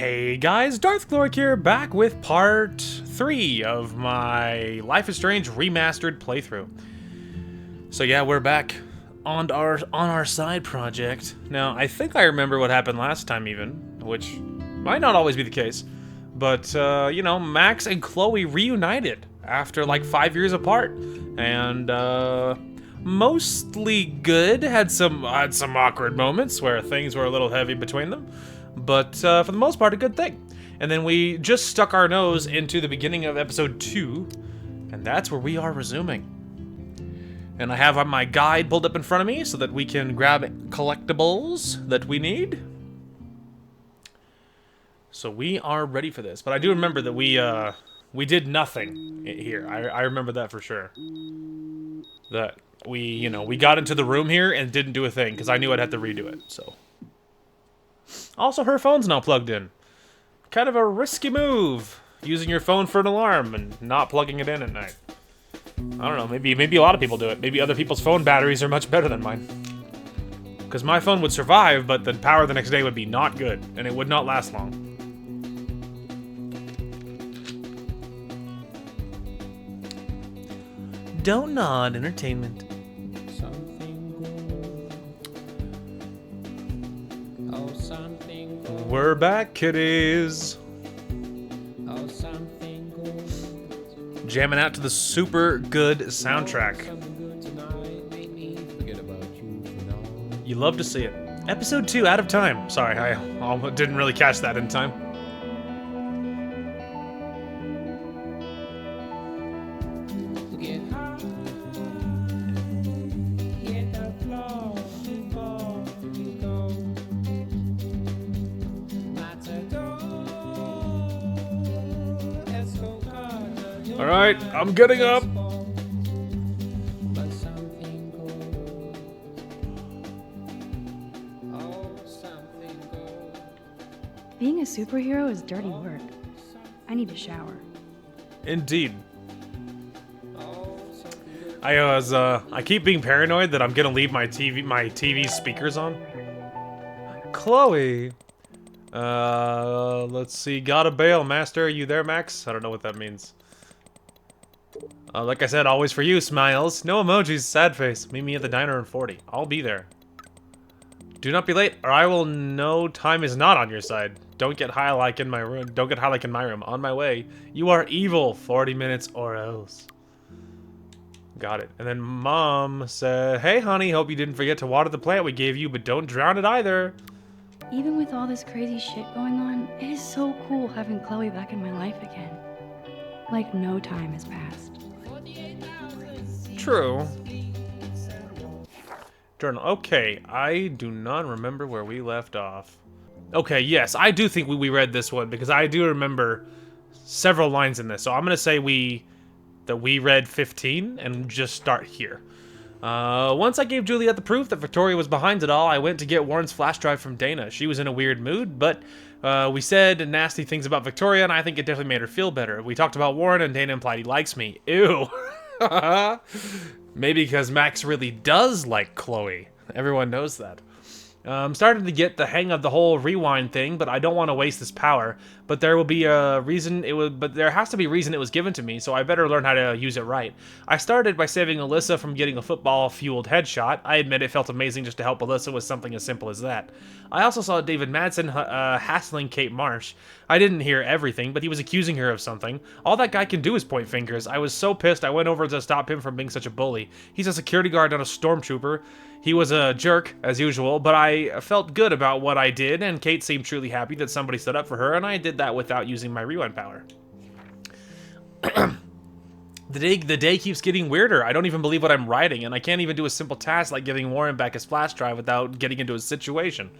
Hey guys, Darth Gloric here, back with part 3 of my Life is Strange Remastered playthrough. So yeah, we're back on our side project. Now, I think I remember what happened last time even, which might not always be the case. But, you know, Max and Chloe reunited after like 5 years apart. And, mostly good. Had some awkward moments where things were a little heavy between them. But for the most part, a good thing. And then we just stuck our nose into the beginning of episode 2, and that's where we are resuming. And I have my guide pulled up in front of me so that we can grab collectibles that we need. So we are ready for this. But I do remember that we did nothing here. I remember that for sure. That we got into the room here and didn't do a thing because I knew I'd have to redo it. So. Also, her phone's now plugged in. Kind of a risky move, using your phone for an alarm and not plugging it in at night. I don't know, maybe a lot of people do it. Maybe other people's phone batteries are much better than mine. Because my phone would survive, but the power the next day would be not good, and it would not last long. Don't nod, entertainment. We're back, kiddies. Jamming out to the super good soundtrack. You love to see it. Episode 2, out of time. Sorry, I didn't really catch that in time. Alright, I'm getting up. Being a superhero is dirty work. I need a shower. Indeed. I keep being paranoid that I'm gonna leave my TV speakers on. Chloe. Let's see. Gotta bail, master. Are you there, Max? I don't know what that means. Like I said, always for you, smiles. No emojis, sad face. Meet me at the diner in 40. I'll be there. Do not be late, or I will know time is not on your side. Don't get high like in my room. Don't get high like in my room. On my way. You are evil. 40 minutes or else. Got it. And then Mom said, "Hey, honey, hope you didn't forget to water the plant we gave you, but don't drown it either." Even with all this crazy shit going on, it is so cool having Chloe back in my life again. Like no time has passed. True. Journal. Okay, I do not remember where we left off. Okay, yes, I do think we read this one because I do remember several lines in this. So I'm gonna say that we read 15 and just start here. Once I gave Juliet the proof that Victoria was behind it all, I went to get Warren's flash drive from Dana. She was in a weird mood, but we said nasty things about Victoria, and I think it definitely made her feel better. We talked about Warren, and Dana implied he likes me. Ew. Maybe because Max really does like Chloe. Everyone knows that. I'm starting to get the hang of the whole rewind thing, but I don't want to waste this power. But there will be a reason but there has to be a reason it was given to me, so I better learn how to use it right. I started by saving Alyssa from getting a football-fueled headshot. I admit it felt amazing just to help Alyssa with something as simple as that. I also saw David Madsen hassling Kate Marsh. I didn't hear everything, but he was accusing her of something. All that guy can do is point fingers. I was so pissed I went over to stop him from being such a bully. He's a security guard, not a stormtrooper. He was a jerk, as usual, but I felt good about what I did, and Kate seemed truly happy that somebody stood up for her, and I did that without using my rewind power. The day keeps getting weirder. I don't even believe what I'm writing, and I can't even do a simple task like giving Warren back his flash drive without getting into a situation.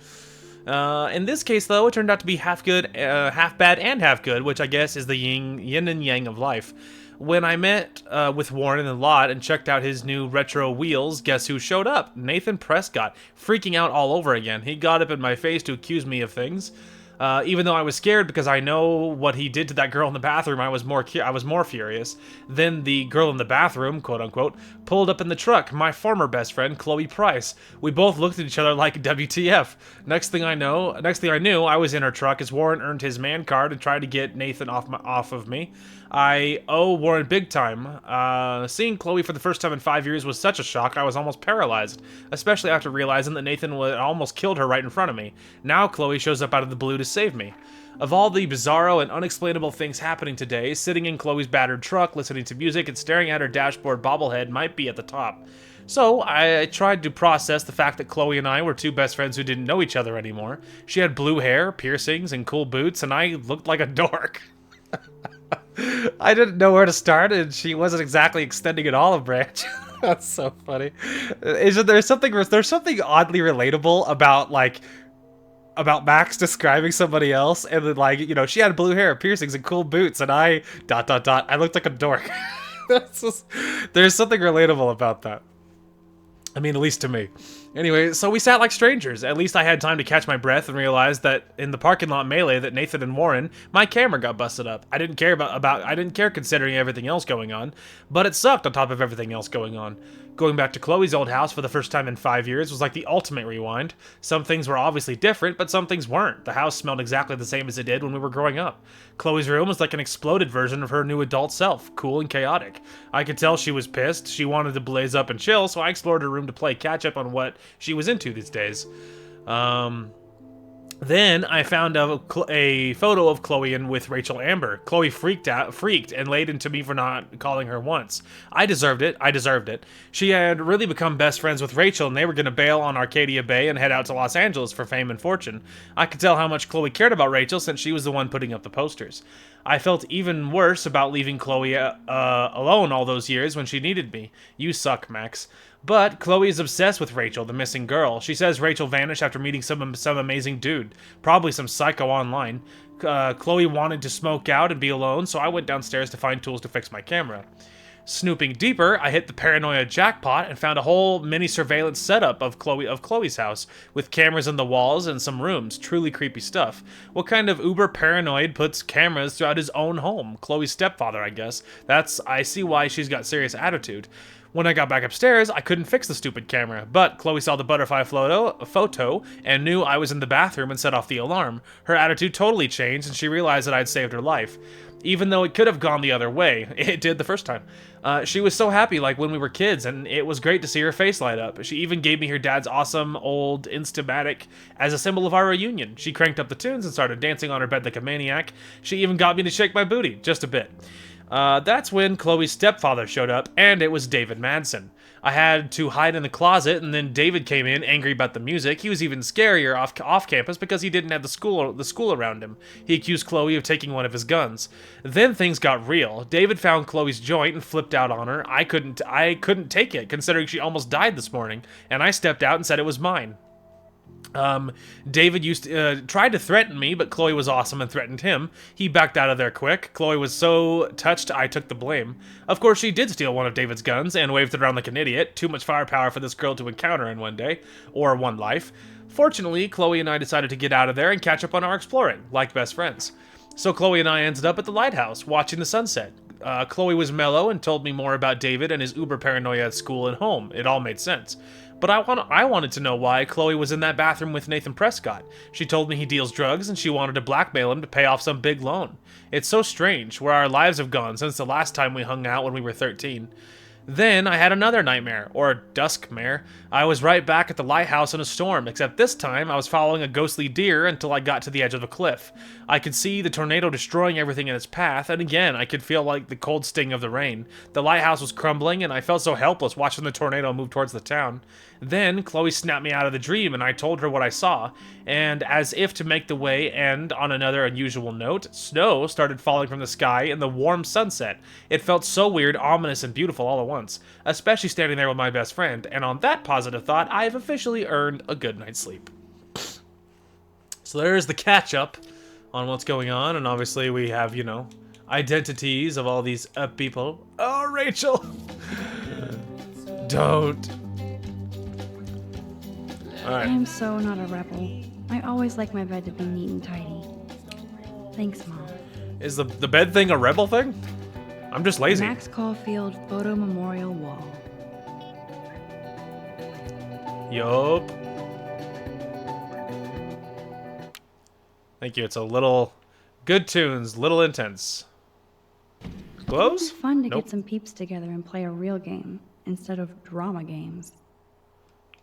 In this case, though, it turned out to be half good, half bad, and half good, which I guess is the yin and yang of life. When I met with Warren in the lot and checked out his new retro wheels, guess who showed up? Nathan Prescott, freaking out all over again. He got up in my face to accuse me of things. Even though I was scared because I know what he did to that girl in the bathroom, I was more furious. Then the girl in the bathroom, quote unquote, pulled up in the truck. My former best friend, Chloe Price. We both looked at each other like WTF. Next thing I knew, I was in her truck as Warren earned his man card and tried to get Nathan off of me. I owe Warren big time. Seeing Chloe for the first time in 5 years was such a shock, I was almost paralyzed, especially after realizing that Nathan almost killed her right in front of me. Now Chloe shows up out of the blue to save me. Of all the bizarro and unexplainable things happening today, sitting in Chloe's battered truck, listening to music, and staring at her dashboard bobblehead might be at the top. So, I tried to process the fact that Chloe and I were two best friends who didn't know each other anymore. She had blue hair, piercings, and cool boots, and I looked like a dork. I didn't know where to start, and she wasn't exactly extending an olive branch. That's so funny. There's something oddly relatable about Max describing somebody else, and then, like, you know, she had blue hair, piercings, and cool boots, and I ... I looked like a dork. There's something relatable about that. I mean, at least to me. Anyway, so we sat like strangers. At least I had time to catch my breath and realize that in the parking lot melee that Nathan and Warren, my camera got busted up. I didn't care considering everything else going on, but it sucked on top of everything else going on. Going back to Chloe's old house for the first time in 5 years was like the ultimate rewind. Some things were obviously different, but some things weren't. The house smelled exactly the same as it did when we were growing up. Chloe's room was like an exploded version of her new adult self, cool and chaotic. I could tell she was pissed. She wanted to blaze up and chill, so I explored her room to play catch up on what she was into these days. Then I found a photo of Chloe with Rachel Amber. Chloe freaked and laid into me for not calling her once. I deserved it. She had really become best friends with Rachel, and they were going to bail on Arcadia Bay and head out to Los Angeles for fame and fortune. I could tell how much Chloe cared about Rachel since she was the one putting up the posters. I felt even worse about leaving Chloe alone all those years when she needed me. You suck, Max. But Chloe is obsessed with Rachel, the missing girl. She says Rachel vanished after meeting some amazing dude, probably some psycho online. Chloe wanted to smoke out and be alone, so I went downstairs to find tools to fix my camera. Snooping deeper, I hit the paranoia jackpot and found a whole mini surveillance setup of Chloe's house, with cameras in the walls and some rooms. Truly creepy stuff. What kind of uber paranoid puts cameras throughout his own home? Chloe's stepfather, I guess. I see why she's got serious attitude. When I got back upstairs, I couldn't fix the stupid camera, but Chloe saw the butterfly photo and knew I was in the bathroom and set off the alarm. Her attitude totally changed, and she realized that I'd saved her life. Even though it could have gone the other way. It did the first time. She was so happy like when we were kids, and it was great to see her face light up. She even gave me her dad's awesome old Instamatic as a symbol of our reunion. She cranked up the tunes and started dancing on her bed like a maniac. She even got me to shake my booty, just a bit. That's when Chloe's stepfather showed up, and it was David Madsen. I had to hide in the closet, and then David came in, angry about the music. He was even scarier off campus because he didn't have the school around him. He accused Chloe of taking one of his guns. Then things got real. David found Chloe's joint and flipped out on her. I couldn't take it, considering she almost died this morning, and I stepped out and said it was mine. David tried to threaten me, but Chloe was awesome and threatened him. He backed out of there quick. Chloe was so touched, I took the blame. Of course, she did steal one of David's guns and waved it around like an idiot. Too much firepower for this girl to encounter in one day, or one life. Fortunately, Chloe and I decided to get out of there and catch up on our exploring, like best friends. So Chloe and I ended up at the lighthouse, watching the sunset. Chloe was mellow and told me more about David and his uber paranoia at school and home. It all made sense. But I wanted to know why Chloe was in that bathroom with Nathan Prescott. She told me he deals drugs and she wanted to blackmail him to pay off some big loan. It's so strange where our lives have gone since the last time we hung out when we were 13. Then I had another nightmare, or duskmare. I was right back at the lighthouse in a storm, except this time I was following a ghostly deer until I got to the edge of a cliff. I could see the tornado destroying everything in its path, and again I could feel like the cold sting of the rain. The lighthouse was crumbling, and I felt so helpless watching the tornado move towards the town. Then Chloe snapped me out of the dream, and I told her what I saw, and as if to make the way end on another unusual note, snow started falling from the sky in the warm sunset. It felt so weird, ominous, and beautiful all at once, especially standing there with my best friend, and on that positive thought, I have officially earned a good night's sleep. So there's the catch-up on what's going on, and obviously we have, you know, identities of all these people. Oh, Rachel! Don't. Alright. I am so not a rebel. I always like my bed to be neat and tidy. Thanks, Mom. Is the bed thing a rebel thing? I'm just lazy. Max Caulfield Photo Memorial Wall. Yup. Thank you. It's a little good tunes, little intense. Close? It's fun to Nope. get some peeps together and play a real game instead of drama games.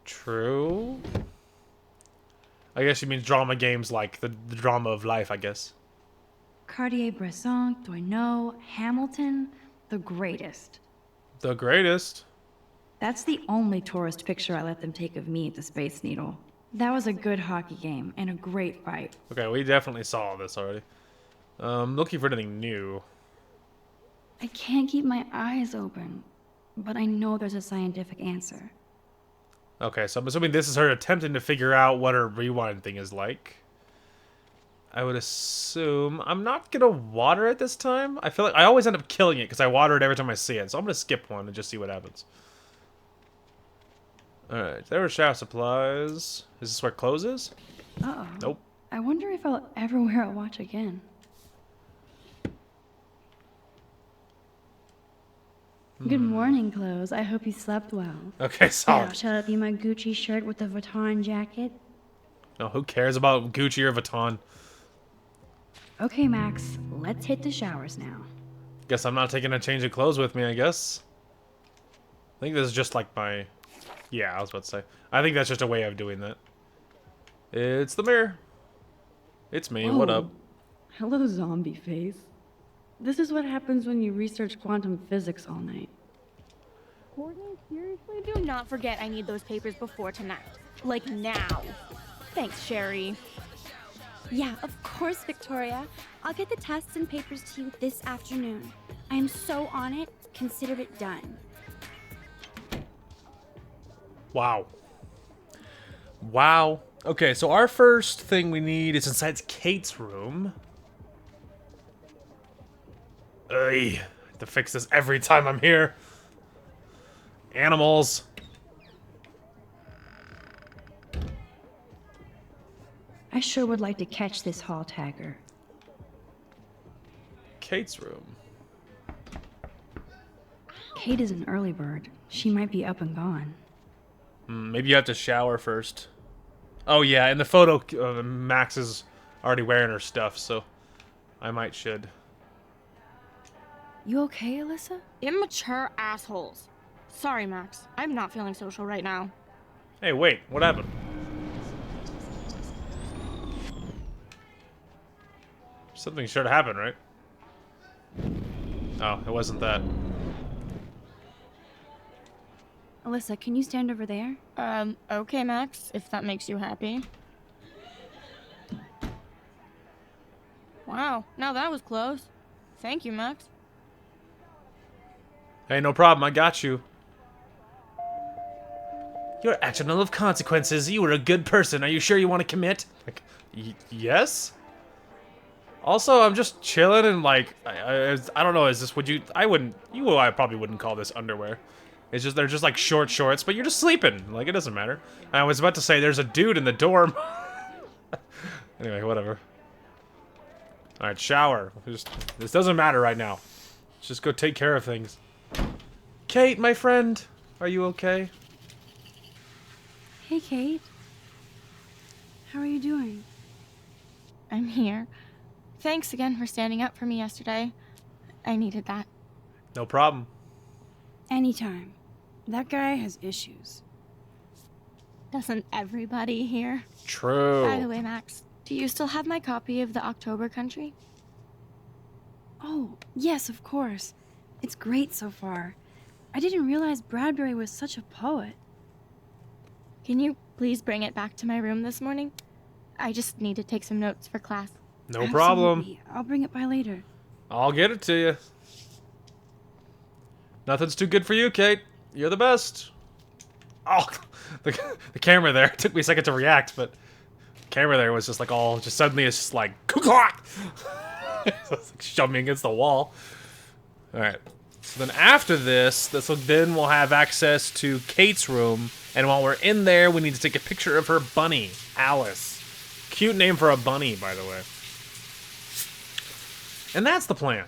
True. I guess she means drama games like the drama of life, I guess. Cartier-Bresson, Doisneau, Hamilton, the greatest. The greatest. That's the only tourist picture I let them take of me at the Space Needle. That was a good hockey game and a great fight. Okay, we definitely saw this already. Looking for anything new. I can't keep my eyes open, but I know there's a scientific answer. Okay, so I'm assuming this is her attempting to figure out what her rewind thing is like. I would assume... I'm not gonna water it this time. I feel like I always end up killing it because I water it every time I see it. So I'm gonna skip one and just see what happens. Alright, there were shaft supplies. Is this where it closes? Uh-oh. Nope. I wonder if I'll ever wear a watch again. Good morning, clothes. I hope you slept well. Okay, Yeah, solid. shall it be my Gucci shirt with the Vuitton jacket? No, who cares about Gucci or Vuitton? Okay, Max, let's hit the showers now. Guess I'm not taking a change of clothes with me, I guess. I think this is just like my... Yeah, I was about to say. I think that's just a way of doing that. It's the mirror. It's me, what up? Hello, zombie face. This is what happens when you research quantum physics all night. Courtney, seriously, do not forget I need those papers before tonight. Like now. Thanks, Sherry. Yeah, of course, Victoria. I'll get the tests and papers to you this afternoon. I am so on it. Consider it done. Wow. Wow. Okay, so our first thing we need is inside Kate's room. Ugh, I have to fix this every time I'm here. Animals. I sure would like to catch this hall tagger. Kate's room. Kate is an early bird. She might be up and gone. Maybe you have to shower first. Oh yeah, in the photo, Max is already wearing her stuff, so I might should. You okay, Alyssa? Immature assholes. Sorry, Max. I'm not feeling social right now. Hey, wait, what happened? Something should have happened, right? Oh, it wasn't that. Alyssa, can you stand over there? Okay, Max, if that makes you happy. Wow, now that was close. Thank you, Max. Hey, no problem, I got you. Your action will have consequences. You were a good person. Are you sure you want to commit? Like, yes? Also, I'm just chilling and like, I don't know, is this, would you, I probably wouldn't call this underwear. It's just, they're just like short shorts, but you're just sleeping. Like, it doesn't matter. I was about to say there's a dude in the dorm. Anyway, whatever. Alright, shower. This doesn't matter right now. Let's just go take care of things. Kate, my friend, are you okay? Hey, Kate. How are you doing? I'm here. Thanks again for standing up for me yesterday. I needed that. No problem. Anytime. That guy has issues. Doesn't everybody here? True. By the way, Max, do you still have my copy of The October Country? Oh, yes, of course. It's great so far. I didn't realize Bradbury was such a poet. Can you please bring it back to my room this morning? I just need to take some notes for class. No problem. Absolutely. I'll bring it by later. I'll get it to you. Nothing's too good for you, Kate. You're the best. Oh, the camera there. It took me a second to react, but the camera there was just like all, just suddenly it's just like, it's like shoving me against the wall. All right. So then after this, then we'll have access to Kate's room, and while we're in there, we need to take a picture of her bunny, Alice. Cute name for a bunny, by the way. And that's the plan.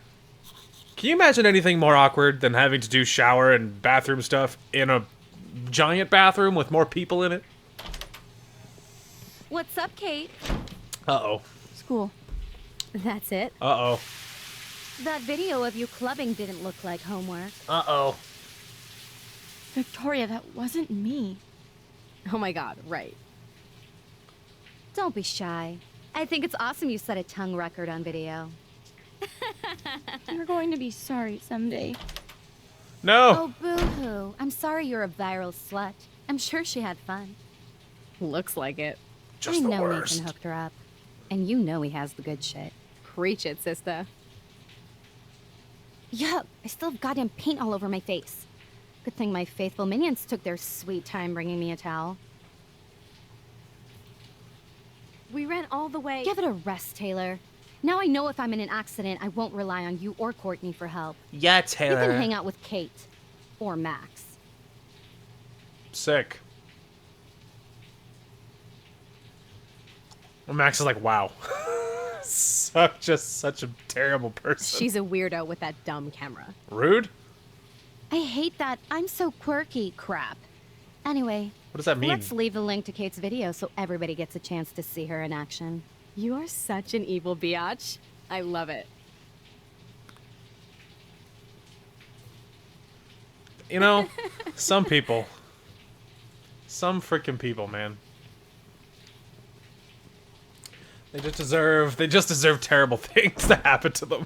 Can you imagine anything more awkward than having to do shower and bathroom stuff in a giant bathroom with more people in it? What's up, Kate? Uh-oh. School. That's it? Uh-oh. That video of you clubbing didn't look like homework. Uh-oh. Victoria, that wasn't me. Oh my god, right. Don't be shy. I think it's awesome you set a tongue record on video. You're going to be sorry someday. No! Oh, boo-hoo. I'm sorry you're a viral slut. I'm sure she had fun. Looks like it. Just I the know worst. Nathan hooked her up. And you know he has the good shit. Preach it, sister. Yuck, I still have goddamn paint all over my face. Good thing my faithful minions took their sweet time bringing me a towel. We ran all the way. Give it a rest, Taylor. Now I know if I'm in an accident, I won't rely on you or Courtney for help. Yeah, You Taylor. can hang out with Kate. Or Max. Sick. Well, Max is like, wow. Such a terrible person. She's a weirdo with that dumb camera. Rude? I hate that I'm so quirky crap. Anyway, What does that mean? let's leave the link to Kate's video so everybody gets a chance to see her in action. You are such an evil biatch. I love it. You know, some people. Some freaking people, man. They just deserve terrible things to happen to them.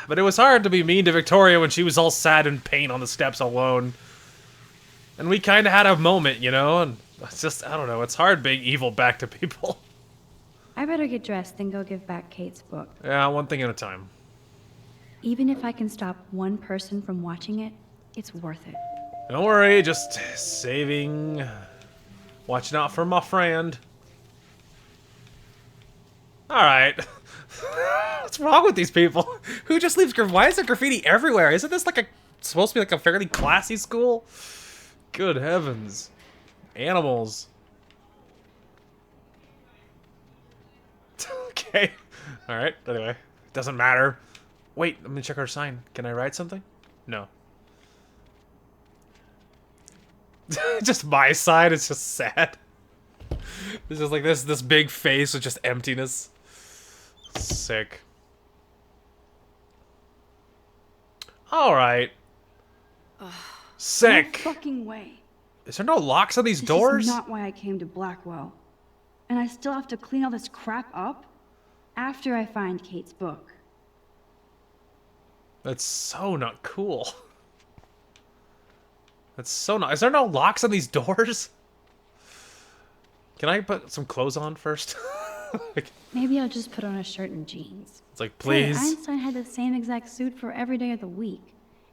But it was hard to be mean to Victoria when she was all sad in pain on the steps alone. And we kind of had a moment, you know? And it's just, I don't know, it's hard being evil back to people. I better get dressed and go give back Kate's book. Yeah, one thing at a time. Even if I can stop one person from watching it, it's worth it. Don't worry, just saving... Watching out for my friend. Alright. What's wrong with these people? Who just leaves why is there graffiti everywhere? Isn't this like supposed to be like a fairly classy school? Good heavens. Animals. Okay. Alright, anyway. Doesn't matter. Wait, let me check our sign. Can I write something? No. Just my side is just sad. It's just like this big face with just emptiness. Sick. Alright. Sick. No fucking way. Is there no locks on these This doors? is not why I came to Blackwell. And I still have to clean all this crap up after I find Kate's book. That's so not cool. That's so not. Is there no locks on these doors? Can I put some clothes on first? Like, Maybe I'll just put on a shirt and jeans. it's like, Hey, please. Einstein had the same exact suit for every day of the week,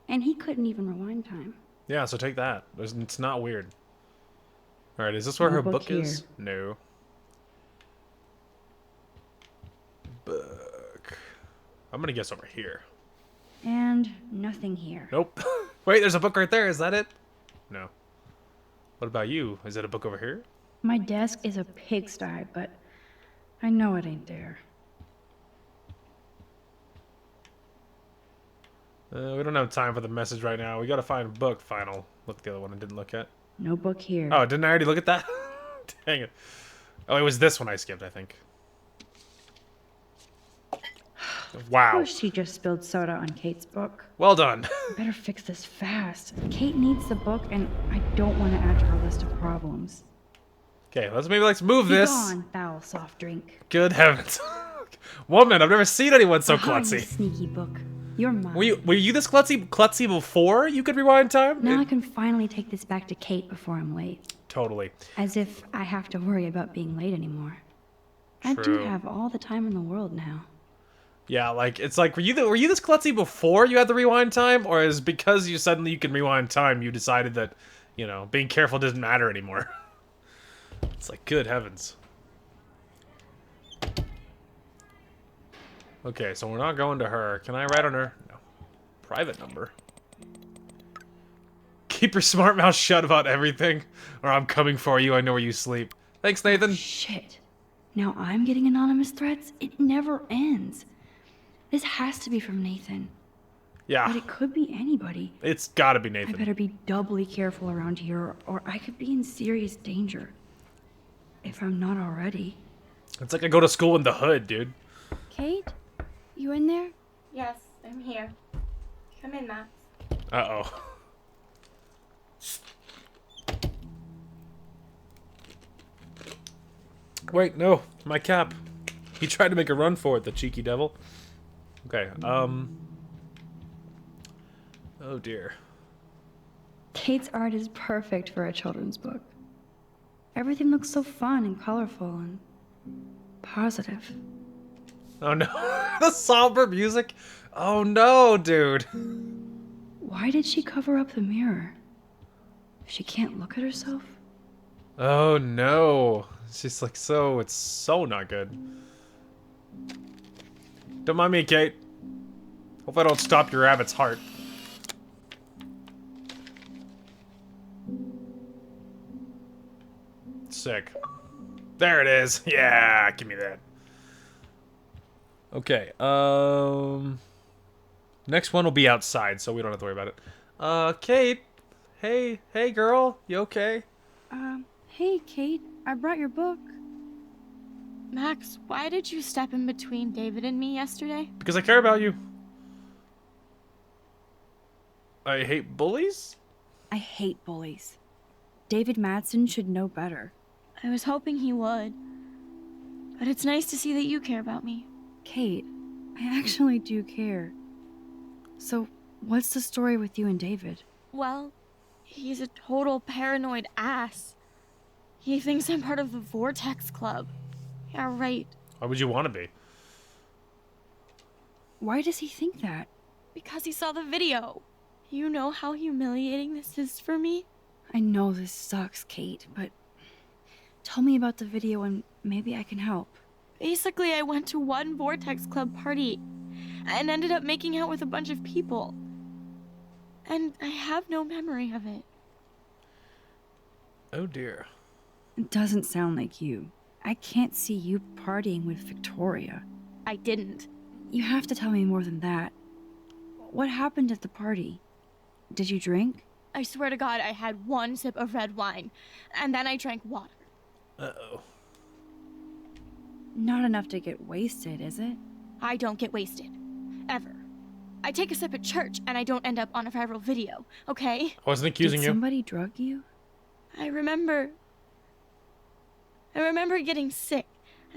and he couldn't even rewind time. Yeah, so take that. It's not weird. Alright, is this where No her book book here. is? No. Book. I'm gonna guess over here. And nothing here. Nope. Wait, there's a book right there. Is that it? No. What about you? Is it a book over here? My desk is a pigsty, but I know it ain't there. We don't have time for the message right now. We gotta find a book. Final. Look at the other one I didn't look at. No book here. Oh, didn't I already look at that? Dang it. Oh, it was this one I skipped, I think. Of Wow. course she just spilled soda on Kate's book. Well done. Better fix this fast. Kate needs the book, and I don't want to add to her list of problems. Okay, let's move Be this. gone, foul soft drink. Good heavens. Woman, I've never seen anyone so Aha, you klutzy. sneaky book. You're mine. Were you this klutzy before you could rewind time? Now I can finally take this back to Kate before I'm late. Totally. As if I have to worry about being late anymore. I do True. have all the time in the world now. Yeah, like it's like were you this klutzy before you had the rewind time, or is because you suddenly you can rewind time you decided that, you know, being careful doesn't matter anymore? It's like good heavens. Okay, so we're not going to her. Can I write on her? No. Private number. Keep your smart mouth shut about everything, or I'm coming for you. I know where you sleep. Thanks, Nathan. Shit. Now I'm getting anonymous threats? It never ends. This has to be from Nathan. Yeah, But it could be anybody. it's gotta be I Nathan. better be doubly careful around here, or I could be in serious danger. If I'm not already. It's like I go to school in the hood, dude. Kate? You in there? Yes, I'm here. Come in, Max. Uh-oh. Wait, no, my cap. He tried to make a run for it, the cheeky devil. Okay, oh dear. Kate's art is perfect for a children's book. Everything looks so fun and colorful and positive. Oh no, the somber music. Oh no, dude. Why did she cover up the mirror? She can't look at herself? Oh no. She's like, so, it's so not good. Don't mind me, Kate. Hope I don't stop your rabbit's heart. Sick. There it is. Yeah, give me that. Okay, next one will be outside, so we don't have to worry about it. Kate. Hey girl, you okay? Hey, Kate. I brought your book. Max, why did you step in between David and me yesterday? Because I care about you. I hate bullies? I hate bullies. David Madsen should know better. I was hoping he would. But it's nice to see that you care about me. Kate, I actually do care. So, what's the story with you and David? Well, he's a total paranoid ass. He thinks I'm part of the Vortex Club. Yeah, right. Why would you want to be? Why does he think that? Because he saw the video. You know how humiliating this is for me? I know this sucks, Kate, but tell me about the video and maybe I can help. Basically, I went to one Vortex Club party and ended up making out with a bunch of people. And I have no memory of it. Oh dear. It doesn't sound like you. I can't see you partying with Victoria. I didn't. You have to tell me more than that. What happened at the party? Did you drink? I swear to God, I had one sip of red wine, and then I drank water. Uh-oh. Not enough to get wasted, is it? I don't get wasted. Ever. I take a sip at church, and I don't end up on a viral video, okay? I wasn't accusing Did you. somebody drug you? I remember getting sick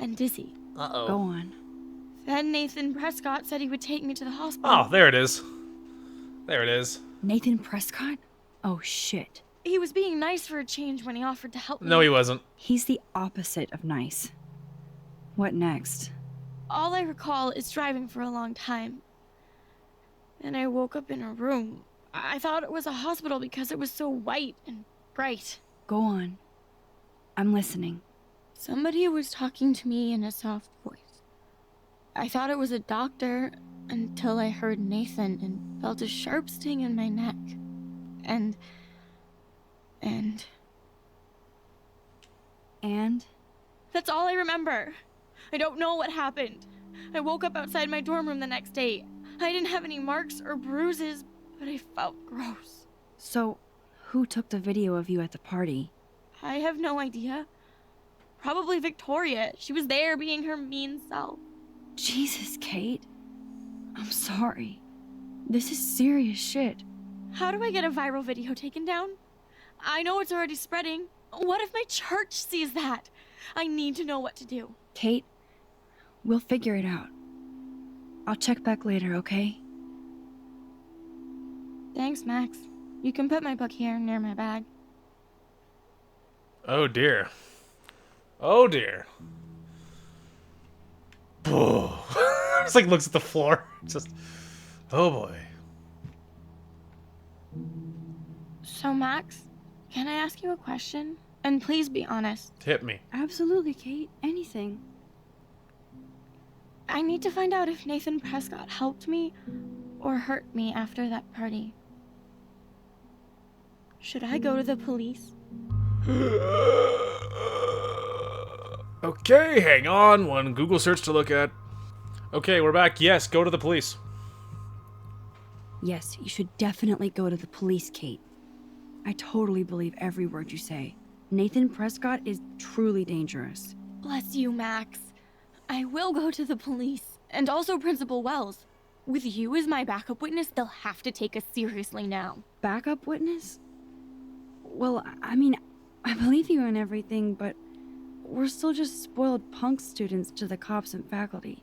and dizzy. Uh-oh. Go on. Then Nathan Prescott said he would take me to the hospital. Oh, there it is. There it is. Nathan Prescott? Oh, shit. He was being nice for a change when he offered to help me. No, he wasn't. He's the opposite of nice. What next? All I recall is driving for a long time. Then I woke up in a room. I thought it was a hospital because it was so white and bright. Go on. I'm listening. Somebody was talking to me in a soft voice. I thought it was a doctor until I heard Nathan and felt a sharp sting in my neck. And... That's all I remember. I don't know what happened. I woke up outside my dorm room the next day. I didn't have any marks or bruises, but I felt gross. So, who took the video of you at the party? I have no idea. Probably Victoria. She was there being her mean self. Jesus, Kate. I'm sorry. This is serious shit. How do I get a viral video taken down? I know it's already spreading. What if my church sees that? I need to know what to do. Kate, we'll figure it out. I'll check back later, okay? Thanks, Max. You can put my book here near my bag. Oh dear. Oh dear. Just like looks at the floor. Just, oh boy. So, Max, can I ask you a question? And please be honest. Hit me. Absolutely, Kate. Anything. I need to find out if Nathan Prescott helped me or hurt me after that party. Should I go to the police? Okay, hang on. One Google search to look at. Okay, we're back. Yes, go to the police. Yes, you should definitely go to the police, Kate. I totally believe every word you say. Nathan Prescott is truly dangerous. Bless you, Max. I will go to the police, and also Principal Wells. With you as my backup witness, they'll have to take us seriously now. Backup witness? Well, I mean, I believe you in everything, but we're still just spoiled punk students to the cops and faculty.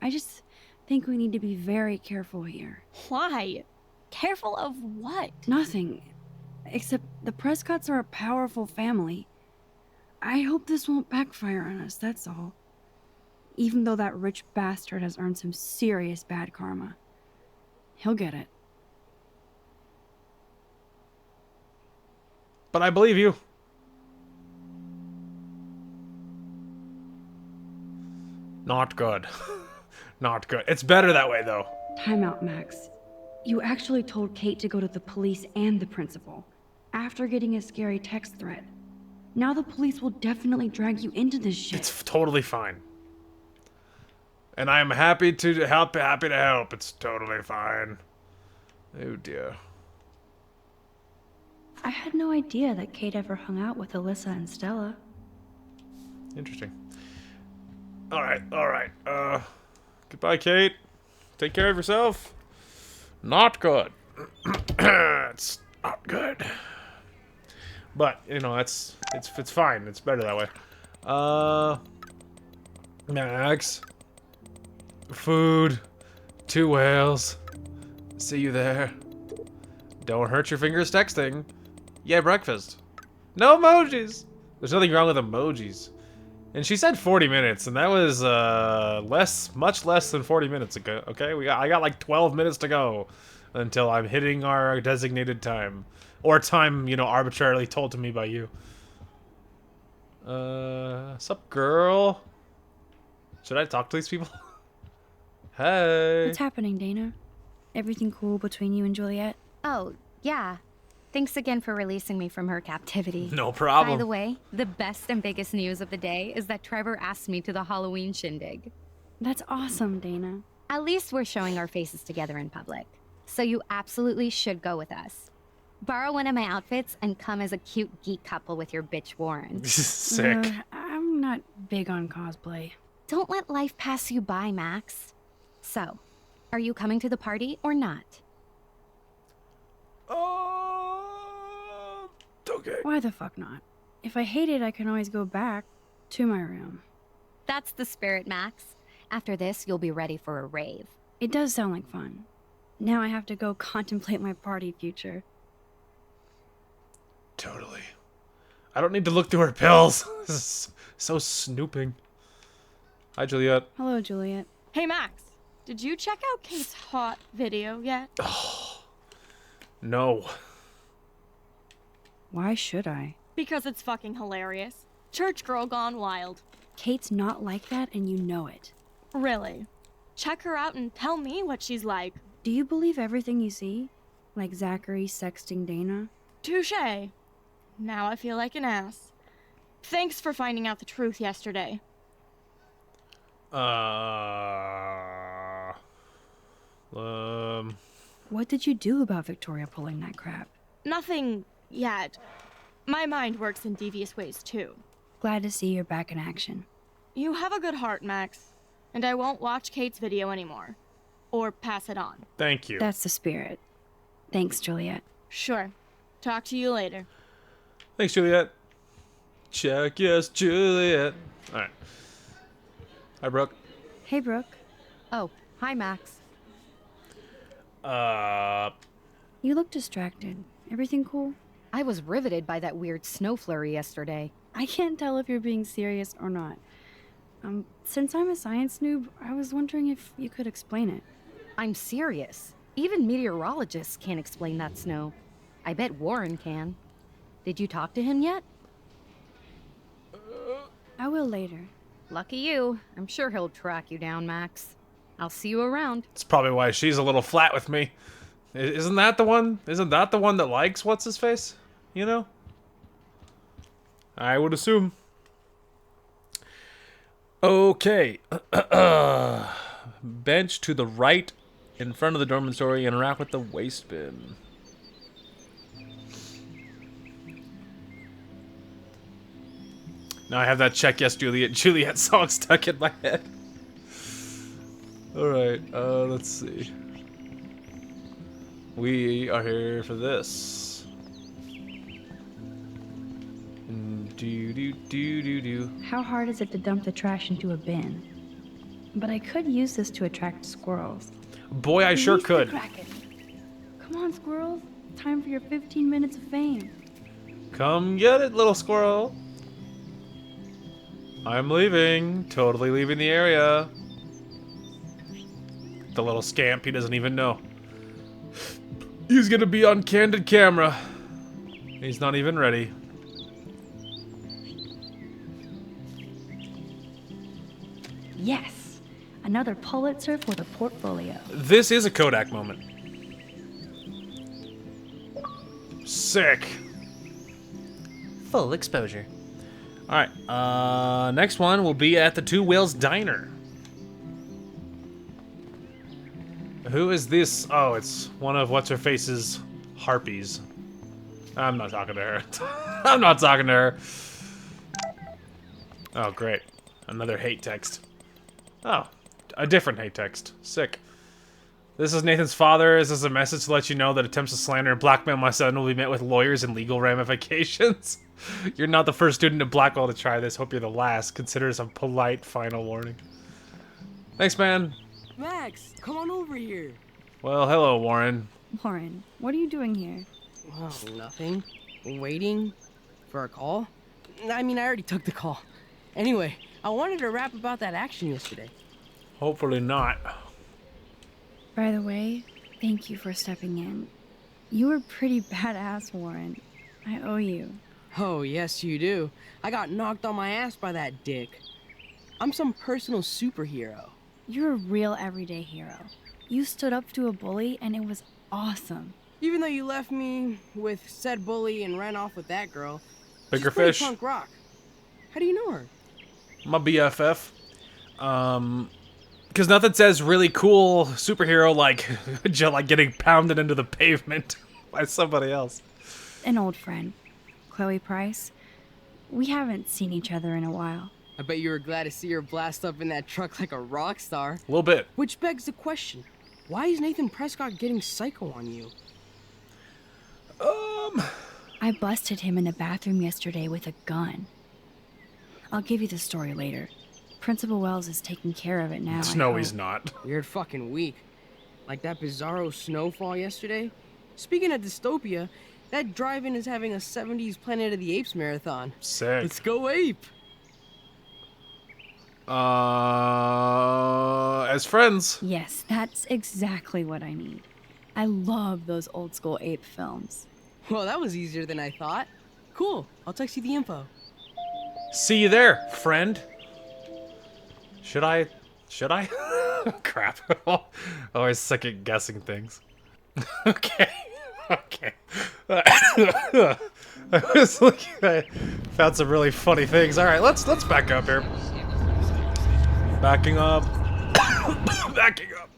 I just think we need to be very careful here. Why? Careful of what? Nothing. Except the Prescotts are a powerful family. I hope this won't backfire on us, that's all. Even though that rich bastard has earned some serious bad karma. He'll get it. But I believe you. Not good. Not good. It's better that way, though. Time out, Max. You actually told Kate to go to the police and the principal, after getting a scary text threat. Now the police will definitely drag you into this shit. It's totally fine. And I am happy to help. Happy to help. It's totally fine. Oh dear. I had no idea that Kate ever hung out with Alyssa and Stella. Interesting. All right. All right. Goodbye, Kate. Take care of yourself. Not good. It's not good. But you know, it's fine. It's better that way. Max. Food. 2 whales. See you there. Don't hurt your fingers texting. Yeah, breakfast. No emojis. There's nothing wrong with emojis. And she said 40 minutes, and that was much less than 40 minutes ago. Okay, I got like 12 minutes to go until I'm hitting our designated time, or time, you know, arbitrarily told to me by you. Sup, girl? Should I talk to these people? Hey. What's happening, Dana? Everything cool between you and Juliet? Oh, yeah. Thanks again for releasing me from her captivity. No problem. By the way, the best and biggest news of the day is that Trevor asked me to the Halloween shindig. That's awesome, Dana. At least we're showing our faces together in public. So you absolutely should go with us. Borrow one of my outfits and come as a cute geek couple with your bitch Warren. Sick. I'm not big on cosplay. Don't let life pass you by, Max. So, are you coming to the party or not? Okay. Why the fuck not? If I hate it, I can always go back to my room. That's the spirit, Max. After this, you'll be ready for a rave. It does sound like fun. Now I have to go contemplate my party future. Totally. I don't need to look through her pills. This is so snooping. Hi, Juliet. Hello, Juliet. Hey, Max. Did you check out Kate's hot video yet? No. Why should I? Because it's fucking hilarious. Church girl gone wild. Kate's not like that, and you know it. Really. Check her out and tell me what she's like. Do you believe everything you see? Like Zachary sexting Dana? Touché. Now I feel like an ass. Thanks for finding out the truth yesterday. What did you do about Victoria pulling that crap? Nothing yet. My mind works in devious ways too. Glad to see you're back in action. You have a good heart, Max. And I won't watch Kate's video anymore. Or pass it on. Thank you. That's the spirit. Thanks, Juliet. Sure. Talk to you later. Thanks, Juliet. Check, yes, Juliet. Alright. Hi, Brooke. Hey, Brooke. Oh, hi, Max. You look distracted. Everything cool? I was riveted by that weird snow flurry yesterday. I can't tell if you're being serious or not. Since I'm a science noob, I was wondering if you could explain it. I'm serious. Even meteorologists can't explain that snow. I bet Warren can. Did you talk to him yet? I will later. Lucky you. I'm sure he'll track you down, Max. I'll see you around. It's probably why she's a little flat with me. Isn't that the one? Isn't that the one that likes what's-his-face? You know? I would assume. Okay. Bench to the right in front of the dormitory. Interact with the waste bin. Now I have that check yes, Juliet song stuck in my head. Alright, let's see. We are here for this. Do. How hard is it to dump the trash into a bin? But I could use this to attract squirrels. Boy, I sure Release the could. Kraken. Come on, squirrels. Time for your 15 minutes of fame. Come get it, little squirrel. I'm leaving. Totally leaving the area. The little scamp, he doesn't even know. He's gonna be on candid camera. He's not even ready. Yes. Another Pulitzer for the portfolio. This is a Kodak moment. Sick. Full exposure. Alright, next one will be at the Two Whales Diner. Who is this? Oh, it's one of What's-Her-Face's harpies. I'm not talking to her. I'm not talking to her. Oh, great. Another hate text. Oh, a different hate text. Sick. This is Nathan's father. This is a message to let you know that attempts to slander and blackmail my son will be met with lawyers and legal ramifications. You're not the first student at Blackwell to try this. Hope you're the last. Consider this a polite final warning. Thanks, man. Max, come on over here. Well, hello, Warren. Warren, what are you doing here? Well, nothing. Waiting for a call? I mean, I already took the call. Anyway, I wanted to rap about that action yesterday. Hopefully not. By the way, thank you for stepping in. You were pretty badass, Warren. I owe you. Oh, yes, you do. I got knocked on my ass by that dick. I'm some personal superhero. You're a real everyday hero. You stood up to a bully and it was awesome. Even though you left me with said bully and ran off with that girl. Bigger she's pretty fish. punk rock. How do you know her? My BFF. Because nothing says really cool superhero like, like getting pounded into the pavement by somebody else. An old friend, Chloe Price. We haven't seen each other in a while. I bet you were glad to see her blast up in that truck like a rock star. A little bit. Which begs the question, why is Nathan Prescott getting psycho on you? I busted him in the bathroom yesterday with a gun. I'll give you the story later. Principal Wells is taking care of it now. No, he's not. Weird fucking week. Like that bizarro snowfall yesterday. Speaking of dystopia, that drive-in is having a 70s Planet of the Apes marathon. Sick. Let's go ape! As friends. Yes, that's exactly what I need. I love those old school ape films. Well, that was easier than I thought. Cool, I'll text you the info. See you there, friend. Should I? Crap. Always second guessing things. Okay. I was looking. I found some really funny things. All right, let's back up here. Backing up. Backing up.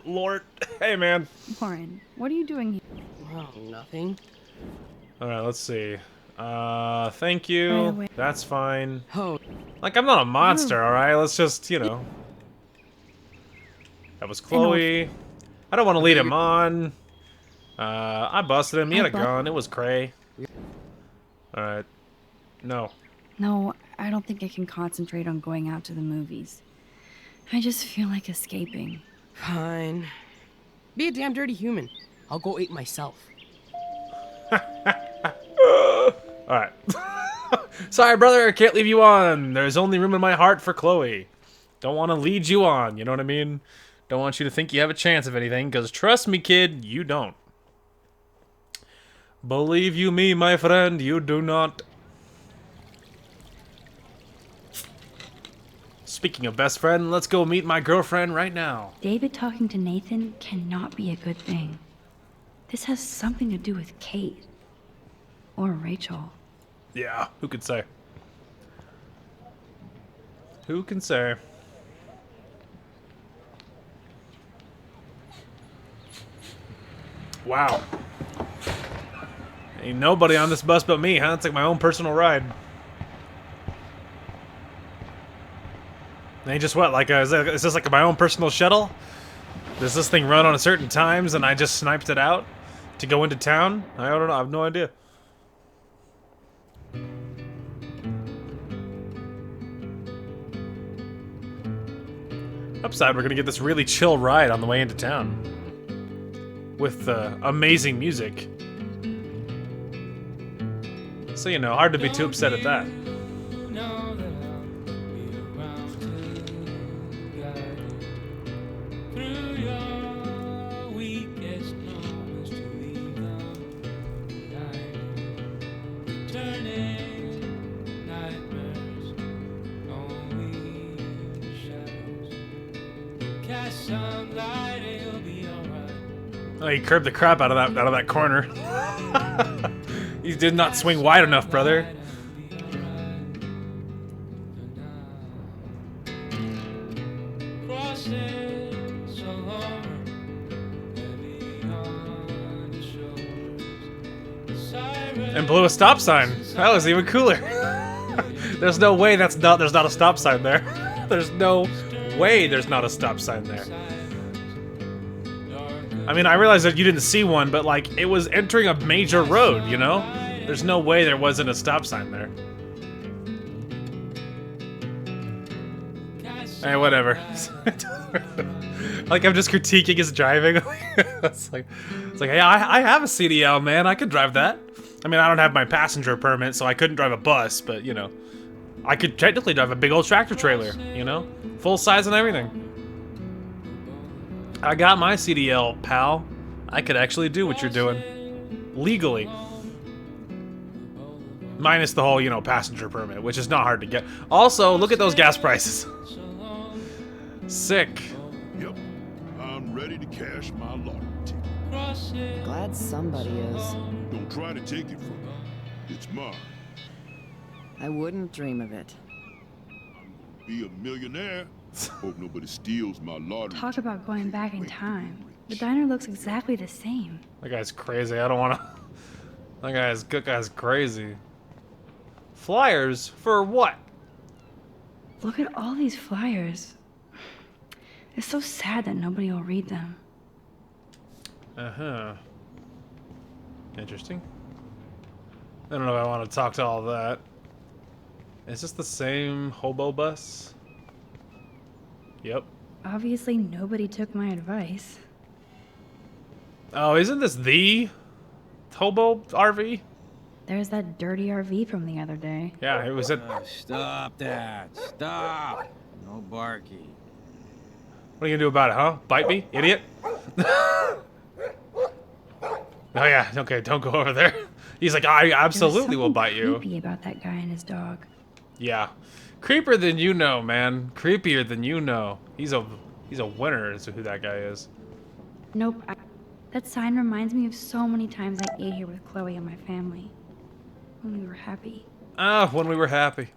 Lord. Hey, man. Warren, what are you doing here? Well, nothing. All right, let's see. Thank By the you. way- That's fine. Oh, Like, I'm not a monster, all right? Let's just, you know. That was Chloe. I don't want to lead him on. I busted him. He had a gun. It was cray. All right. No. No, I don't think I can concentrate on going out to the movies. I just feel like escaping. fine. Be a damn dirty human. I'll go ape myself. All right. Sorry, brother. I can't leave you on. There's only room in my heart for Chloe. Don't want to lead you on. You know what I mean? Don't want you to think you have a chance of anything, because trust me, kid, you don't. Believe you me, my friend, you do not. Speaking of best friend, let's go meet my girlfriend right now. David talking to Nathan cannot be a good thing. This has something to do with Kate. Or Rachel. Yeah, who could say? Who can say? Wow. Ain't nobody on this bus but me, huh? It's like my own personal ride. Ain't just what? Like, is this like my own personal shuttle? Does this thing run on a certain times and I just sniped it out to go into town? I don't know. I have no idea. Upside, we're gonna get this really chill ride on the way into town. With amazing music. So, you know, hard to be too upset at that. Oh, he curbed the crap out of that corner. He did not swing wide enough, brother. And blew a stop sign. That was even cooler. There's no way there's not a stop sign there. There's no way there's not a stop sign there. I mean, I realize that you didn't see one, but like, it was entering a major road, you know? There's no way there wasn't a stop sign there. Hey, whatever. Like, I'm just critiquing his driving. It's like, hey, I have a CDL, man. I could drive that. I mean, I don't have my passenger permit, so I couldn't drive a bus, but, you know, I could technically drive a big old tractor trailer, you know? Full size and everything. I got my CDL, pal. I could actually do what you're doing. Legally. Minus the whole, you know, passenger permit, which is not hard to get. Also, look at those gas prices. Sick. Yep. I'm ready to cash my lottery ticket. Glad somebody is. Don't try to take it from me. It's mine. I wouldn't dream of it. I'm gonna be a millionaire. Hope nobody steals my lottery. Talk about going back in time. The diner looks exactly the same. That guy's crazy. I don't want to. That guy's crazy. Flyers for what? Look at all these flyers. It's so sad that nobody will read them. Uh-huh. Interesting. I don't know if I want to talk to all that. Is this the same hobo bus? Yep. Obviously, nobody took my advice. Oh, isn't this the hobo RV? There's that dirty RV from the other day. Yeah, it was at... Stop that. Stop. No barking. What are you gonna do about it, huh? Bite me, idiot? Oh yeah, okay, don't go over there. He's like, I absolutely will bite you. Creepy about that guy and his dog. Yeah. Creepier than you know, man. Creepier than you know. He's a winner as to who that guy is. Nope. That sign reminds me of so many times I ate here with Chloe and my family. When we were happy. Ah, when we were happy.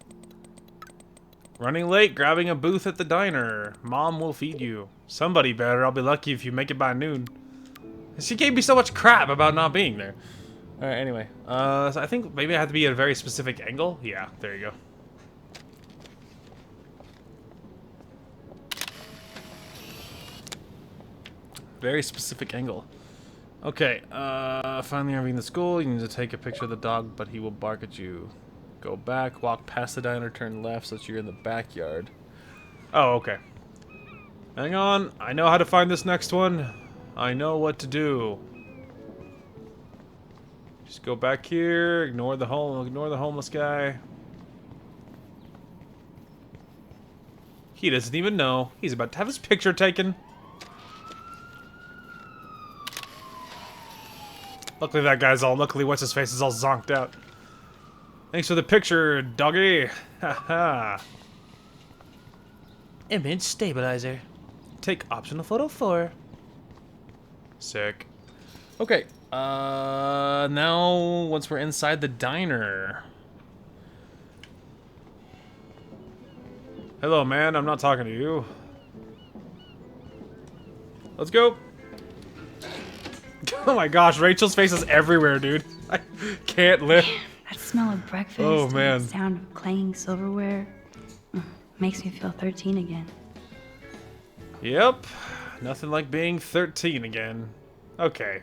Running late, grabbing a booth at the diner. Mom will feed you. Somebody better. I'll be lucky if you make it by noon. She gave me so much crap about not being there. Alright, anyway. So I think maybe I have to be at a very specific angle. Yeah, there you go. Very specific angle. Okay, finally arriving the school. You need to take a picture of the dog, but he will bark at you. Go back, walk past the diner, turn left so that you're in the backyard. Oh, okay. Hang on, I know how to find this next one. I know what to do. Just go back here, ignore the homeless guy. He doesn't even know. He's about to have his picture taken. Luckily luckily what's his face is all zonked out. Thanks for the picture, doggy. Haha. Image stabilizer. Take optional photo 4. Sick. Okay. Now once we're inside the diner. Hello, man. I'm not talking to you. Let's go. Oh my gosh, Rachel's face is everywhere, dude. I can't live. That smell of breakfast Oh, and man. the sound of clanging silverware makes me feel 13 again. Yep. Nothing like being 13 again. Okay.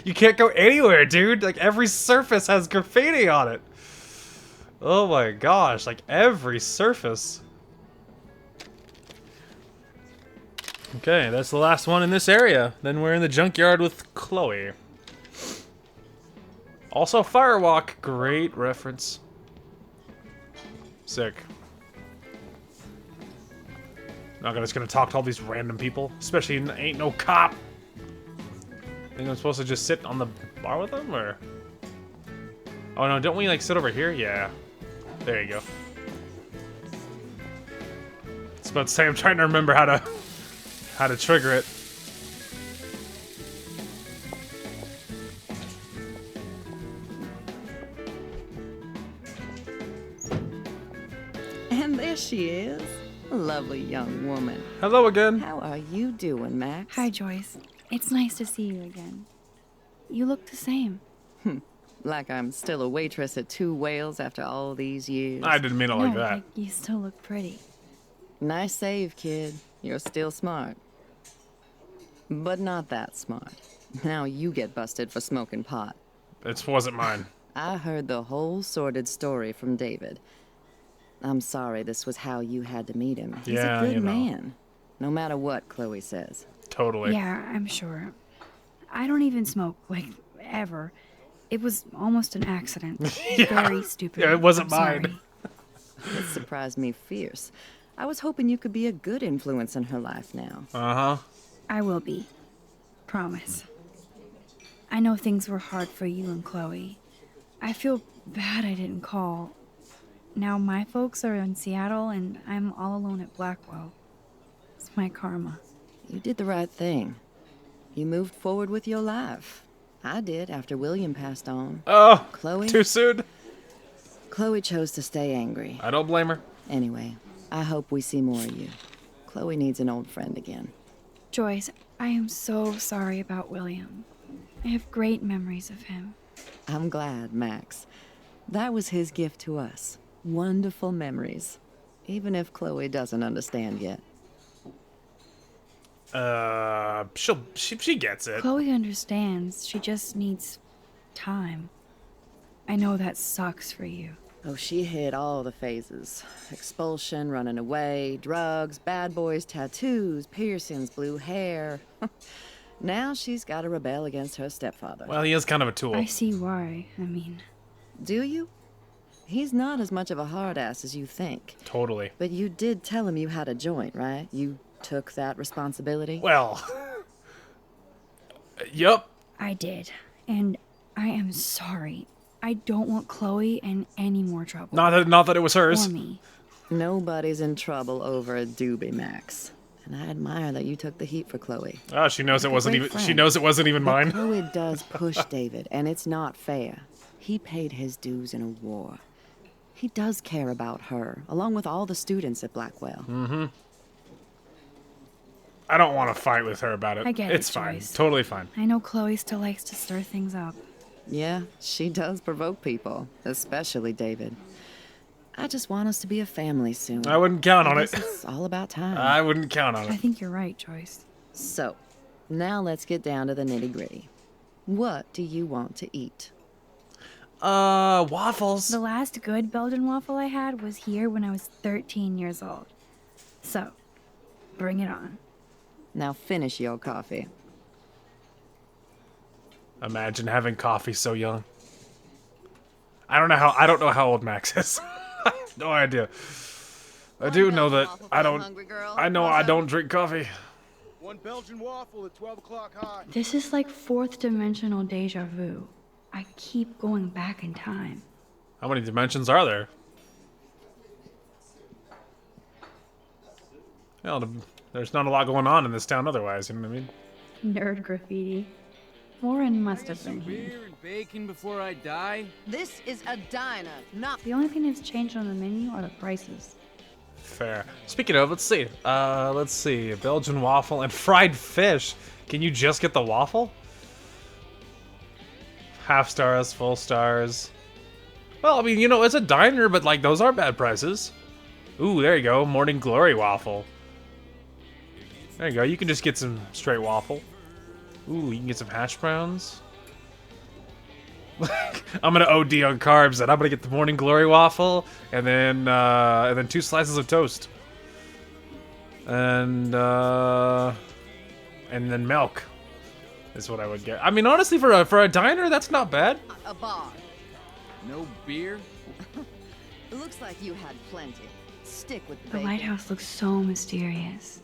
You can't go anywhere, dude. Like, every surface has graffiti on it. Oh my gosh, like every surface. Okay, that's the last one in this area. Then we're in the junkyard with Chloe. Also, Firewalk. Great reference. Sick. Not just gonna talk to all these random people, especially ain't no cop. Think I'm supposed to just sit on the bar with them, or? Oh no, don't we like sit over here? Yeah. There you go. I was about to say I'm trying to remember how to trigger it. And there she is. A lovely young woman. Hello again. How are you doing, Max? Hi, Joyce. It's nice to see you again. You look the same. Like I'm still a waitress at Two Whales after all these years. I didn't mean it like No, that. like, you still look pretty. Nice save, kid. You're still smart. But not that smart. Now you get busted for smoking pot. It wasn't mine. I heard the whole sordid story from David. I'm sorry this was how you had to meet him. He's Yeah, a good you know. man. No matter what Chloe says. Totally. Yeah, I'm sure. I don't even smoke, like, ever. It was almost an accident. Very stupid. Yeah, it wasn't I'm mine. sorry. It surprised me fierce. I was hoping you could be a good influence in her life now. Uh-huh. I will be. Promise. I know things were hard for you and Chloe. I feel bad I didn't call. Now my folks are in Seattle and I'm all alone at Blackwell. It's my karma. You did the right thing. You moved forward with your life. I did after William passed on. Oh, Chloe? too soon? Chloe chose to stay angry. I don't blame her. Anyway, I hope we see more of you. Chloe needs an old friend again. Joyce, I am so sorry about William. I have great memories of him. I'm glad, Max. That was his gift to us. Wonderful memories. Even if Chloe doesn't understand yet. She gets it. Chloe understands. She just needs time. I know that sucks for you. Oh, she hit all the phases. Expulsion, running away, drugs, bad boys, tattoos, piercings, blue hair. Now she's got to rebel against her stepfather. Well, he is kind of a tool. I see why. I mean, Do you? He's not as much of a hard ass as you think. Totally. But you did tell him you had a joint, right? You took that responsibility? Well. Yup. I did. And I am sorry. I don't want Chloe in any more trouble. Not that it was hers. Or me. Nobody's in trouble over a doobie, Max. And I admire that you took the heat for Chloe. Oh, she knows it wasn't great even. friend. She knows it wasn't even But mine. Chloe does push David, and it's not fair. He paid his dues in a war. He does care about her, along with all the students at Blackwell. Mm-hmm. I don't want to fight with her about it. I get it's it, fine. Joyce. Totally fine. I know Chloe still likes to stir things up. Yeah, she does provoke people, especially David. I just want us to be a family soon. I wouldn't count on I it. guess It's all about time. I wouldn't count on I it. think you're right, Joyce. So, now let's get down to the nitty-gritty. What do you want to eat? Waffles. The last good Belgian waffle I had was here when I was 13 years old. So, bring it on. Now finish your coffee. Imagine having coffee so young. I don't know how old Max is. I have no idea. I do know that I don't. I know I don't drink coffee. One Belgian waffle at 12 o'clock high. This is like fourth dimensional deja vu. I keep going back in time. How many dimensions are there? Well, there's not a lot going on in this town otherwise, you know what I mean? Nerd graffiti. Warren must have been here. Beer and bacon before I die? This is a diner, not. The only thing that's changed on the menu are the prices. Fair. Speaking of, let's see. Let's see. Belgian waffle and fried fish. Can you just get the waffle? Half stars, full stars. Well, I mean, you know, it's a diner, but like those aren't bad prices. Ooh, there you go. Morning Glory waffle. There you go. You can just get some straight waffle. Ooh, you can get some hash browns. I'm gonna OD on carbs, and I'm gonna get the Morning Glory waffle, and then 2 slices of toast, and then milk. Is what I would get. I mean, honestly, for a diner, that's not bad. A bar. No beer? It looks like you had plenty. Stick with the The bacon. lighthouse looks so mysterious.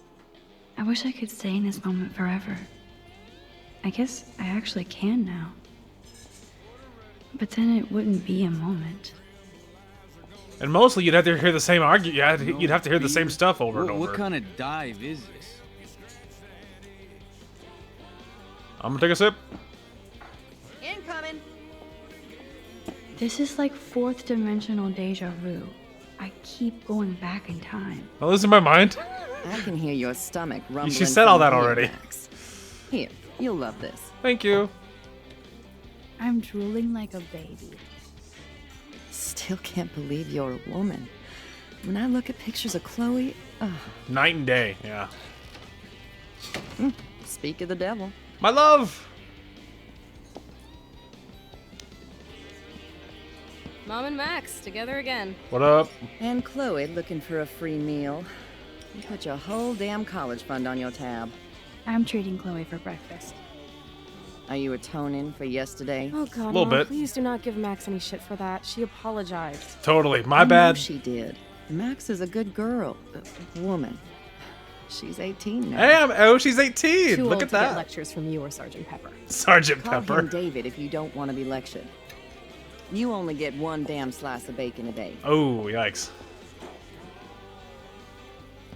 I wish I could stay in this moment forever. I guess I actually can now. But then it wouldn't be a moment. And mostly, you'd have to hear the same argument. You'd have to hear the same stuff over and over. What kind of dive is this? I'm gonna take a sip. Incoming. This is like 4th dimensional deja vu. I keep going back in time. Well, losing my mind. I can hear your stomach rumbling. She said all from that here, already. Max. Here, you'll love this. Thank you. I'm drooling like a baby. Still can't believe you're a woman. When I look at pictures of Chloe, Night and day, yeah. speak of the devil. My love! Mom and Max, together again. What up? And Chloe looking for a free meal. You put your whole damn college fund on your tab. I'm treating Chloe for breakfast. Are you atoning for yesterday? Oh God, Little Mom, bit. please do not give Max any shit for that. She apologized. Totally. My I know bad. she did. Max is a good girl. Woman. She's 18 now. Damn, oh, she's 18. Too Look old at to get that. lectures from you or Sergeant Pepper. Sergeant Call Pepper. him David if you don't want to be lectured. You only get 1 damn slice of bacon a day. Oh, yikes.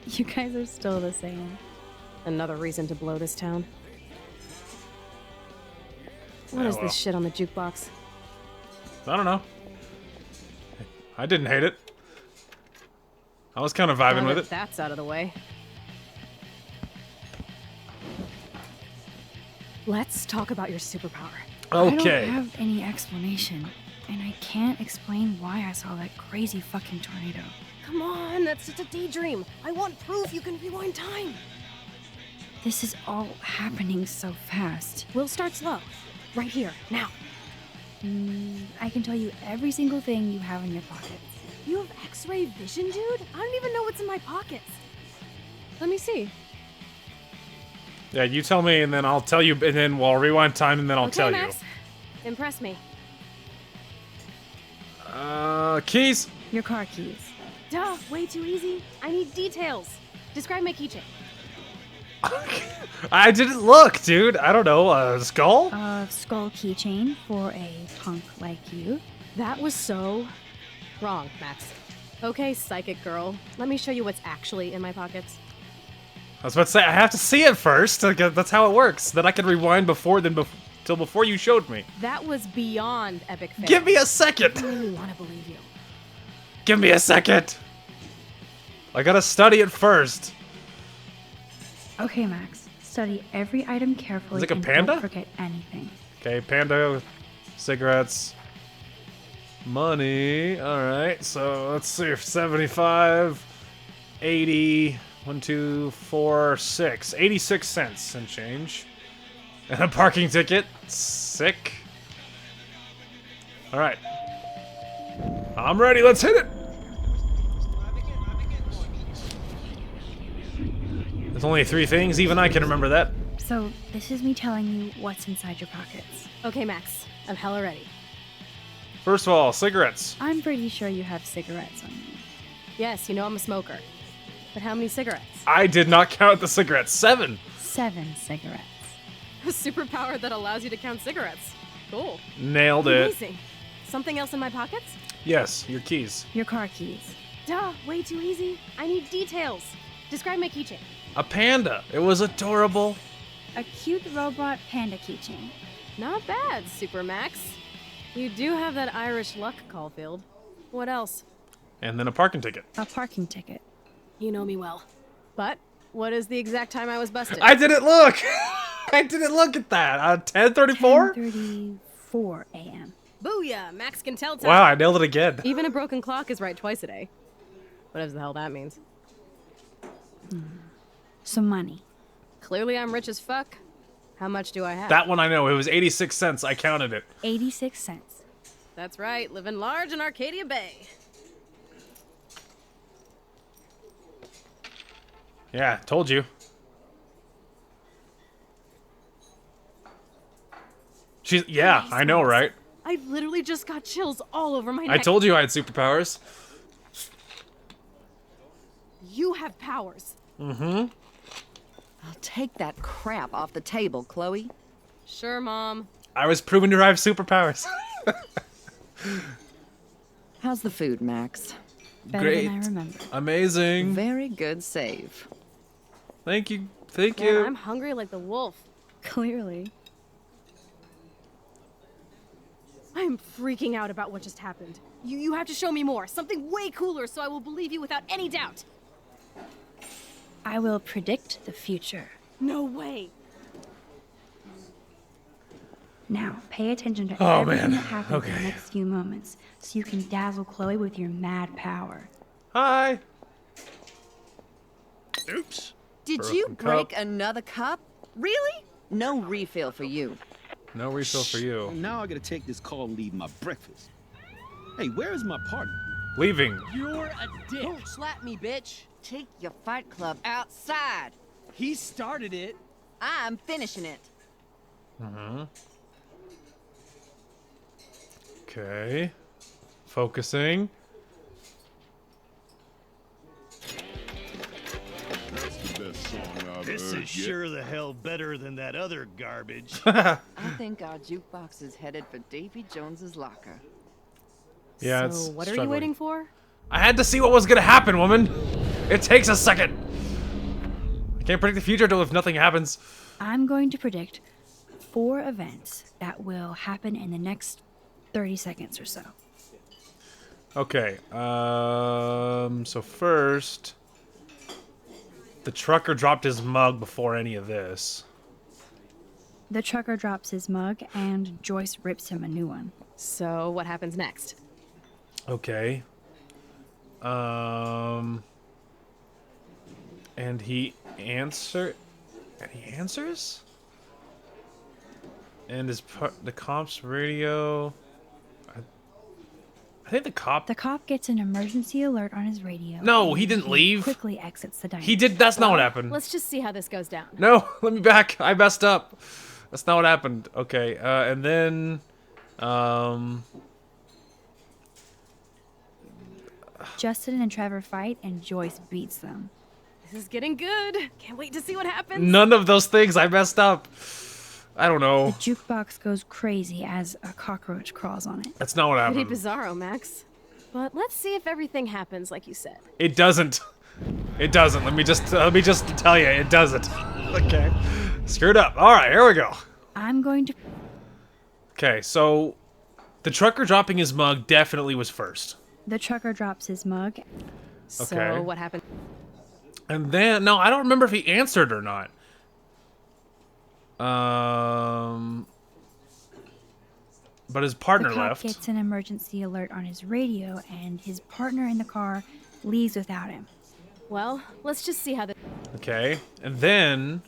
You guys are still the same. Another reason to blow this town. What Yeah, is well. this shit on the jukebox? I don't know. I didn't hate it. I was kind of vibing Now with that it. That's out of the way. Let's talk about your superpower. I Okay. don't have any explanation. And I can't explain why I saw that crazy fucking tornado. Come on, that's just a daydream. I want proof you can rewind time. This is all happening so fast. We'll start slow. Right here, now. I can tell you every single thing you have in your pockets. You have X-ray vision, dude? I don't even know what's in my pockets. Let me see. Yeah, you tell me, and then I'll tell you, and then we'll rewind time, and then I'll Okay, tell Max. Impress me. you. Keys. Your car keys. Duh, way too easy. I need details. Describe my keychain. I didn't look, dude. I don't know. A skull? A skull keychain for a punk like you. That was so wrong, Max. Okay, psychic girl. Let me show you what's actually in my pockets. I was about to say, I have to see it first. Like, that's how it works. Then I can rewind till before you showed me. That was beyond epic fail. Give me a second. I really want to believe you. Give me a second. I gotta study it first. Okay, Max. Study every item carefully Is it like a and panda? don't forget anything. Okay, panda, cigarettes, money. All right, so let's see. 75, 80, 1, 2, 4, 6. 86 cents and change. And a parking ticket. Sick. All right. I'm ready. Let's hit it. There's only 3 things. Even I can remember that. So, this is me telling you what's inside your pockets. Okay, Max. I'm hella ready. First of all, cigarettes. I'm pretty sure you have cigarettes on you. Yes, you know I'm a smoker. But how many cigarettes? I did not count the cigarettes. 7. 7 cigarettes. A superpower that allows you to count cigarettes. Cool. Nailed it. Amazing. Something else in my pockets? Yes, your keys. Your car keys. Duh, way too easy. I need details. Describe my keychain. A panda. It was adorable. A cute robot panda keychain. Not bad, Super Max. You do have that Irish luck, Caulfield. What else? And then a parking ticket. A parking ticket. You know me well. But what is the exact time I was busted? I didn't look. I didn't look at that. 10:34. 10:34 a.m. Booyah! Max can tell time. Wow, I nailed it again. Even a broken clock is right twice a day. Whatever the hell that means. Some money. Clearly I'm rich as fuck. How much do I have? That one I know. It was 86 cents. I counted it. 86 cents. That's right, living large in Arcadia Bay. Yeah, told you. Yeah, I know, right? I literally just got chills all over my neck. I told you I had superpowers. You have powers. Mm-hmm. I'll take that crap off the table, Chloe. Sure, Mom. I was proven to have superpowers. How's the food, Max? Better Great. than I remember. Amazing. Very good save. Thank you. Thank Man, you. I'm hungry like the wolf. Clearly. I'm freaking out about what just happened. You have to show me more. Something way cooler so I will believe you without any doubt. I will predict the future. No way. Now, pay attention to Oh, everything man. that happens in Okay. the next few moments, so you can dazzle Chloe with your mad power. Hi. Oops. Did Broken you cup. break another cup? Really? No refill for you. No refill for you. Now I gotta take this call and leave my breakfast. Hey, where is my partner? Leaving. You're a dick. Don't slap me, bitch. Take your fight club outside. He started it. I'm finishing it. Mm-hmm. Okay. Focusing. That's the best song I've This heard is yet. sure the hell better than that other garbage. I think our jukebox is headed for Davy Jones's locker. Yeah, So it's what are you struggling. waiting for? I had to see what was gonna happen, woman. It takes a second. I can't predict the future if nothing happens. I'm going to predict 4 events that will happen in the next 30 seconds or so. Okay. So first, the trucker dropped his mug before any of this. The trucker drops his mug, and Joyce rips him a new one. So what happens next? Okay. And he answers. And the cop's radio. I think the cop. The cop gets an emergency alert on his radio. No, and he didn't leave. Quickly exits the diner. He did. That's not what happened. Let's just see how this goes down. No, let me back. I messed up. That's not what happened. Okay. And then, Justin and Trevor fight, and Joyce beats them. This is getting good. Can't wait to see what happens. none of those things. I messed up. I don't know. The jukebox goes crazy as a cockroach crawls on it. That's not what Pretty happened. bizarro, Max. But let's see if everything happens like you said. It doesn't. It doesn't. Let me just tell you, it doesn't. Okay. Screwed up. All right, here we go. I'm going to... Okay, so the trucker dropping his mug definitely was first. The trucker drops his mug. So Okay. what happened? And then, no, I don't remember if he answered or not. But his partner The cop left. gets an emergency alert on his radio, and his partner in the car leaves without him. Well, let's just see how this... Okay, and then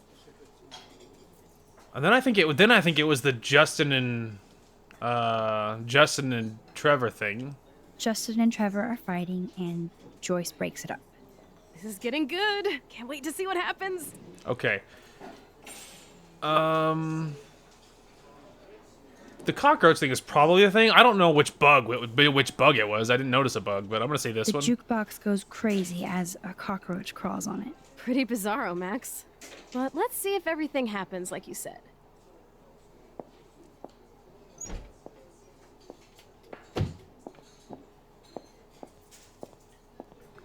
I think it was the Justin and Trevor thing. Justin and Trevor are fighting, and Joyce breaks it up. This is getting good. Can't wait to see what happens. Okay. The cockroach thing is probably the thing. I don't know which bug it was. I didn't notice a bug, but I'm gonna say this The one. jukebox goes crazy as a cockroach crawls on it. Pretty bizarro, Max. But let's see if everything happens like you said.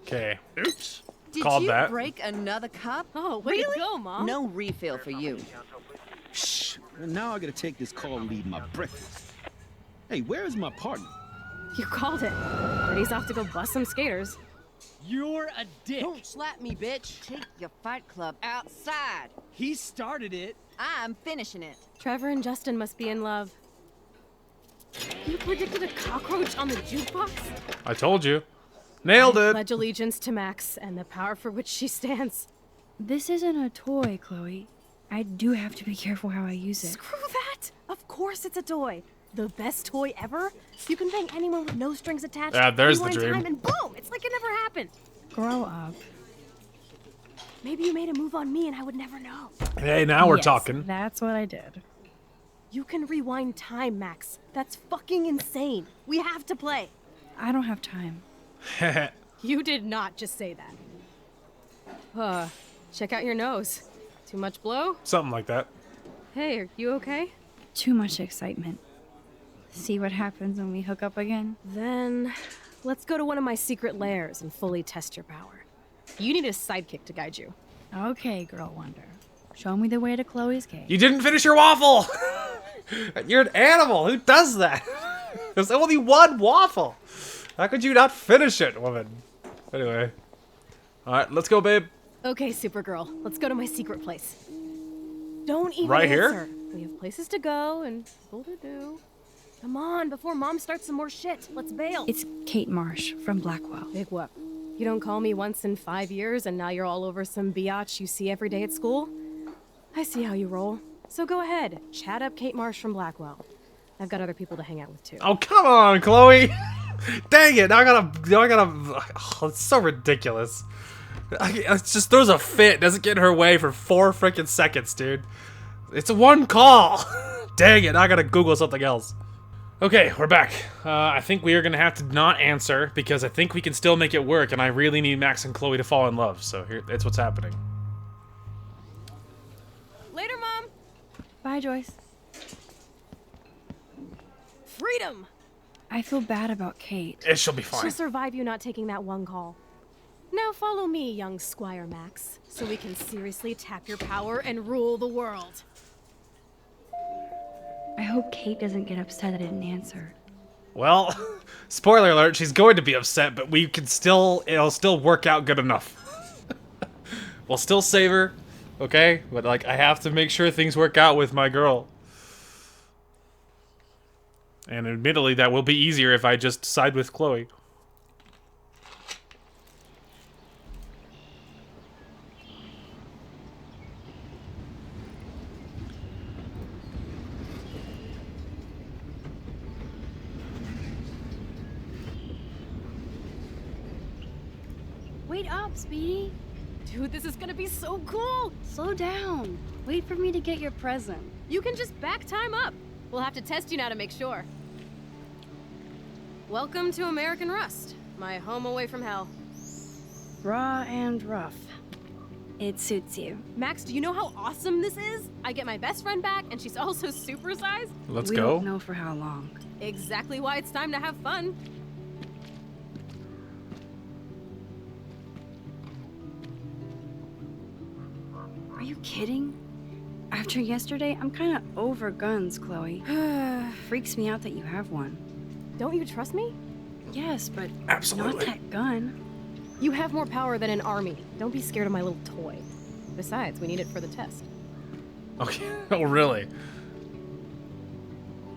Okay. Oops. Did Called you that. break another cup? Oh, way really? to go, Mom. No refill for you. Shh. Now I gotta take this call and leave my breakfast. Hey, where is my partner? You called it. But he's off to go bust some skaters. You're a dick. Don't slap me, bitch. Take your fight club outside. He started it. I'm finishing it. Trevor and Justin must be in love. You predicted a cockroach on the jukebox? I told you. Nailed I it. pledge allegiance to Max and the power for which she stands. This isn't a toy, Chloe. I do have to be careful how I use it. Screw that! Of course it's a toy. The best toy ever. You can bang anyone with no strings attached. Yeah, there's the rewind dream. time, and boom! It's like it never happened. Grow up. Maybe you made a move on me and I would never know. Hey, now we're Yes, talking. That's what I did. You can rewind time, Max. That's fucking insane. We have to play. I don't have time. You did not just say that. Check out your nose. Too much blow? Something like that. Hey, are you okay? Too much excitement. See what happens when we hook up again? Then, let's go to one of my secret lairs and fully test your power. You need a sidekick to guide you. Okay, Girl Wonder. Show me the way to Chloe's cave. You didn't finish your waffle! You're an animal. Who does that? There's only one waffle. How could you not finish it, woman? Anyway. Alright, let's go, babe. Okay, Supergirl, let's go to my secret place. Don't even Right here? answer. We have places to go and people to do. Come on, before Mom starts some more shit. Let's bail. It's Kate Marsh from Blackwell. Big whoop. You don't call me once in 5 years and now you're all over some biatch you see every day at school? I see how you roll. So go ahead, chat up Kate Marsh from Blackwell. I've got other people to hang out with too. Oh, come on, Chloe! Dang it! Now I gotta. Oh, it's so ridiculous. It just throws a fit, doesn't get in her way for 4 freaking seconds, dude. It's one call! Dang it, now I gotta Google something else. Okay, we're back. I think we are gonna have to not answer, because I think we can still make it work, and I really need Max and Chloe to fall in love, so here, that's what's happening. Later, Mom! Bye, Joyce. Freedom! I feel bad about Kate. She'll be fine. She'll survive you not taking that one call. Now follow me, young Squire Max, so we can seriously tap your power and rule the world. I hope Kate doesn't get upset I didn't answer. Well, spoiler alert, she's going to be upset, but we can still, it'll still work out good enough. We'll still save her, okay? But, like, I have to make sure things work out with my girl. And admittedly, that will be easier if I just side with Chloe. Wait up, Speedy. Dude, this is gonna be so cool! Slow down. Wait for me to get your present. You can just back time up. We'll have to test you now to make sure. Welcome to American Rust, my home away from hell. Raw and rough. It suits you. Max, do you know how awesome this is? I get my best friend back, and she's also supersized. Let's We go. don't know for how long. Exactly why it's time to have fun. Are you kidding? After yesterday, I'm kind of over guns, Chloe. Freaks me out that you have one. Don't you trust me? Yes, but Absolutely. not that gun. You have more power than an army. Don't be scared of my little toy. Besides, we need it for the test. Okay. Oh, really?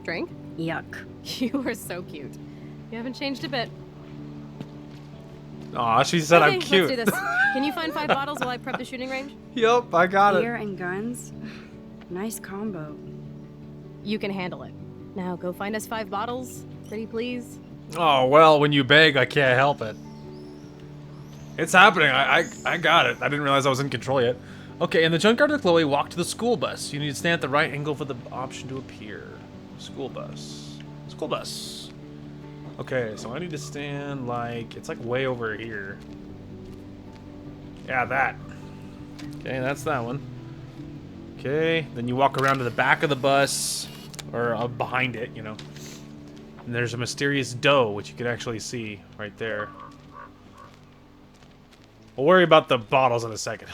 Drink? Yuck. You are so cute. You haven't changed a bit. Aw, she said Okay, I'm cute. let's do this. Can you find 5 bottles while I prep the shooting range? Yup, I got Beer it. and guns? Nice combo. You can handle it. Now go find us 5 bottles, pretty please. Oh, well, when you beg, I can't help it. It's happening. I got it. I didn't realize I was in control yet. Okay, in the junkyard with Chloe, walk to the school bus. You need to stand at the right angle for the option to appear. School bus. School bus. Okay, so I need to stand like, it's like way over here. Yeah, that. Okay, that's that one. Okay, then you walk around to the back of the bus, or behind it, you know. And there's a mysterious doe, which you can actually see right there. We'll worry about the bottles in a second.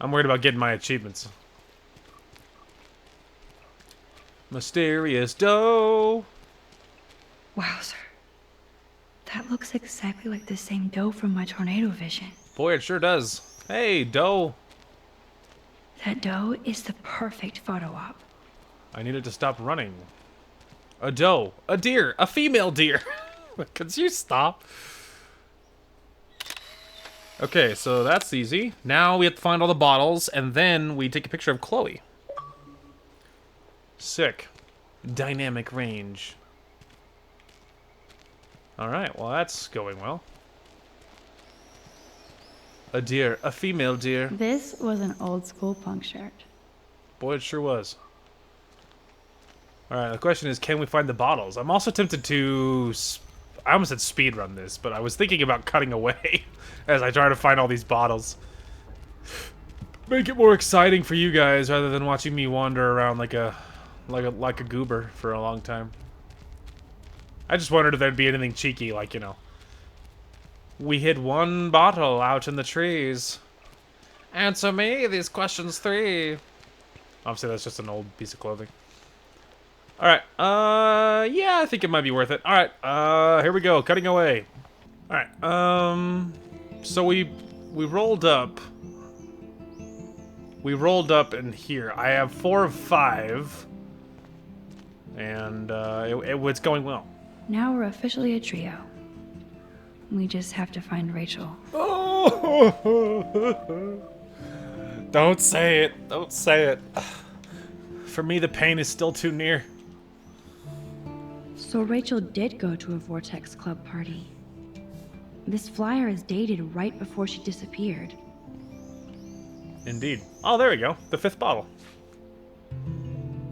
I'm worried about getting my achievements. Mysterious doe. Wow, sir. That looks exactly like the same doe from my tornado vision. Boy, it sure does. Hey, doe. That doe is the perfect photo op. I needed to stop running. A doe. A deer. A female deer. Could you stop? Okay, so that's easy. Now we have to find all the bottles, and then we take a picture of Chloe. Sick. Dynamic range. Alright, well that's going well. A deer. A female deer. This was an old school punk shirt. Boy, it sure was. Alright, the question is, can we find the bottles? I'm also tempted to... I almost said speedrun this, but I was thinking about cutting away as I try to find all these bottles. Make it more exciting for you guys rather than watching me wander around like a goober for a long time. I just wondered if there'd be anything cheeky, like, you know, we hid one bottle out in the trees. Answer me these questions 3. Obviously, that's just an old piece of clothing. Alright, yeah, I think it might be worth it. Alright, here we go, cutting away. Alright, so we rolled up. We rolled up in here. I have 4 of 5. And, it's going well. Now we're officially a trio. We just have to find Rachel. Oh. Don't say it. Don't say it. For me, the pain is still too near. So Rachel did go to a Vortex Club party. This flyer is dated right before she disappeared. Indeed. Oh, there we go. The 5th bottle.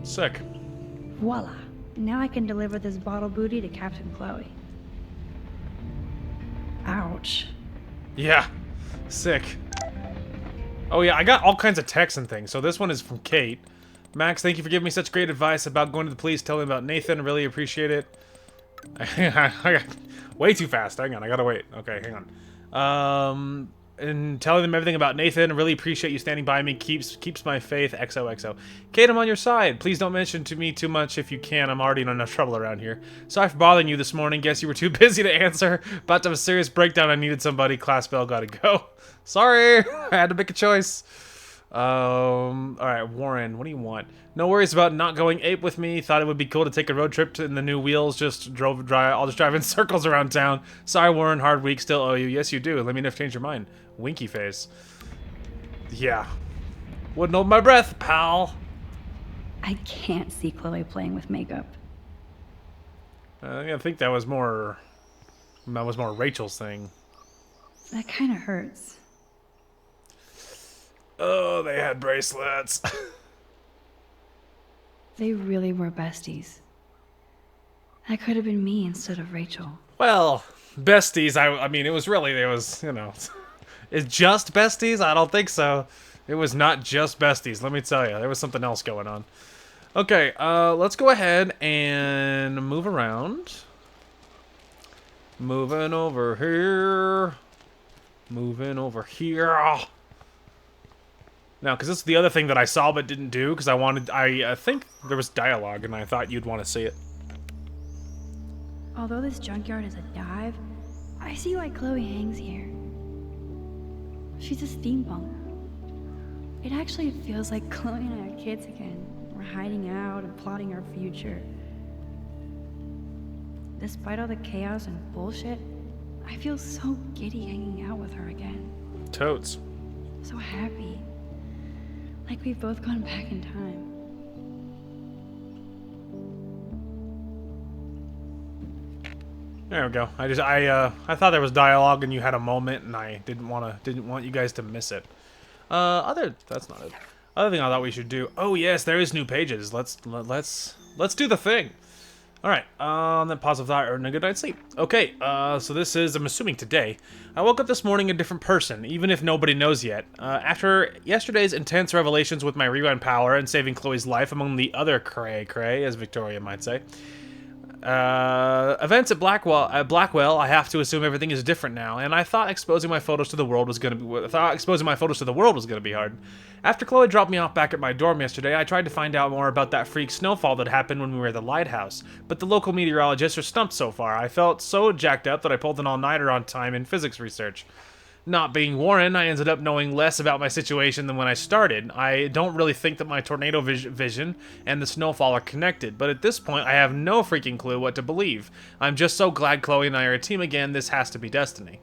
Sick. Voila. Now I can deliver this bottle booty to Captain Chloe. Ouch. Yeah. Sick. Oh yeah, I got all kinds of texts and things. So this one is from Kate. Max, thank you for giving me such great advice about going to the police. Tell me about Nathan. I really appreciate it. I got way too fast. Hang on, I gotta wait. Okay, hang on. And telling them everything about Nathan. I really appreciate you standing by me. Keeps my faith. XOXO. Kate, I'm on your side. Please don't mention to me too much if you can. I'm already in enough trouble around here. Sorry for bothering you this morning. Guess you were too busy to answer. About to have a serious breakdown. I needed somebody. Class bell. Gotta go. Sorry. I had to make a choice. Alright, Warren, what do you want? No worries about not going ape with me. Thought it would be cool to take a road trip in the new wheels. I'll just drive in circles around town. Sorry, Warren, hard week, still owe you. Yes, you do. Let me know if you change your mind. Winky face. Yeah. Wouldn't hold my breath, pal. I can't see Chloe playing with makeup. I think that was more Rachel's thing. That kind of hurts. Oh, they had bracelets. They really were besties. That could have been me instead of Rachel. Well, besties, I mean, it was, you know, it's just besties? I don't think so. It was not just besties, let me tell you. There was something else going on. Okay, let's go ahead and move around. Moving over here. Moving over here. Now, because this is the other thing that I saw but didn't do, because I think there was dialogue, and I thought you'd want to see it. Although this junkyard is a dive, I see why Chloe hangs here. She's a steampunk. It actually feels like Chloe and I are kids again. We're hiding out and plotting our future. Despite all the chaos and bullshit, I feel so giddy hanging out with her again. Totes. So happy. Like we've both gone back in time. There we go. I thought there was dialogue and you had a moment, and I didn't want you guys to miss it. That's not it. Other thing I thought we should do. Oh yes, there is new pages. Let's do the thing. All right. Then positive thought and a good night's sleep. Okay. So this is, I'm assuming today. I woke up this morning a different person, even if nobody knows yet. After yesterday's intense revelations with my rewind power and saving Chloe's life, among the other cray, as Victoria might say. Events at Blackwell, I have to assume everything is different now, and I thought exposing my photos to the world was gonna be hard. After Chloe dropped me off back at my dorm yesterday, I tried to find out more about that freak snowfall that happened when we were at the lighthouse, but the local meteorologists are stumped so far. I felt so jacked up that I pulled an all-nighter on time in physics research. Not being Warren, I ended up knowing less about my situation than when I started. I don't really think that my tornado vision and the snowfall are connected, but at this point I have no freaking clue what to believe. I'm just so glad Chloe and I are a team again. This has to be destiny.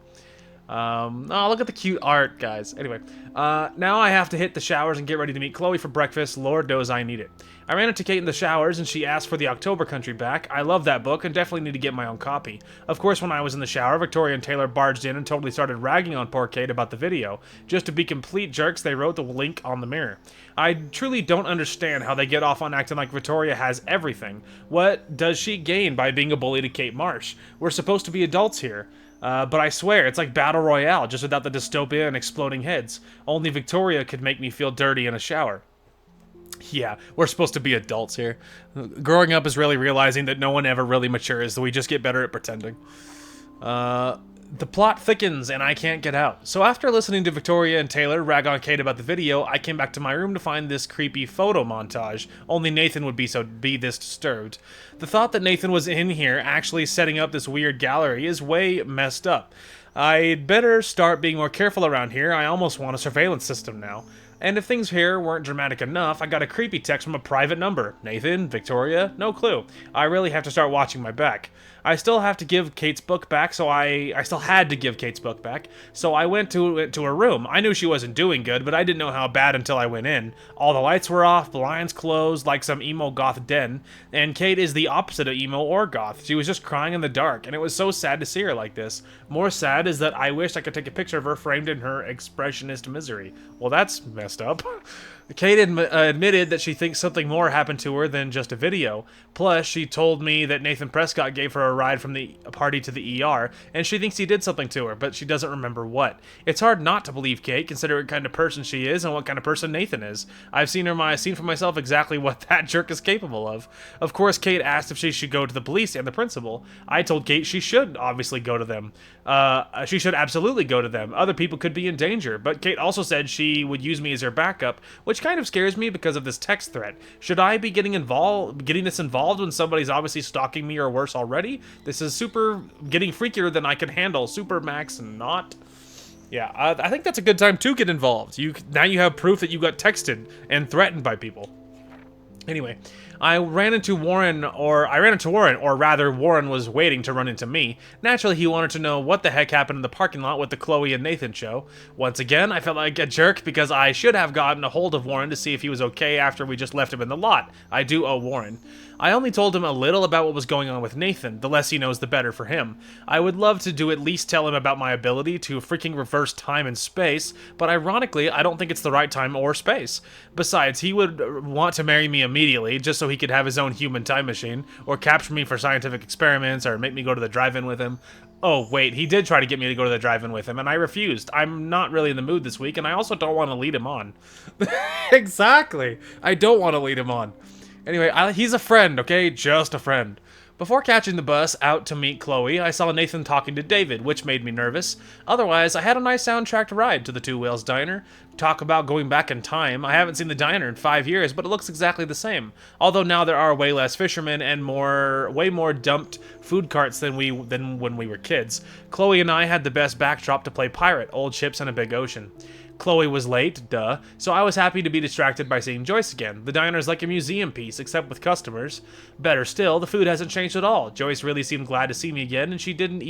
Oh, look at the cute art, guys. Anyway, now I have to hit the showers and get ready to meet Chloe for breakfast. Lord knows I need it. I ran into Kate in the showers, and she asked for the October Country back. I love that book and definitely need to get my own copy. Of course, when I was in the shower, Victoria and Taylor barged in and totally started ragging on poor Kate about the video. Just to be complete jerks, they wrote the link on the mirror. I truly don't understand how they get off on acting like Victoria has everything. What does she gain by being a bully to Kate Marsh? We're supposed to be adults here. But I swear, it's like Battle Royale, just without the dystopia and exploding heads. Only Victoria could make me feel dirty in a shower. Yeah, we're supposed to be adults here. Growing up is really realizing that no one ever really matures, so we just get better at pretending. The plot thickens, and I can't get out. So after listening to Victoria and Taylor rag on Kate about the video, I came back to my room to find this creepy photo montage. Only Nathan would be this disturbed. The thought that Nathan was in here actually setting up this weird gallery is way messed up. I'd better start being more careful around here. I almost want a surveillance system now. And if things here weren't dramatic enough, I got a creepy text from a private number. Nathan? Victoria? No clue. I really have to start watching my back. I still have to give Kate's book back, so I still had to give Kate's book back, so I went to her room. I knew she wasn't doing good, but I didn't know how bad until I went in. All the lights were off, blinds closed, like some emo goth den, and Kate is the opposite of emo or goth. She was just crying in the dark, and it was so sad to see her like this. More sad is that I wished I could take a picture of her framed in her expressionist misery. Well, that's messed up. Kate admitted that she thinks something more happened to her than just a video. Plus, she told me that Nathan Prescott gave her a ride from the party to the ER, and she thinks he did something to her, but she doesn't remember what. It's hard not to believe Kate, considering what kind of person she is and what kind of person Nathan is. I've seen for myself exactly what that jerk is capable of. Of course, Kate asked if she should go to the police and the principal. I told Kate she should obviously go to them. She should absolutely go to them. Other people could be in danger, but Kate also said she would use me as her backup, which kind of scares me because of this text threat. Should I be getting this involved when somebody's obviously stalking me or worse already? This is getting freakier than I can handle. Super max and not. Yeah, I think that's a good time to get involved. Now you have proof that you got texted and threatened by people. Anyway, I ran into Warren, or rather Warren was waiting to run into me. Naturally, he wanted to know what the heck happened in the parking lot with the Chloe and Nathan show. Once again, I felt like a jerk because I should have gotten a hold of Warren to see if he was okay after we just left him in the lot. I do owe Warren. I only told him a little about what was going on with Nathan. The less he knows, the better for him. I would love to at least tell him about my ability to freaking reverse time and space, but ironically, I don't think it's the right time or space. Besides, he would want to marry me immediately, just so he could have his own human time machine, or capture me for scientific experiments, or make me go to the drive-in with him. Oh, wait, he did try to get me to go to the drive-in with him, and I refused. I'm not really in the mood this week, and I also don't want to lead him on. Exactly! I don't want to lead him on. Anyway, he's a friend, okay? Just a friend. Before catching the bus out to meet Chloe, I saw Nathan talking to David, which made me nervous. Otherwise, I had a nice soundtracked ride to the Two Whales Diner. Talk about going back in time. I haven't seen the diner in 5 years, but it looks exactly the same. Although now there are way less fishermen and way more dumped food carts than when we were kids. Chloe and I had the best backdrop to play pirate, old ships and a big ocean. Chloe was late, duh, so I was happy to be distracted by seeing Joyce again. The diner's like a museum piece, except with customers. Better still, the food hasn't changed at all. Joyce really seemed glad to see me again, and she didn't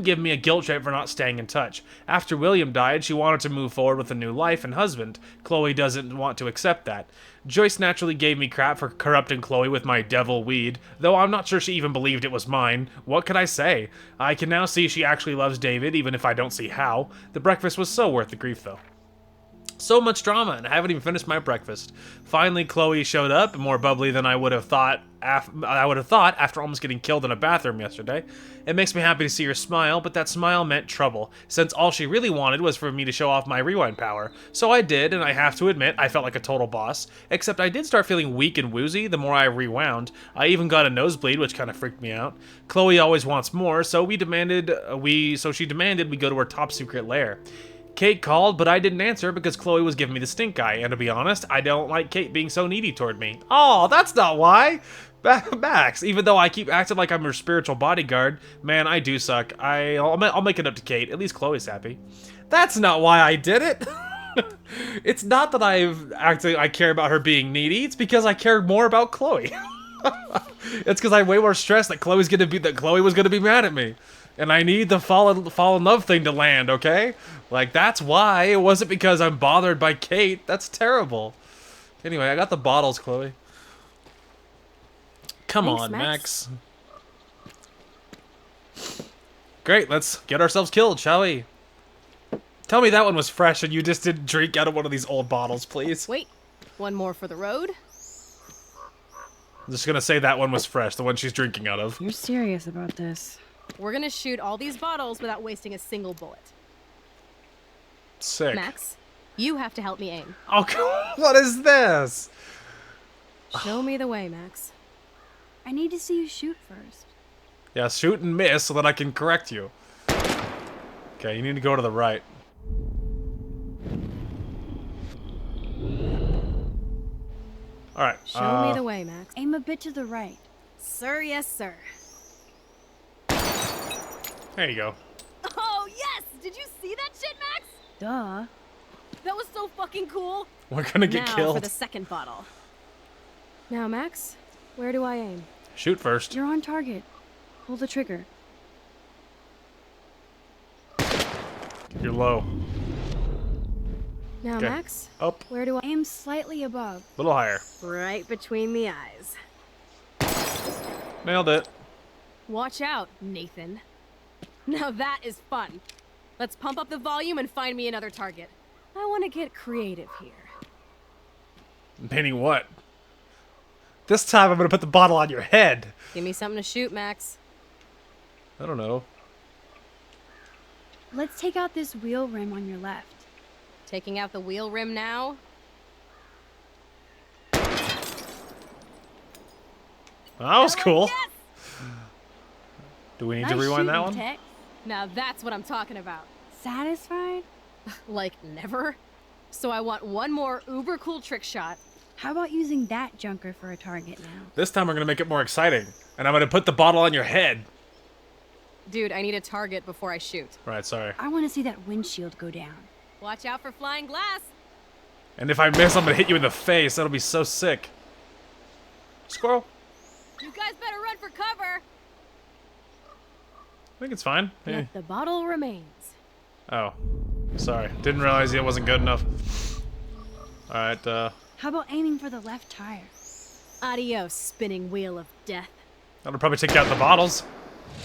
give me a guilt trip for not staying in touch. After William died, she wanted to move forward with a new life and husband. Chloe doesn't want to accept that. Joyce naturally gave me crap for corrupting Chloe with my devil weed, though I'm not sure she even believed it was mine. What could I say? I can now see she actually loves David, even if I don't see how. The breakfast was so worth the grief, though. So much drama, and I haven't even finished my breakfast. Finally, Chloe showed up, more bubbly than I would have thought I would have thought after almost getting killed in a bathroom yesterday. It makes me happy to see her smile, but that smile meant trouble, since all she really wanted was for me to show off my rewind power. So I did, and I have to admit, I felt like a total boss, except I did start feeling weak and woozy the more I rewound. I even got a nosebleed, which kind of freaked me out. Chloe always wants more, so she demanded we go to her top secret lair. Kate called, but I didn't answer because Chloe was giving me the stink eye, and to be honest, I don't like Kate being so needy toward me. Oh, that's not why! Max, even though I keep acting like I'm her spiritual bodyguard, man, I do suck. I'll make it up to Kate. At least Chloe's happy. That's not why I did it! It's not that I care about her being needy, it's because I care more about Chloe. It's because I'm way more stressed that Chloe was gonna be mad at me. And I need the fall in love thing to land, okay? Like, that's why. It wasn't because I'm bothered by Kate. That's terrible. Anyway, I got the bottles, Chloe. Come Thanks, on, Max. Great, let's get ourselves killed, shall we? Tell me that one was fresh and you just didn't drink out of one of these old bottles, please. Wait, one more for the road? I'm just gonna say that one was fresh, the one she's drinking out of. You're serious about this. We're gonna shoot all these bottles without wasting a single bullet. Sick. Max, you have to help me aim. Oh, what is this? Show me the way, Max. I need to see you shoot first. Yeah, shoot and miss so that I can correct you. Okay, you need to go to the right. Alright. Show me the way, Max. Aim a bit to the right. Sir, yes, sir. There you go. Oh, yes! Did you see that shit, Max? Duh. That was so fucking cool. We're gonna get now killed. For the second bottle. Now, Max, where do I aim? Shoot first. You're on target. Pull the trigger. You're low. Now, Okay. Max, Up. where do I Aim slightly above. A little higher. Right between the eyes. Nailed it. Watch out, Nathan. Now that is fun. Let's pump up the volume and find me another target. I want to get creative here. Painting what? This time I'm gonna put the bottle on your head. Give me something to shoot, Max. I don't know. Let's take out this wheel rim on your left. Taking out the wheel rim now. That was cool. Yes! Do we need to rewind that one? Tex. Now that's what I'm talking about. Satisfied? Like never? So I want one more uber cool trick shot. How about using that junker for a target now? This time we're gonna make it more exciting. And I'm gonna put the bottle on your head. Dude, I need a target before I shoot. Right, sorry. I want to see that windshield go down. Watch out for flying glass. And if I miss, I'm gonna hit you in the face. That'll be so sick. Squirrel. You guys better run for cover. I think it's fine. Hey. Yet the bottle remains. Oh. Sorry. Didn't realize it wasn't good enough. Alright, How about aiming for the left tire? Adios, spinning wheel of death. that'll probably take out the bottles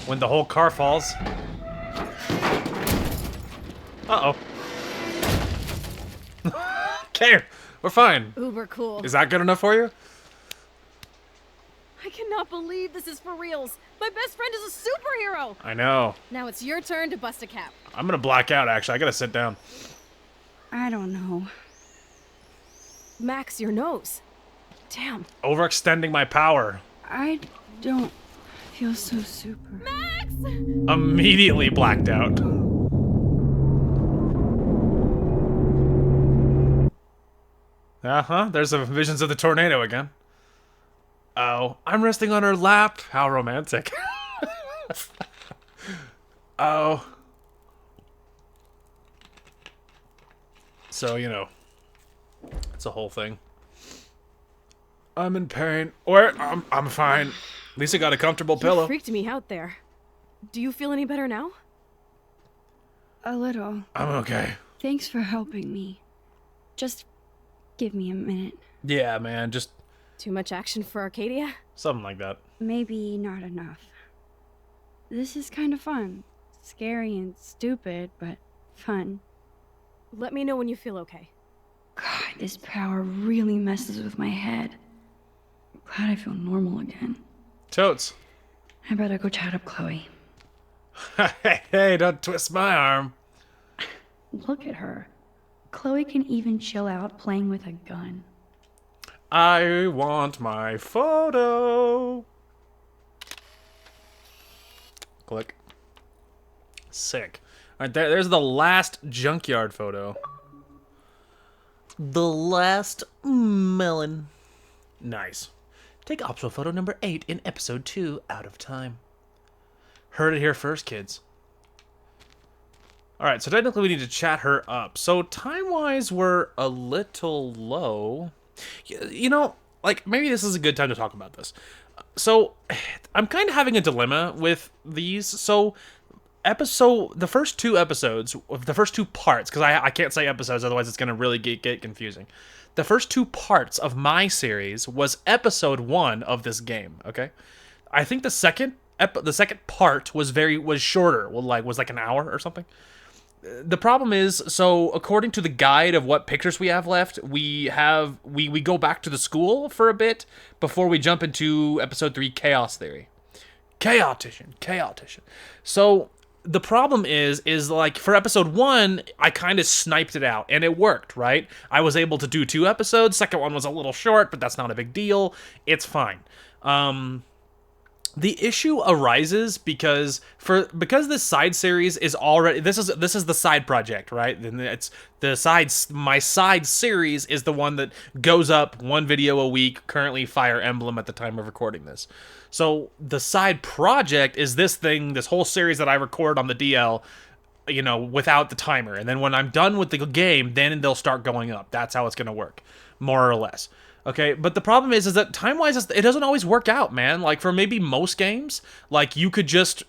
when the whole car falls. Uh-oh. Okay, we're fine. Uber cool. Is that good enough for you? I cannot believe this is for reals. My best friend is a superhero. I know. Now it's your turn to bust a cap. I'm gonna black out, actually. I gotta sit down. I don't know. Max, your nose. Damn. Overextending my power. I don't feel so super. Max! Immediately blacked out. Uh-huh, there's the visions of the tornado again. Oh, I'm resting on her lap. How romantic. Oh. So, you know, it's a whole thing. I'm in pain. Or, I'm fine. At least I got a comfortable pillow. You freaked me out there. Do you feel any better now? A little. I'm okay. Thanks for helping me. Just give me a minute. Yeah, man, just Too much action for Arcadia? something like that. Maybe not enough. This is kind of fun. Scary and stupid, but fun. Let me know when you feel okay. God, this power really messes with my head. Glad I feel normal again. Totes. I better go chat up Chloe. Hey, don't twist my arm. Look at her. Chloe can even chill out playing with a gun. I want my photo. Click. Sick. Alright, there's the last junkyard photo. The last melon. Nice. Take optional photo number 8 in episode 2, Out of Time. Heard it here first, kids. Alright, so technically we need to chat her up. So time-wise, we're a little low. You know, like, maybe this is a good time to talk about this. So, I'm kind of having a dilemma with these. So, the first 2 episodes, the first 2 parts, because I can't say episodes, otherwise it's going to really get confusing. The first 2 parts of my series was episode 1 of this game, okay? I think the second part was shorter, was like an hour or something. The problem is, so according to the guide of what pictures we have left, we go back to the school for a bit before we jump into episode 3, Chaos Theory. Chaotician. So the problem is like for episode 1, I kind of sniped it out and it worked, right? I was able to do 2 episodes. Second one was a little short, but that's not a big deal. It's fine. The issue arises because this side series is already this is the side project, right? And it's my side series is the one that goes up 1 video a week, currently Fire Emblem at the time of recording this. So the side project is this whole series that I record on the DL, you know, without the timer. And then when I'm done with the game, then they'll start going up. That's how it's going to work, more or less. Okay, but the problem is that time-wise, it doesn't always work out, man. Like, for maybe most games, like, you could just,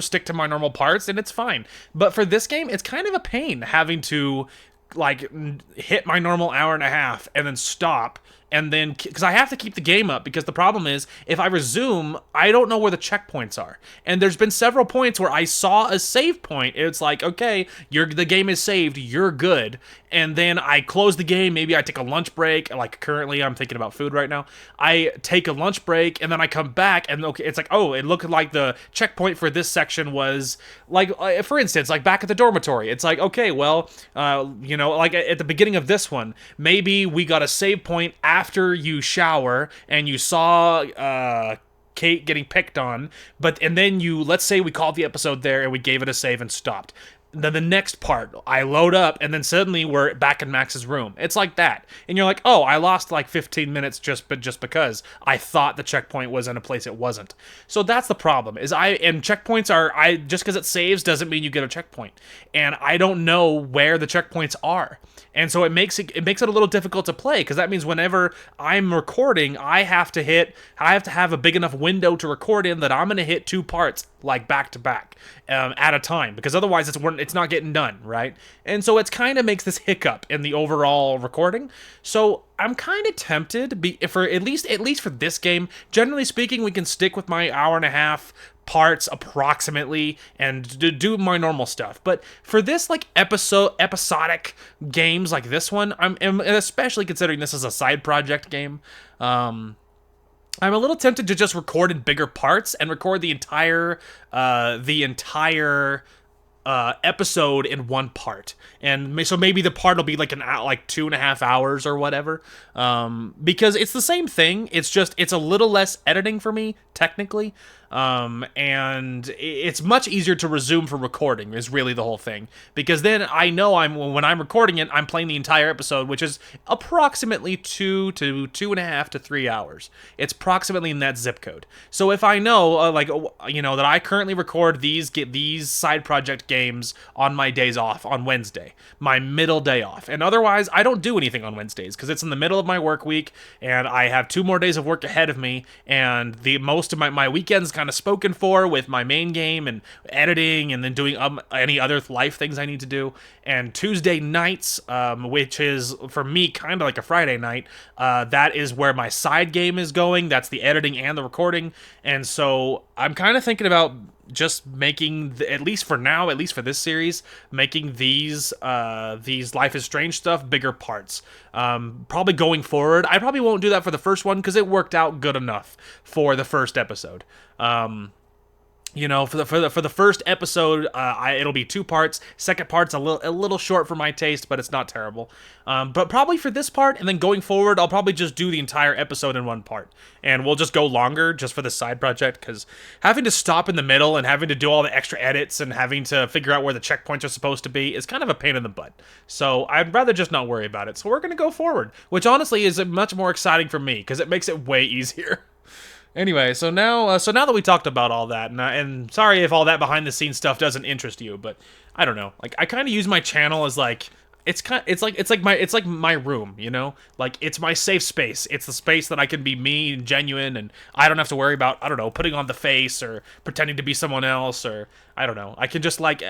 stick to my normal parts, and it's fine. But for this game, it's kind of a pain having to, like, hit my normal hour and a half and then stop. And then, because I have to keep the game up, because the problem is, if I resume, I don't know where the checkpoints are. And there's been several points where I saw a save point. It's like, okay, the game is saved, you're good. And then I close the game, maybe I take a lunch break, like currently I'm thinking about food right now. I take a lunch break, and then I come back, and okay, it's like, oh, it looked like the checkpoint for this section was, like, for instance, like back at the dormitory. It's like, okay, well, like at the beginning of this one, maybe we got a save point after you shower, and you saw, Kate getting picked on, and then let's say we called the episode there, and we gave it a save and stopped. Then the next part, I load up, and then suddenly we're back in Max's room. It's like that. And you're like, oh, I lost like 15 minutes just because I thought the checkpoint was in a place it wasn't. So that's the problem, and checkpoints just because it saves doesn't mean you get a checkpoint. And I don't know where the checkpoints are. And so it makes it a little difficult to play, because that means whenever I'm recording, I have to have a big enough window to record in that I'm going to hit 2 parts, like back to back, at a time, because otherwise it's not getting done, right? And so it's kind of makes this hiccup in the overall recording. So I'm kind of tempted, for at least for this game, generally speaking, we can stick with my hour and a half parts approximately and do my normal stuff. But for this like episodic games like this one, and especially considering this is a side project game, I'm a little tempted to just record in bigger parts and record the entire episode in 1 part. And so maybe the part will be like 2.5 hours or whatever. Because it's the same thing. It's a little less editing for me, technically. And it's much easier to resume for recording is really the whole thing, because then I know when I'm recording it, I'm playing the entire episode, which is approximately 2 to 2.5 to 3 hours. It's approximately in that zip code. So if I know, that I currently record these side project games on my days off on Wednesday, my middle day off, and otherwise I don't do anything on Wednesdays because it's in the middle of my work week and I have 2 more days of work ahead of me, and most of my weekends kind of spoken for with my main game and editing and then doing any other life things I need to do. And Tuesday nights, which is for me kind of like a Friday night, that is where my side game is going. That's the editing and the recording. And so I'm kind of thinking about just making at least for now, at least for this series, making these Life is Strange stuff bigger parts. Probably going forward, I probably won't do that for the first one because it worked out good enough for the first episode. You know, for the first episode, it'll be 2 parts. Second part's a little short for my taste, but it's not terrible. But probably for this part, and then going forward, I'll probably just do the entire episode in 1 part, and we'll just go longer just for the side project, because having to stop in the middle and having to do all the extra edits and having to figure out where the checkpoints are supposed to be is kind of a pain in the butt. So I'd rather just not worry about it. So we're gonna go forward, which honestly is much more exciting for me because it makes it way easier. Anyway, so now that we talked about all that, and sorry if all that behind the scenes stuff doesn't interest you, but I don't know. Like, I kind of use my channel as like it's like my room, you know? Like, it's my safe space. It's the space that I can be me and genuine, and I don't have to worry about, I don't know, putting on the face or pretending to be someone else, or I don't know. I can just like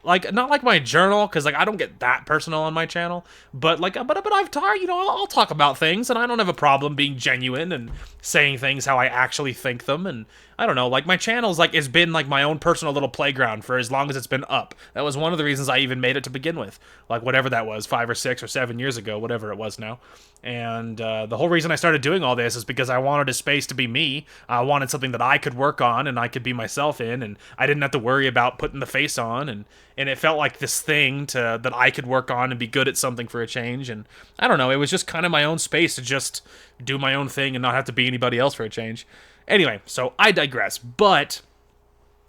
not like my journal, because like I don't get that personal on my channel, but like but I've talked, you know, I'll talk about things, and I don't have a problem being genuine and saying things how I actually think them. And I don't know, like my channel's like has been like my own personal little playground for as long as it's been up. That was one of the reasons I even made it to begin with, like whatever that was, 5 or 6 or 7 years ago, whatever it was now. And the whole reason I started doing all this is because I wanted a space to be me. I wanted something that I could work on and I could be myself in, and I didn't have to worry about putting the face on, and it felt like this thing that I could work on and be good at something for a change. And I don't know, it was just kind of my own space to just do my own thing and not have to be anybody else for a change. Anyway, so I digress, but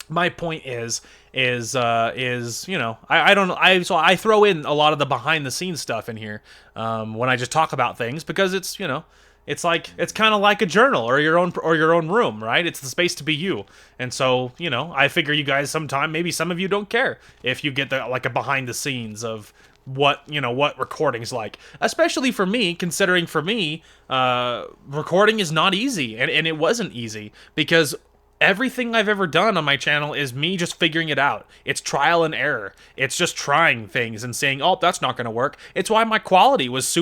my point is you know, I throw in a lot of the behind the scenes stuff in here when I just talk about things, because it's, you know, it's kind of like a journal or your own room, right? It's the space to be you. And so, you know, I figure you guys sometime, maybe some of you don't care if you get like a behind the scenes of what, you know, what recording's like, especially for me, considering for me, recording is not easy, and it wasn't easy, because everything I've ever done on my channel is me just figuring it out. It's trial and error. It's just trying things and saying, oh, that's not going to work. It's why my quality was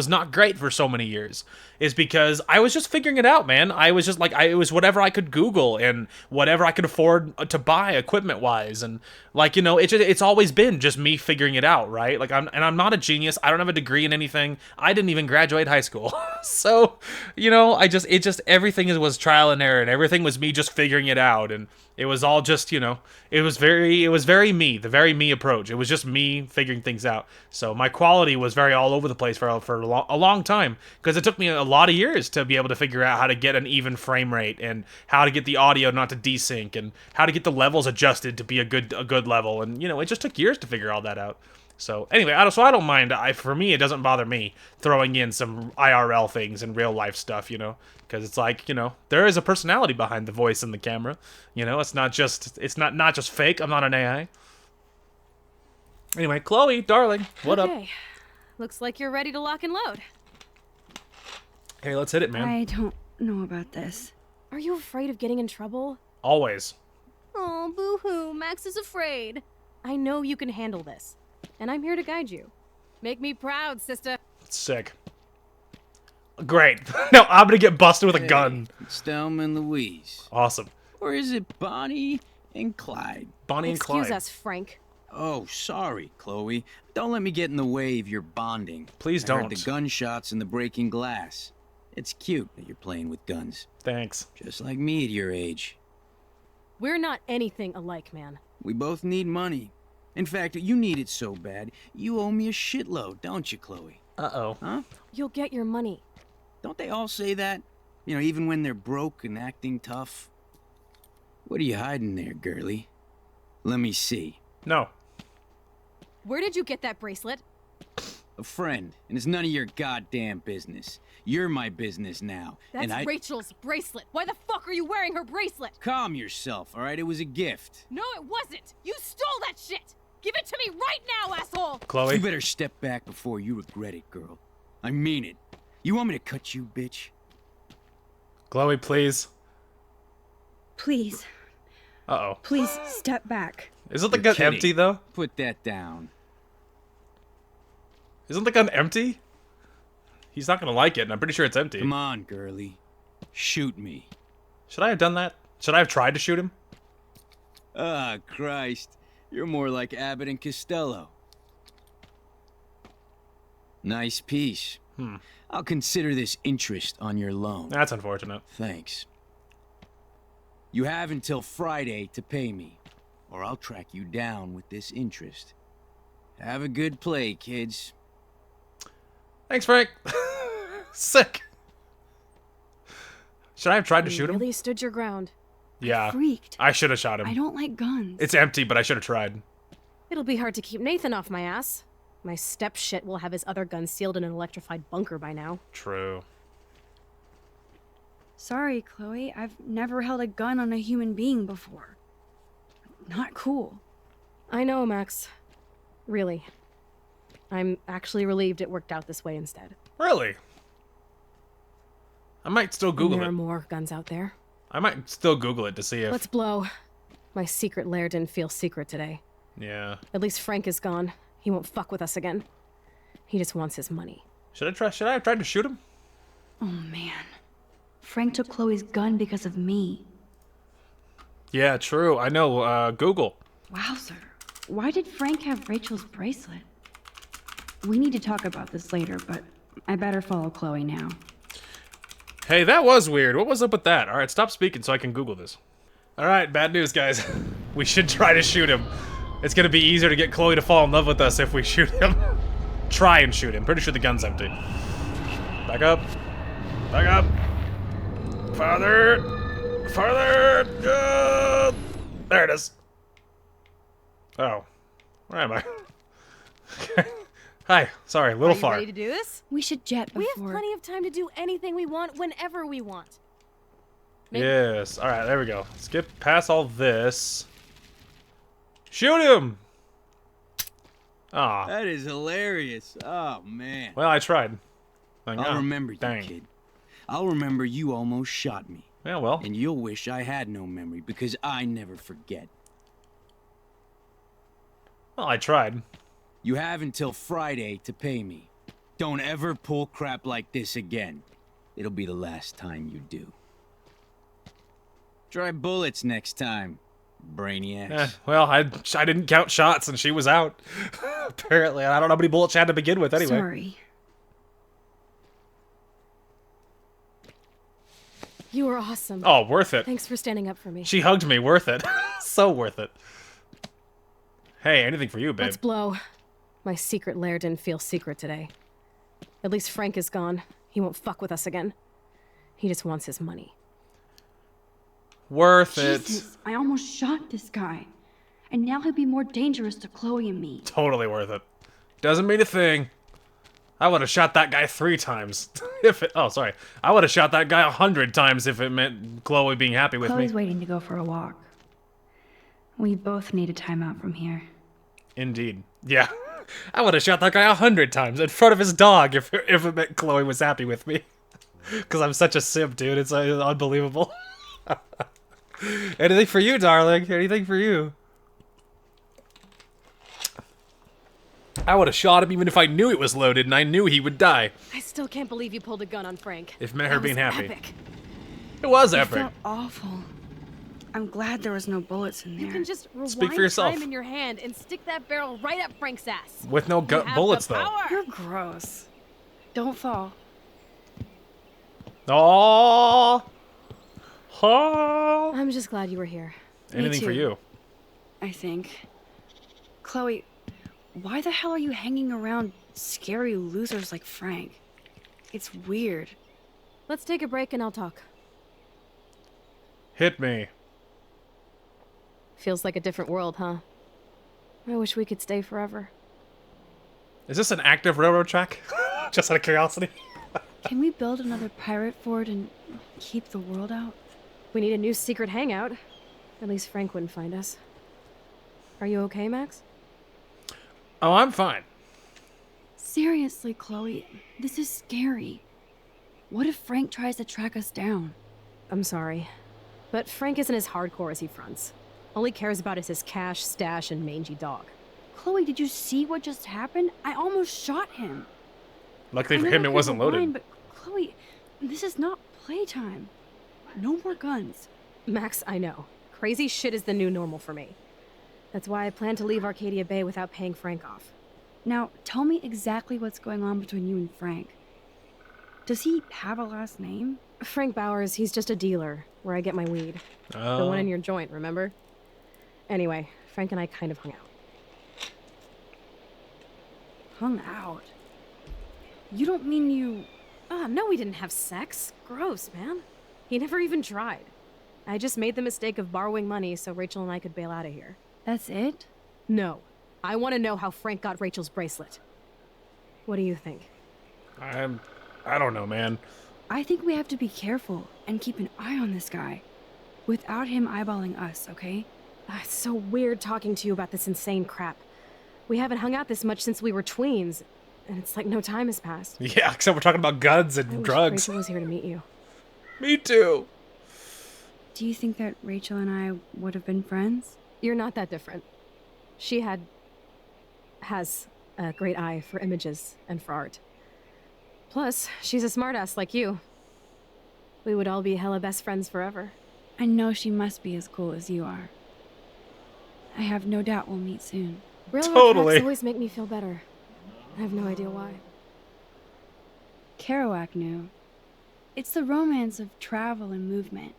not great for so many years, is because I was just figuring it out, man. I was just like, it was whatever I could Google and whatever I could afford to buy equipment wise. And like, you know, it's always been just me figuring it out, right? Like, I'm not a genius. I don't have a degree in anything. I didn't even graduate high school. So, you know, everything was trial and error, and everything was me just figuring it out. And it was all just, you know, it was very me, the very me approach. It was just me figuring things out. So my quality was very all over the place for a long time, because it took me a lot of years to be able to figure out how to get an even frame rate, and how to get the audio not to desync, and how to get the levels adjusted to be a good level. And, you know, it just took years to figure all that out. So anyway, I don't mind. For me, it doesn't bother me throwing in some IRL things and real life stuff, you know, because it's like, you know, there is a personality behind the voice and the camera. You know, it's not just fake. I'm not an AI. Anyway, Chloe, darling, what up? Looks like you're ready to lock and load. Hey, let's hit it, man. I don't know about this. Are you afraid of getting in trouble? Always. Oh, boo-hoo, Max is afraid. I know you can handle this, and I'm here to guide you. Make me proud, sister. Sick. Great. Now I'm gonna get busted with a gun. It's Thelma and Louise. Awesome. Or is it Bonnie and Clyde? Bonnie and Clyde. Excuse us, Frank. Oh, sorry, Chloe. Don't let me get in the way of your bonding. Please I don't. heard the gunshots and the breaking glass. It's cute that you're playing with guns. Thanks. Just like me at your age. We're not anything alike, man. We both need money. In fact, you need it so bad, you owe me a shitload, don't you, Chloe? Uh-oh. Huh? You'll get your money. Don't they all say that? You know, even when they're broke and acting tough? What are you hiding there, girlie? Let me see. No. Where did you get that bracelet? A friend, and it's none of your goddamn business. You're my business now. That's and Rachel's bracelet. Why the fuck are you wearing her bracelet? Calm yourself, all right? It was a gift. No, it wasn't. You stole that shit. Give it to me right now, asshole. Chloe? You better step back before you regret it, girl. I mean it. You want me to cut you, bitch? Chloe, please. Please. Uh-oh. Please step back. Isn't the gun empty, though? Put that down. Isn't the gun empty? He's not gonna like it, and I'm pretty sure it's empty. Come on, girlie. Shoot me. Should I have done that? Should I have tried to shoot him? Ah, Christ. You're more like Abbott and Costello. Nice piece. I'll consider this interest on your loan. That's unfortunate. Thanks. You have until Friday to pay me, or I'll track you down with this interest. Have a good play, kids. Thanks, Frank. Sick. Should I have tried to shoot him? Really stood your ground. Yeah. Freaked. I should have shot him. I don't like guns. It's empty, but I should have tried. It'll be hard to keep Nathan off my ass. My step-shit will have his other gun sealed in an electrified bunker by now. True. Sorry, Chloe. I've never held a gun on a human being before. Not cool. I know, Max. Really. I'm actually relieved it worked out this way instead. Really? I might still Google There it. are more guns out there. I might still Google it to see if... Let's blow. My secret lair didn't feel secret today. Yeah. At least Frank is gone. He won't fuck with us again. He just wants his money. Should I have tried to shoot him? Oh, man. Frank took Chloe's gun because of me. Yeah, true. I know. Google. Wowzer. Why did Frank have Rachel's bracelet? We need to talk about this later, but I better follow Chloe now. Hey, that was weird. What was up with that? Alright, stop speaking so I can Google this. Alright, bad news, guys. We should try to shoot him. It's gonna be easier to get Chloe to fall in love with us if we shoot him. Try and shoot him. Pretty sure the gun's empty. Back up. Back up. Farther. Farther. There it is. Oh. Where am I? Okay. Hi. Sorry, a little far. Ready to do this? We should jet before. We have plenty of time to do anything we want whenever we want. Maybe. Yes. Alright, there we go. Skip past all this. Shoot him! Aw. That is hilarious. Oh, man. Well, I tried. Like, I'll oh, remember you, dang. kid. I'll remember you almost shot me. Yeah, well. And you'll wish I had no memory, because I never forget. Well, I tried. You have until Friday to pay me. Don't ever pull crap like this again. It'll be the last time you do. Try bullets next time, brainiacs. Well, I didn't count shots and she was out. Apparently, I don't know how many bullets she had to begin with anyway. Sorry. You were awesome. Oh, worth it. Thanks for standing up for me. She hugged me. Worth it. So worth it. Hey, anything for you, babe. Let's blow. My secret lair didn't feel secret today. At least Frank is gone. He won't fuck with us again. He just wants his money. Worth it. Jesus, I almost shot this guy. And now he'll be more dangerous to Chloe and me. Totally worth it. Doesn't mean a thing. I would have shot that guy 3 times. Oh, sorry. I would have shot that guy 100 times if it meant Chloe being happy with Chloe's me. waiting to go for a walk. We both need a timeout from here. Indeed. Yeah. I would have shot that guy 100 times in front of his dog if it meant Chloe was happy with me. Because I'm such a simp, dude. It's unbelievable. Anything for you, darling. Anything for you. I would have shot him even if I knew it was loaded and I knew he would die. I still can't believe you pulled a gun on Frank. If it meant her being happy. Epic. It was It epic. felt awful. I'm glad there was no bullets in there. You can just rewind Speak for yourself. time in your hand and stick that barrel right up Frank's ass. With no You have bullets, the though. power. You're gross. Don't fall. Aww. Oh. I'm just glad you were here. Anything for too. you. I think. Chloe, why the hell are you hanging around scary losers like Frank? It's weird. Let's take a break and I'll talk. Hit me. Feels like a different world, huh? I wish we could stay forever. Is this an active railroad track? Just out of curiosity. Can we build another pirate fort and keep the world out? We need a new secret hangout. At least Frank wouldn't find us. Are you okay, Max? Oh, I'm fine. Seriously, Chloe, this is scary. What if Frank tries to track us down? I'm sorry. But Frank isn't as hardcore as he fronts. All he cares about is his cash, stash, and mangy dog. Chloe, did you see what just happened? I almost shot him. Luckily I for know him, I it wasn't could've loaded. whined, but Chloe, this is not playtime. No more guns. Max, I know. Crazy shit is the new normal for me. That's why I plan to leave Arcadia Bay without paying Frank off. Now, tell me exactly what's going on between you and Frank. Does he have a last name? Frank Bowers, he's just a dealer, where I get my weed. The one in your joint, remember? Anyway, Frank and I kind of hung out. Hung out? You don't mean you... Oh, no, we didn't have sex. Gross, man. He never even tried. I just made the mistake of borrowing money so Rachel and I could bail out of here. That's it? No. I want to know how Frank got Rachel's bracelet. What do you think? I don't know, man. I think we have to be careful and keep an eye on this guy. Without him eyeballing us, okay? It's so weird talking to you about this insane crap. We haven't hung out this much since we were tweens, and it's like no time has passed. Yeah, except we're talking about guns and I wish drugs. Rachel was here to meet you. Me too. Do you think that Rachel and I would have been friends? You're not that different. She has a great eye for images and for art. Plus, she's a smartass like you. We would all be hella best friends forever. I know she must be as cool as you are. I have no doubt we'll meet soon. Railroad tracks always make me feel better. I have no idea why. Kerouac knew. It's the romance of travel and movement.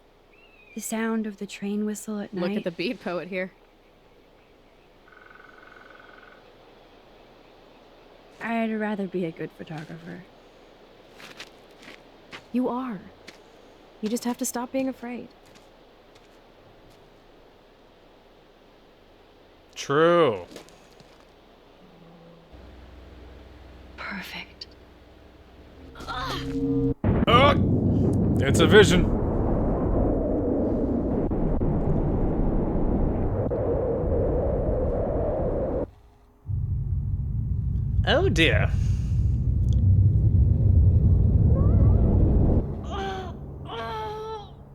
The sound of the train whistle at night. Look at the beat poet here. I'd rather be a good photographer. You are. You just have to stop being afraid. True. Perfect. It's a vision. Oh dear.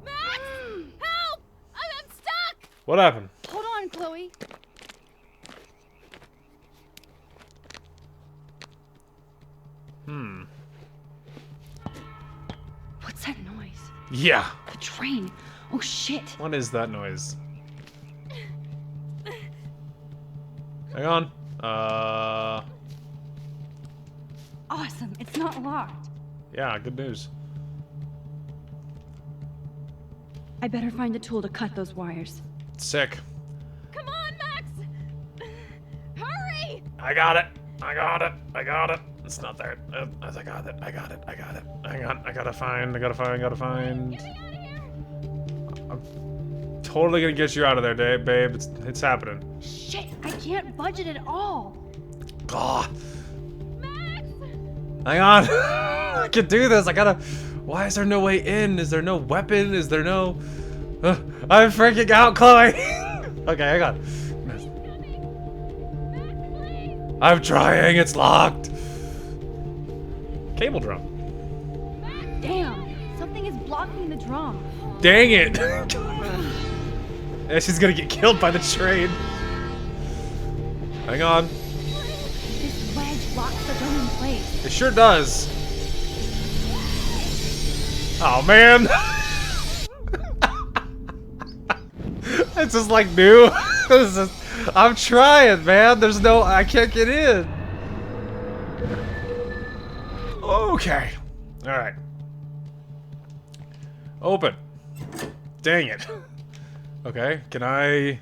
Max! Help! I'm stuck! What happened? Hold on, Chloe. What's that noise? Yeah. The train. Oh shit. What is that noise? Hang on. Awesome. It's not locked. Yeah, good news. I better find a tool to cut those wires. Sick. Come on, Max! Hurry! I got it. I got it. I got it. It's not there. I got it. I got it. I got it. Hang on. I gotta find. Get me out of here! I'm totally gonna get you out of there, Dave, babe. It's happening. Shit, I can't budget at all. Ah. Max! Hang on. I can do this. I gotta. Why is there no way in? Is there no weapon? Is there no? I'm freaking out, Chloe. Okay, hang on. I'm trying. It's locked. Cable drum. Damn, something is blocking the drum. Dang it. Yeah, she's gonna get killed by the train. Hang on. This wedge locks the drum in place. It sure does. Oh man. It's just like new. I'm trying, man. There's no, I can't get in. Okay. All right. Open. Dang it. Okay, can I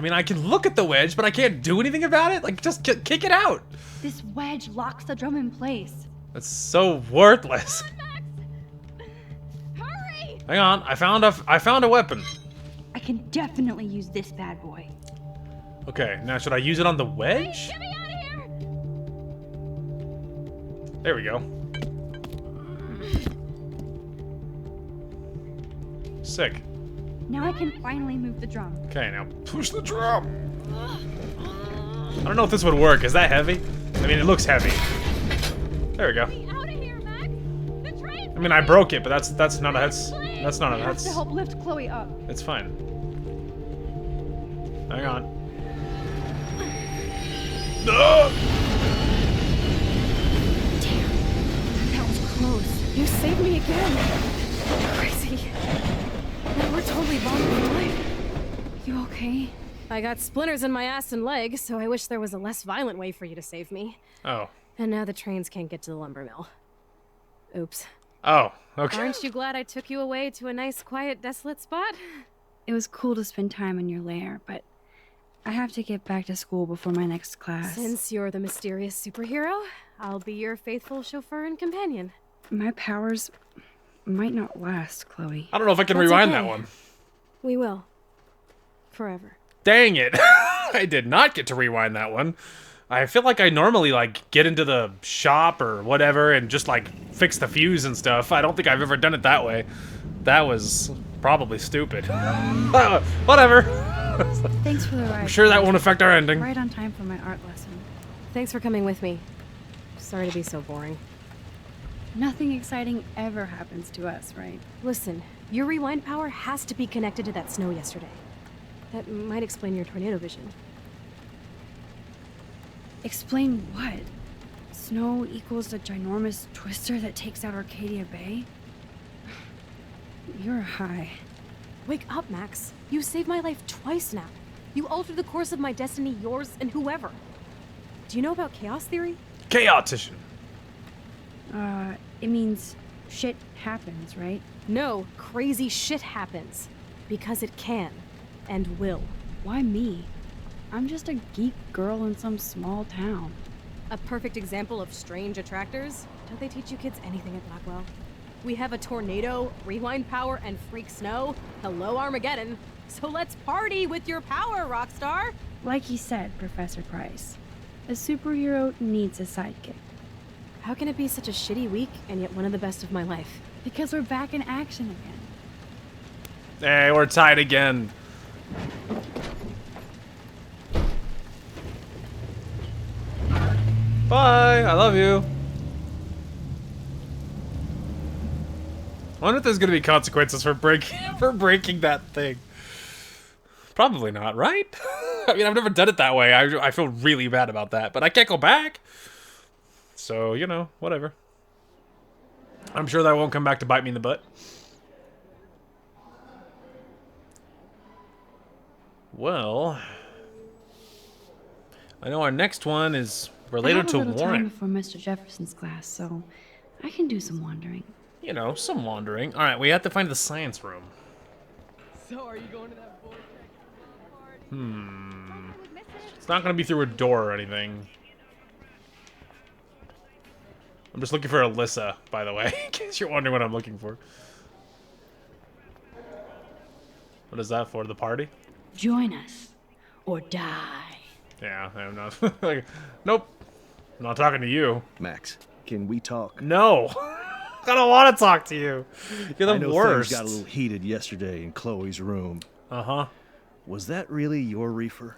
mean, I can look at the wedge, but I can't do anything about it? Like, just kick it out. This wedge locks the drum in place. That's so worthless. Hurry! Hang on, I found a weapon. I can definitely use this bad boy. Okay, now should I use it on the wedge? Get me out of here! There we go. Sick. Now I can finally move the drum. Okay, now push the drum. I don't know if this would work. Is that heavy? I mean, it looks heavy. There we go. Out of here, Max! The train! I mean, I broke it, but that's not a I have to help lift Chloe up. It's fine. Hang on. No! That was close. You saved me again. Crazy. That We're totally bonded for life. You okay? I got splinters in my ass and leg, so I wish there was a less violent way for you to save me. Oh. And now the trains can't get to the lumber mill. Oops. Oh, okay. Aren't you glad I took you away to a nice, quiet, desolate spot? It was cool to spend time in your lair, but I have to get back to school before my next class. Since you're the mysterious superhero, I'll be your faithful chauffeur and companion. My powers might not last, Chloe. I don't know if I can rewind that one. We will. Forever. Dang it. I did not get to rewind that one. I feel like I normally, like, get into the shop or whatever and just, like, fix the fuse and stuff. I don't think I've ever done it that way. That was probably stupid. Whatever. Thanks for the ride. I'm sure that won't affect our ending. Right on time for my art lesson. Thanks for coming with me. Sorry to be so boring. Nothing exciting ever happens to us, right? Listen, your rewind power has to be connected to that snow yesterday. That might explain your tornado vision. Explain what? Snow equals the ginormous twister that takes out Arcadia Bay? You're high. Wake up, Max. You saved my life twice now. You altered the course of my destiny, yours, and whoever. Do you know about chaos theory? Chaotician. It means shit happens, right? No, crazy shit happens. Because it can. And will. Why me? I'm just a geek girl in some small town. A perfect example of strange attractors? Don't they teach you kids anything at Blackwell? We have a tornado, rewind power, and freak snow. Hello, Armageddon. So let's party with your power, Rockstar! Like he said, Professor Price, a superhero needs a sidekick. How can it be such a shitty week and yet one of the best of my life? Because we're back in action again. Hey, we're tied again. Bye, I love you. I wonder if there's gonna be consequences for breaking that thing. Probably not, right? I mean, I've never done it that way. I feel really bad about that, but I can't go back. So, you know, whatever. I'm sure that won't come back to bite me in the butt. Well, I know our next one is related to I have a little Warren. time before Mr. Jefferson's class, so I can do some wandering. You know, some wandering. All right, we have to find the science room. So are you going to that boy? It's not gonna be through a door or anything. I'm just looking for Alyssa, by the way, in case you're wondering what I'm looking for. What is that for? The party? Join us, or die. Yeah, I'm not. Like, nope. I'm not talking to you. Max, can we talk? No. I don't want to talk to you. You're the I know worst. Things got a little heated yesterday in Chloe's room. Uh-huh. Was that really your reefer?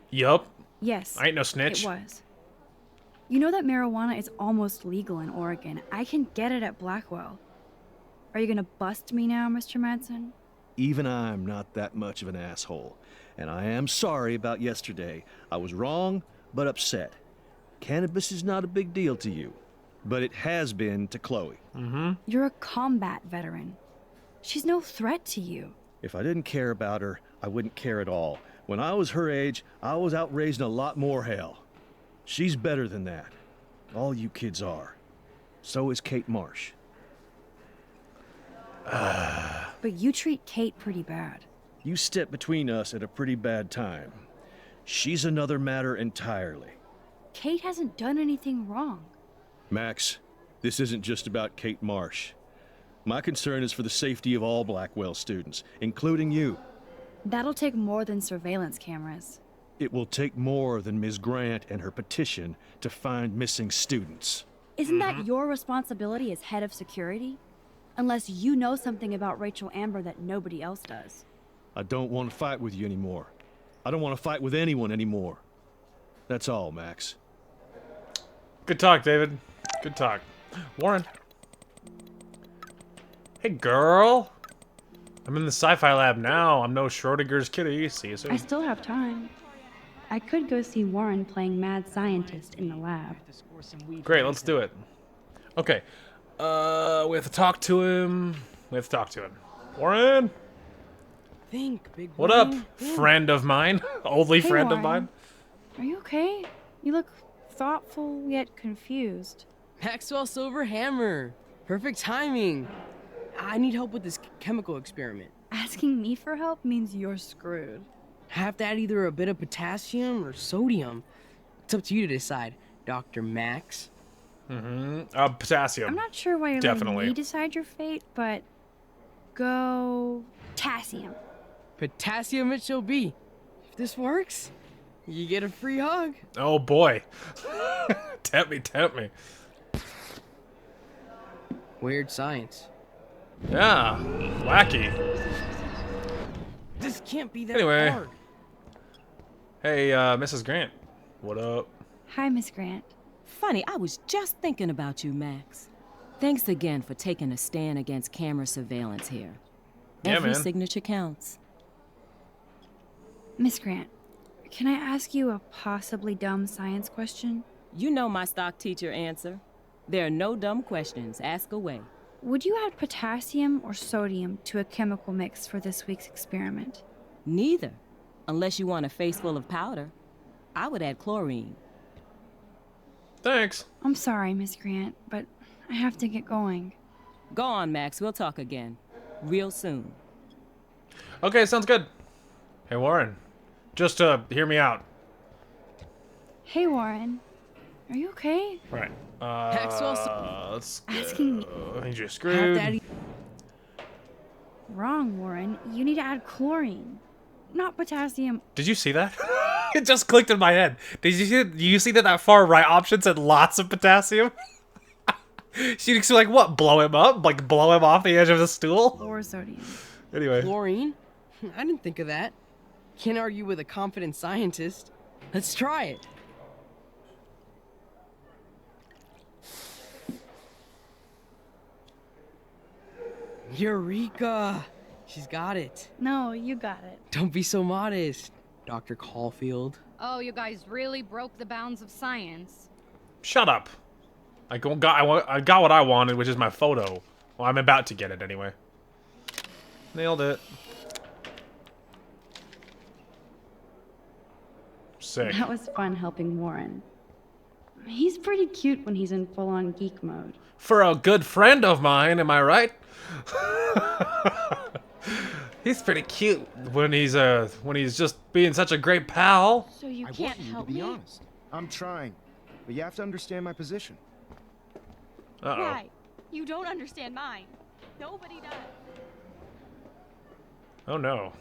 Yup. Yes. I ain't no snitch. It was. You know that marijuana is almost legal in Oregon. I can get it at Blackwell. Are you gonna bust me now, Mr. Madsen? Even I'm not that much of an asshole. And I am sorry about yesterday. I was wrong, but upset. Cannabis is not a big deal to you. But it has been to Chloe. Mm-hmm. You're a combat veteran. She's no threat to you. If I didn't care about her, I wouldn't care at all. When I was her age, I was out raising a lot more hell. She's better than that. All you kids are. So is Kate Marsh. But you treat Kate pretty bad. You stepped between us at a pretty bad time. She's another matter entirely. Kate hasn't done anything wrong. Max, this isn't just about Kate Marsh. My concern is for the safety of all Blackwell students, including you. That'll take more than surveillance cameras. It will take more than Ms. Grant and her petition to find missing students. Isn't that your responsibility as head of security? Unless you know something about Rachel Amber that nobody else does. I don't want to fight with you anymore. I don't want to fight with anyone anymore. That's all, Max. Good talk, David. Good talk. Warren. Hey, girl. I'm in the sci-fi lab now. I'm no Schrodinger's kitty. See you soon. I still have time. I could go see Warren playing mad scientist in the lab. Great, let's do it. Okay. We have to talk to him. Let's talk to him. Warren! Think, big What up, brain, think. friend of mine? Only Hey, friend of Warren. mine? Are you okay? You look thoughtful yet confused. Maxwell Silver Hammer. Perfect timing. I need help with this chemical experiment. Asking me for help means you're screwed. I have to add either a bit of potassium or sodium. It's up to you to decide, Dr. Max. Potassium. I'm not sure why you're Definitely. letting me decide your fate, but go potassium. Potassium it shall be. If this works, you get a free hug. Oh boy. Tempt me. Weird science. Yeah. Wacky. This can't be that Anyway. hard. Hey, Mrs. Grant. What up? Hi, Miss Grant. Funny, I was just thinking about you, Max. Thanks again for taking a stand against camera surveillance here. Yeah, Every man. signature counts. Miss Grant, can I ask you a possibly dumb science question? You know my stock teacher answer. There are no dumb questions. Ask away. Would you add potassium or sodium to a chemical mix for this week's experiment? Neither. Unless you want a face full of powder. I would add chlorine. Thanks. I'm sorry, Miss Grant, but I have to get going. Go on, Max. We'll talk again. Real soon. Okay, sounds good. Hey, Warren. Just hear me out. Hey, Warren. Are you okay? Right. Let's Asking me. I think you're screwed. Wrong, Warren. You need to add chlorine, not potassium. Did you see that? It just clicked in my head. Did you see that far right option said lots of potassium? She'd like, what, blow him up? Like, blow him off the edge of the stool? Or sodium. Anyway. Chlorine? I didn't think of that. Can't argue with a confident scientist. Let's try it. Eureka! She's got it. No, you got it. Don't be so modest, Dr. Caulfield. Oh, you guys really broke the bounds of science. Shut up. I got what I wanted, which is my photo. Well, I'm about to get it anyway. Nailed it. Sick. That was fun helping Warren. He's pretty cute when he's in full-on geek mode. For a good friend of mine, am I right? He's pretty cute when he's just being such a great pal. So you I can't want you help to be me? honest. I'm trying, but you have to understand my position. Uh-oh. Right. You don't understand mine. Nobody does. Oh no.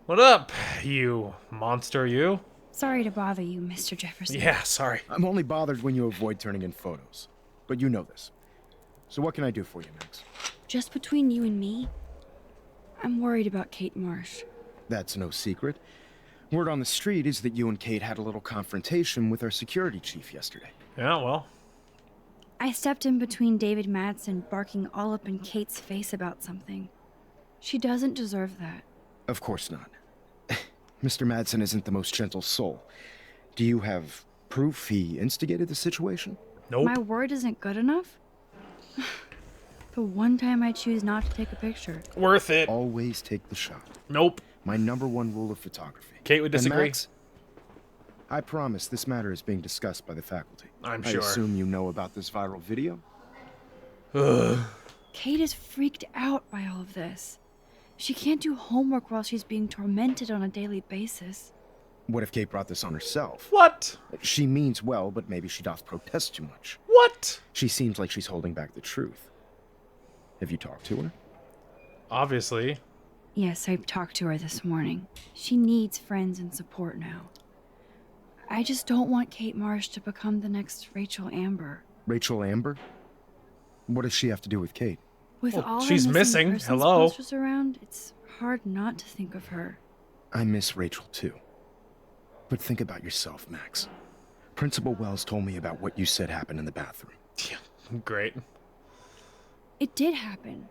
What up, you monster, you? Sorry to bother you, Mr. Jefferson. Yeah, sorry. I'm only bothered when you avoid turning in photos, but you know this. So what can I do for you, Max? Just between you and me, I'm worried about Kate Marsh. That's no secret. Word on the street is that you and Kate had a little confrontation with our security chief yesterday. Yeah, well. I stepped in between David Madsen barking all up in Kate's face about something. She doesn't deserve that. Of course not. Mr. Madsen isn't the most gentle soul. Do you have proof he instigated the situation? Nope. My word isn't good enough? The one time I choose not to take a picture. Worth it. Always take the shot. Nope. My #1 rule of photography. Kate would And disagree. Max, I promise this matter is being discussed by the faculty. I'm I sure. assume you know about this viral video? Kate is freaked out by all of this. She can't do homework while she's being tormented on a daily basis. What if Kate brought this on herself? What? She means well, but maybe she doth protest too much. What? She seems like she's holding back the truth. Have you talked to her? Obviously. Yes, I talked to her this morning. She needs friends and support now. I just don't want Kate Marsh to become the next Rachel Amber. Rachel Amber? What does she have to do with Kate? With Well, all she's her missing. persons Hello. posters around, it's hard not to think of her. I miss Rachel too. But think about yourself, Max. Principal Wells told me about what you said happened in the bathroom. Great. It did happen.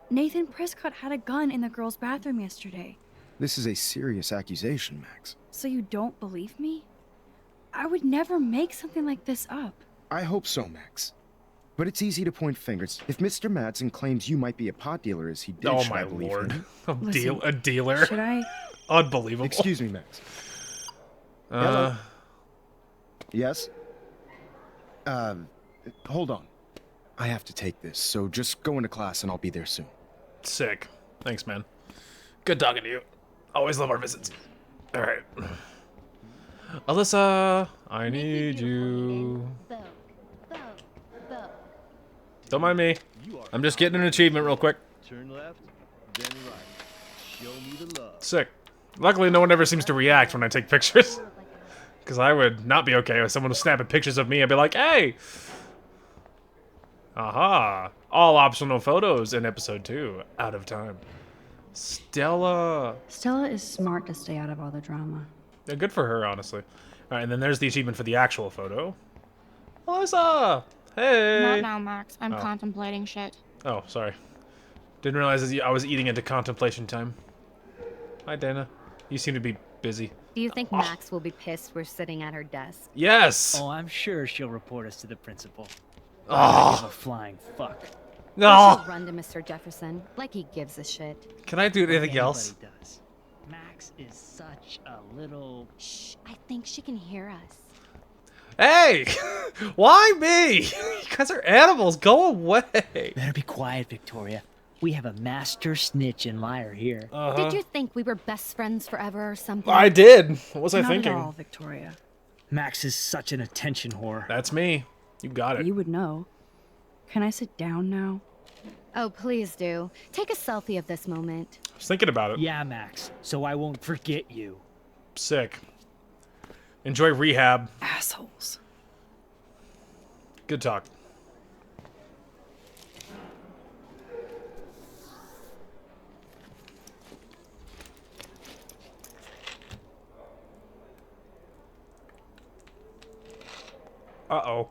Nathan Prescott had a gun in the girls' bathroom yesterday. This is a serious accusation, Max. So you don't believe me? I would never make something like this up. I hope so, Max. But it's easy to point fingers. If Mr. Madsen claims you might be a pot dealer as he did, Oh should my I believe lord. him? A dealer? Should I? Unbelievable. Excuse me, Max. Hello? Yes? Hold on. I have to take this, so just go into class and I'll be there soon. Sick. Thanks, man. Good talking to you. Always love our visits. Alright. Alyssa, I need you. Don't mind me. I'm just getting an achievement real quick. Turn left, then right. Show me the love. Sick. Luckily, no one ever seems to react when I take pictures. Because I would not be okay if someone was snapping pictures of me. I'd be like, hey! Aha! All optional photos in episode 2. Out of time. Stella. Stella is smart to stay out of all the drama. Yeah, good for her, honestly. Alright, and then there's the achievement for the actual photo. Alyssa! Hey! Not now, Max. I'm contemplating shit. Oh, sorry. Didn't realize I was eating into contemplation time. Hi, Dana. You seem to be busy. Do you think Max will be pissed we're sitting at her desk? Yes! Oh, I'm sure she'll report us to the principal. Oh. Give a flying fuck. No! She'll run to Mr. Jefferson like he gives a shit. Can I do anything else? Does. Max is such a little... Shh, I think she can hear us. Hey! Why me? You guys are animals. Go away. Better be quiet, Victoria. We have a master snitch and liar here. Did you think we were best friends forever or something? I did. What was I Not thinking? At all, Victoria. Max is such an attention whore. That's me. You got it. You would know. Can I sit down now? Oh, please do. Take a selfie of this moment. I was thinking about it. Yeah, Max. So I won't forget you. Sick. Enjoy rehab. Assholes. Good talk. Uh-oh.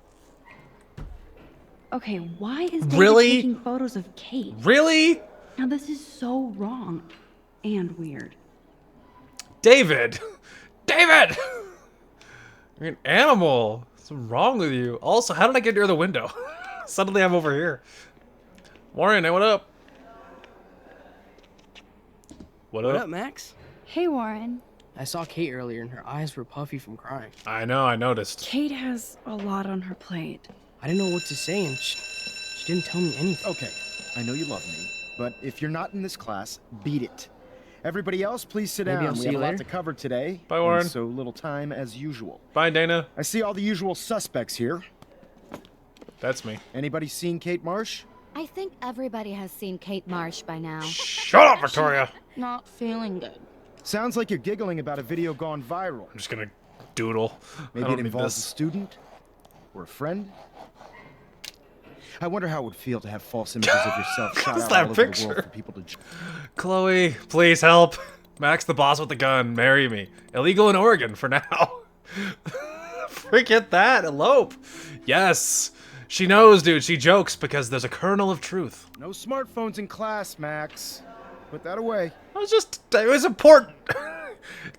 Okay, why is David Really? taking photos of Kate? Really? Now this is so wrong and weird. David! David! You're an animal. What's wrong with you? Also, how did I get near the window? Suddenly I'm over here. Warren, hey, what up? What What up? up, Max? Hey, Warren. I saw Kate earlier and her eyes were puffy from crying. I know, I noticed. Kate has a lot on her plate. I didn't know what to say and she didn't tell me anything. Okay, I know you love me, but if you're not in this class, beat it. Everybody else, please sit Maybe down. I'll We see have you a lot later. to cover today. Bye, Warren. And so little time as usual. Bye, Dana. I see all the usual suspects here. That's me. Anybody seen Kate Marsh? I think everybody has seen Kate Marsh by now. Shut up, Victoria! Not feeling good. Sounds like you're giggling about a video gone viral. I'm just gonna doodle. Maybe I don't it need involves a this. student or a friend. I wonder how it would feel to have false images of yourself shot What's out that all over the picture? world for people to. Chloe, please help. Max the boss with the gun. Marry me. Illegal in Oregon for now. Forget that. Elope. Yes. She knows, dude. She jokes because there's a kernel of truth. No smartphones in class, Max. Put that away. It was important.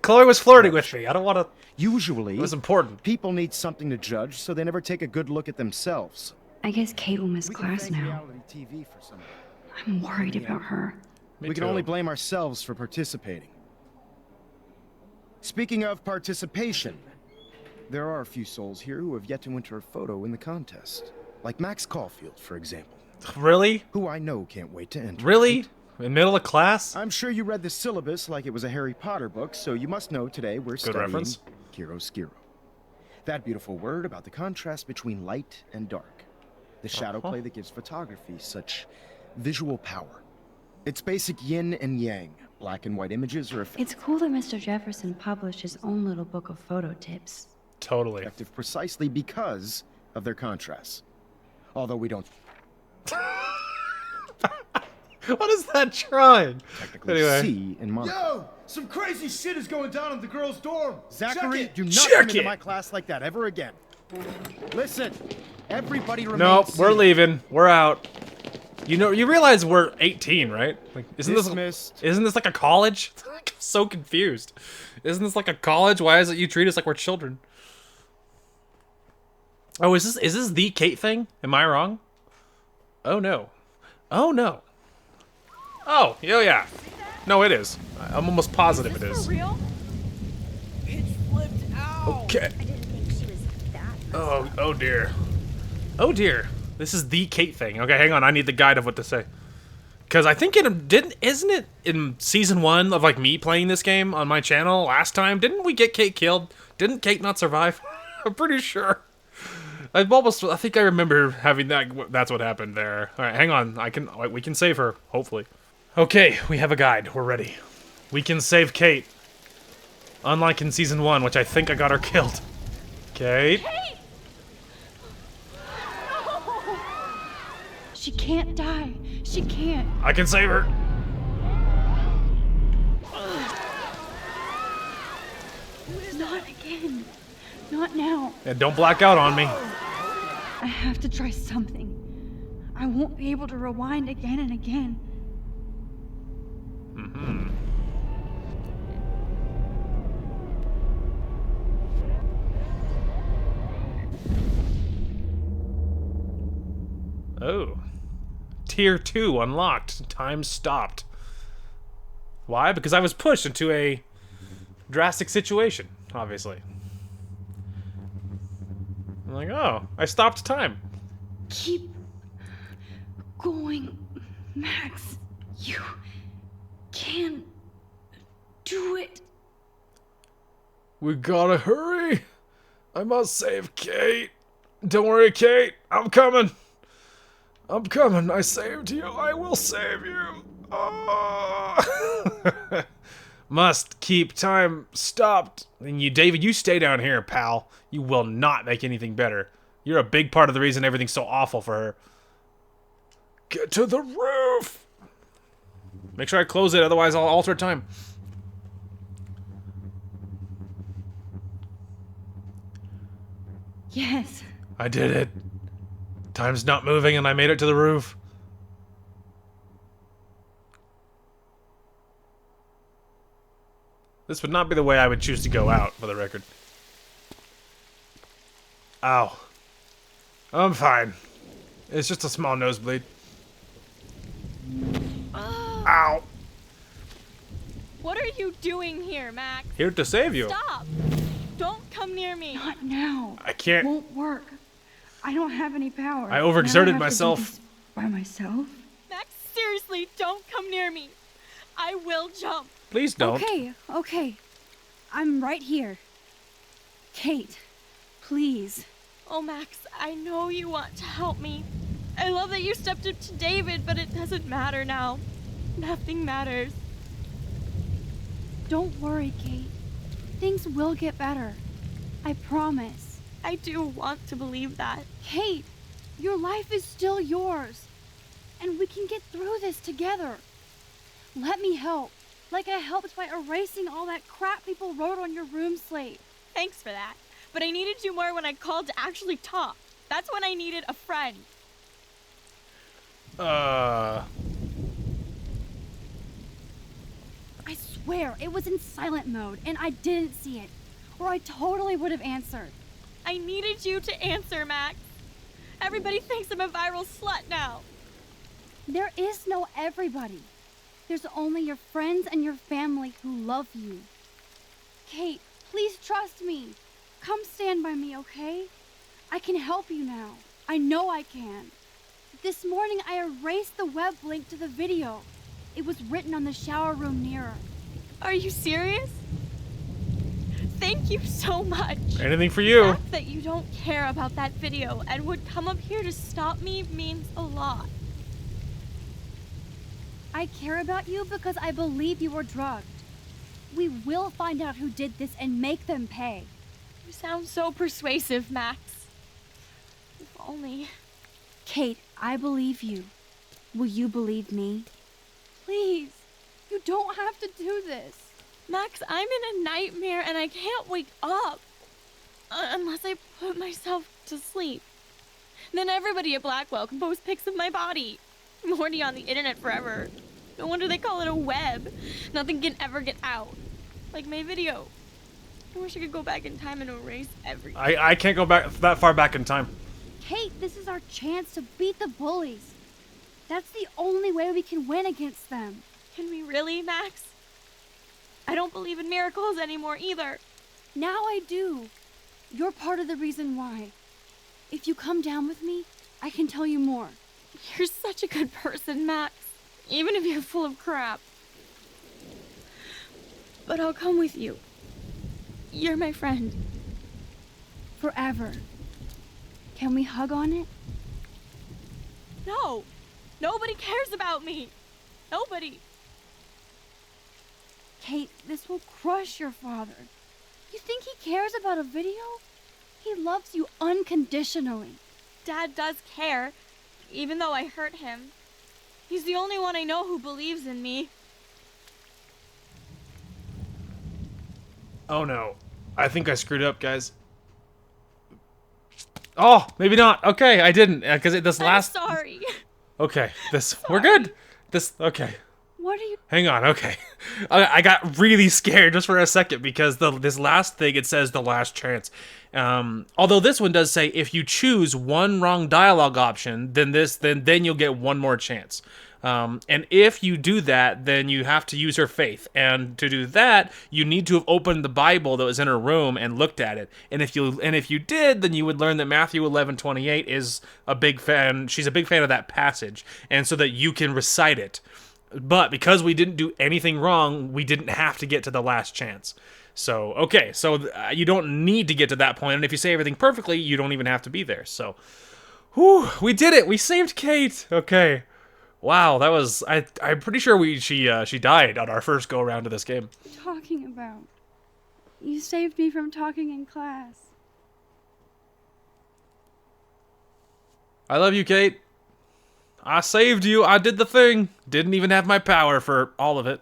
Chloe was flirting with me. I don't want to. Usually, It was important. people need something to judge, so they never take a good look at themselves. I guess Kate will miss We can class thank now. reality TV for some of it. I'm worried about her. Me We can too. only blame ourselves for participating. Speaking of participation, there are a few souls here who have yet to enter a photo in the contest. Like Max Caulfield, for example. Really? Who I know can't wait to enter. Really? In middle of class? I'm sure you read the syllabus like it was a Harry Potter book, so you must know today we're studying reference. chiaroscuro. That beautiful word about the contrast between light and dark. The shadow play that gives photography such visual power. It's basic yin and yang. Black and white images are It's cool that Mr. Jefferson published his own little book of photo tips. Totally. effective precisely because of their contrasts. Although we don't What is that trying? technically Anyway. see in Monaco. Yo, some crazy shit is going down in the girls' dorm. Zachary, do not Check come into it. my class like that ever again. Listen, everybody remains Nope, we're seated. leaving. We're out. You know, you realize we're 18, right? Like, Dismissed. isn't this like a college? I'm so confused. Isn't this like a college? Why is it you treat us like we're children? Oh, is this the Kate thing? Am I wrong? Oh no. Oh no. Oh, yeah. No, it is. I'm almost positive it is. For real? It flipped out. Okay. Oh dear. Oh dear. This is the Kate thing. Okay, hang on. I need the guide of what to say. Because I think isn't it in season 1 of like me playing this game on my channel last time? Didn't we get Kate killed? Didn't Kate not survive? I'm pretty sure. I think I remember having that. That's what happened there. All right, hang on. We can save her. Hopefully. Okay, we have a guide. We're ready. We can save Kate. Unlike in season 1, which I think I got her killed. Kate. Kate! She can't die. She can't. I can save her. Not again. Not now. And don't black out on me. I have to try something. I won't be able to rewind again and again. Mm-hmm. Oh. Tier 2 unlocked. Time stopped. Why? Because I was pushed into a drastic situation, obviously. I'm like, oh, I stopped time. Keep going, Max. You can do it. We gotta hurry. I must save Kate. Don't worry, Kate. I'm coming. I'm coming. I saved you. I will save you. Oh. Must keep time stopped. And you, David, you stay down here, pal. You will not make anything better. You're a big part of the reason everything's so awful for her. Get to the roof. Make sure I close it, otherwise I'll alter time. Yes. I did it. Time's not moving and I made it to the roof. This would not be the way I would choose to go out, for the record. Ow. I'm fine. It's just a small nosebleed. Ow. What are you doing here, Max? Here to save you. Stop! Don't come near me. Not now. I can't. It won't work. I don't have any power. I overexerted Now I have myself. To do this by myself? Max, seriously, don't come near me. I will jump. Please don't. Okay. I'm right here. Kate, please. Oh, Max, I know you want to help me. I love that you stepped up to David, but it doesn't matter now. Nothing matters. Don't worry, Kate. Things will get better. I promise. I do want to believe that. Kate, your life is still yours. And we can get through this together. Let me help. Like I helped by erasing all that crap people wrote on your room slate. Thanks for that. But I needed you more when I called to actually talk. That's when I needed a friend. I swear, it was in silent mode, and I didn't see it. Or I totally would have answered. I needed you to answer, Max. Everybody thinks I'm a viral slut now. There is no everybody. There's only your friends and your family who love you. Kate, please trust me. Come stand by me, okay? I can help you now. I know I can. This morning I erased the web link to the video. It was written on the shower room mirror. Are you serious? Thank you so much. Anything for you. The fact that you don't care about that video and would come up here to stop me means a lot. I care about you because I believe you were drugged. We will find out who did this and make them pay. You sound so persuasive, Max. If only. Kate, I believe you. Will you believe me? Please, you don't have to do this. Max, I'm in a nightmare and I can't wake up. Unless I put myself to sleep. Then everybody at Blackwell can post pics of my body. I'm horny on the internet forever. No wonder they call it a web. Nothing can ever get out. Like my video. I wish I could go back in time and erase everything. I can't go back that far back in time. Kate, this is our chance to beat the bullies. That's the only way we can win against them. Can we really, Max? I don't believe in miracles anymore either. Now I do. You're part of the reason why. If you come down with me, I can tell you more. You're such a good person, Max. Even if you're full of crap. But I'll come with you. You're my friend. Forever. Can we hug on it? No! Nobody cares about me! Nobody! Kate, this will crush your father. You think he cares about a video? He loves you unconditionally. Dad does care, even though I hurt him. He's the only one I know who believes in me. Oh no. I think I screwed up, guys. Oh, maybe not. Okay, I didn't, because this last... I'm sorry. Okay, we're good. Okay. What are you... Hang on, okay. I got really scared just for a second because this last thing, it says the last chance. Although this one does say if you choose one wrong dialogue option, then you'll get one more chance. And if you do that, then you have to use her faith. And to do that, you need to have opened the Bible that was in her room and looked at it. And if you did, then you would learn that Matthew 11:28 is a big fan. She's a big fan of that passage, and so that you can recite it. But because we didn't do anything wrong, we didn't have to get to the last chance. So, okay, so you don't need to get to that point, and if you say everything perfectly, you don't even have to be there. So, whew, we did it! We saved Kate! Okay. Wow, that was... I'm pretty sure she died on our first go-around of this game. What are you talking about? You saved me from talking in class. I love you, Kate. I saved you. I did the thing. Didn't even have my power for all of it.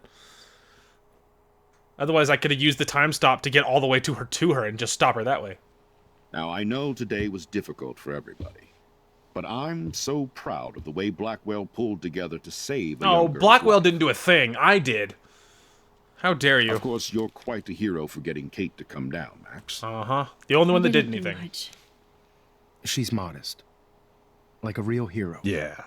Otherwise, I could have used the time stop to get all the way to her and just stop her that way. Now, I know today was difficult for everybody, but I'm so proud of the way Blackwell pulled together to save a young girl's Blackwell life. didn't do a thing. I did. How dare you? Of course, you're quite a hero for getting Kate to come down, Max. Uh-huh. The only one that did anything. She's modest. Like a real hero. Yeah.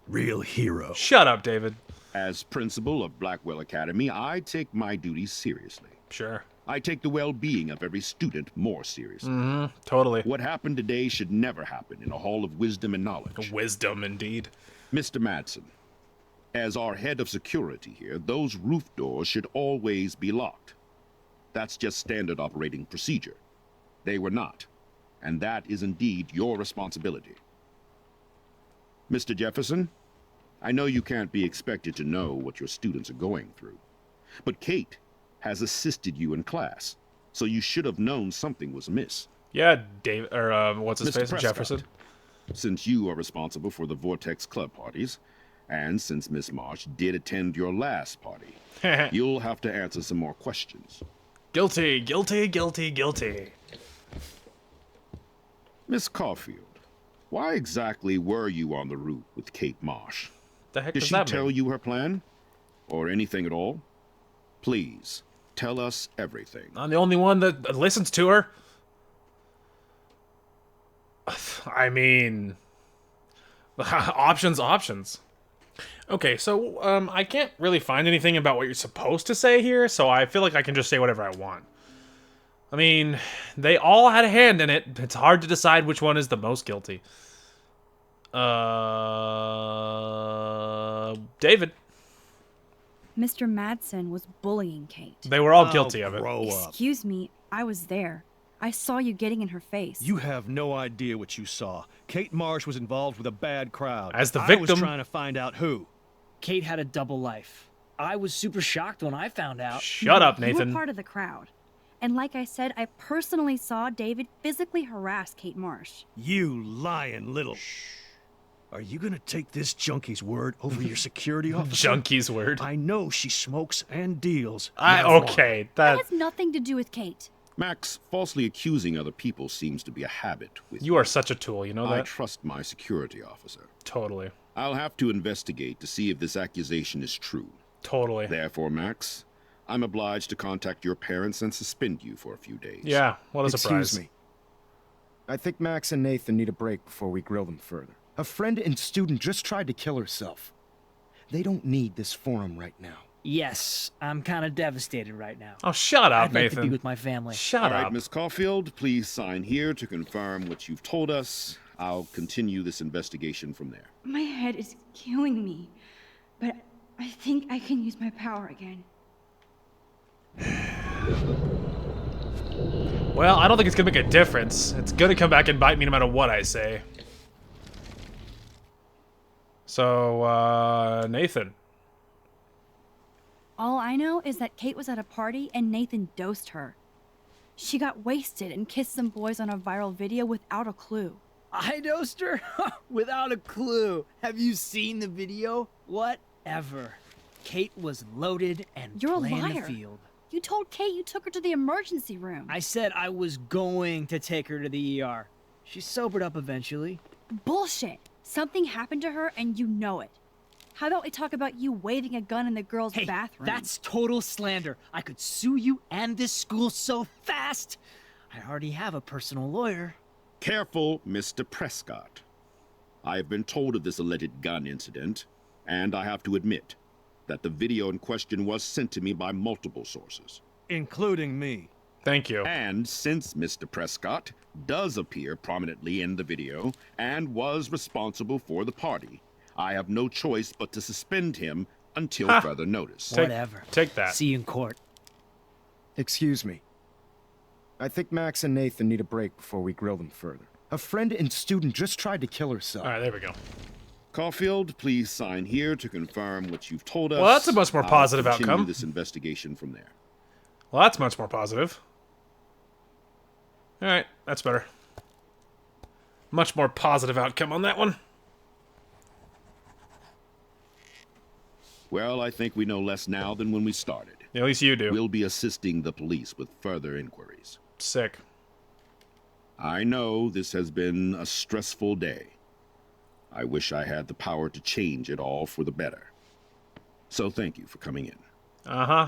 Real hero. Shut up, David. As principal of Blackwell Academy, I take my duties seriously. Sure. I take the well-being of every student more seriously. Mm-hmm. Totally. What happened today should never happen in a hall of wisdom and knowledge. Wisdom, indeed. Mr. Madsen, as our head of security here, those roof doors should always be locked. That's just standard operating procedure. They were not, and that is indeed your responsibility. Mr. Jefferson, I know you can't be expected to know what your students are going through, but Kate has assisted you in class, so you should have known something was amiss. Yeah, David, or what's his Mr. face? Prescott, Jefferson. Since you are responsible for the Vortex Club parties, and since Miss Marsh did attend your last party, you'll have to answer some more questions. Guilty, guilty, guilty, guilty. Miss Caulfield, why exactly were you on the route with Kate Marsh? The heck Did does she that tell mean? you her plan? Or anything at all? Please, tell us everything. I'm the only one that listens to her. I mean... options. Okay, so, I can't really find anything about what you're supposed to say here, so I feel like I can just say whatever I want. I mean, they all had a hand in it. It's hard to decide which one is the most guilty. David. Mr. Madsen was bullying Kate. They were all guilty of it. Excuse me, I was there. I saw you getting in her face. You have no idea what you saw. Kate Marsh was involved with a bad crowd. As the I victim... was trying to find out who. Kate had a double life. I was super shocked when I found out. Shut up, Nathan. You were part of the crowd. And like I said, I personally saw David physically harass Kate Marsh. You lying little... Are you gonna take this junkie's word over your security officer? Junkie's word? I know she smokes and deals. Okay, That has nothing to do with Kate. Max, falsely accusing other people seems to be a habit with you. You are such a tool, you know that? I trust my security officer. Totally. I'll have to investigate to see if this accusation is true. Totally. Therefore, Max, I'm obliged to contact your parents and suspend you for a few days. Yeah, what a surprise. Excuse me. I think Max and Nathan need a break before we grill them further. A friend and student just tried to kill herself. They don't need this forum right now. Yes, I'm kind of devastated right now. Oh, shut up, I'd like Nathan. to be with my family. Shut All right, up. Miss Caulfield, please sign here to confirm what you've told us. I'll continue this investigation from there. My head is killing me, but I think I can use my power again. Well, I don't think it's gonna make a difference. It's gonna come back and bite me no matter what I say. So, Nathan. All I know is that Kate was at a party and Nathan dosed her. She got wasted and kissed some boys on a viral video without a clue. I dosed her? Without a clue. Have you seen the video? Whatever. Kate was loaded and You're a playing liar. the field. You told Kate you took her to the emergency room. I said I was going to take her to the ER. She sobered up eventually. Bullshit. Something happened to her and you know it. How about we talk about you waving a gun in the girls' bathroom? That's total slander. I could sue you and this school so fast. I already have a personal lawyer. Careful, Mr. Prescott. I have been told of this alleged gun incident, and I have to admit that the video in question was sent to me by multiple sources. Including me. Thank you. And since Mr. Prescott does appear prominently in the video and was responsible for the party, I have no choice but to suspend him until further notice. Whatever. Take that. See you in court. Excuse me. I think Max and Nathan need a break before we grill them further. A friend and student just tried to kill herself. All right, there we go. Caulfield, please sign here to confirm what you've told us. Well, that's a much more positive I'll continue outcome. This investigation from there. Well, that's much more positive. All right, that's better. Much more positive outcome on that one. Well, I think we know less now than when we started. At least you do. We'll be assisting the police with further inquiries. Sick. I know this has been a stressful day. I wish I had the power to change it all for the better. So thank you for coming in. Uh-huh.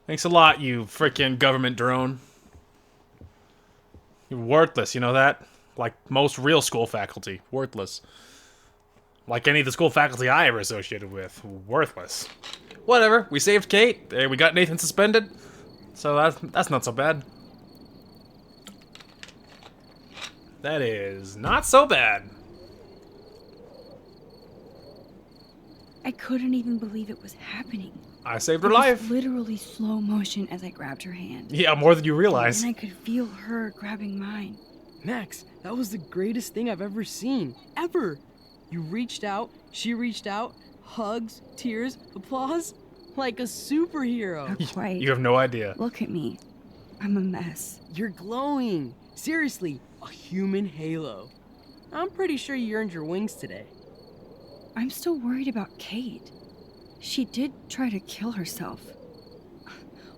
Thanks a lot, you freaking government drone. You're worthless, you know that? Like most real school faculty. Worthless. Like any of the school faculty I ever associated with. Worthless. Whatever. We saved Kate. Hey, we got Nathan suspended. So that's not so bad. That is not so bad. I couldn't even believe it was happening. I saved her It was life. literally slow motion as I grabbed her hand. Yeah, more than you realize. And I could feel her grabbing mine. Max, that was the greatest thing I've ever seen. Ever! You reached out, she reached out, hugs, tears, applause. Like a superhero. Not quite. You have no idea. Look at me. I'm a mess. You're glowing. Seriously, a human halo. I'm pretty sure you earned your wings today. I'm still worried about Kate. She did try to kill herself.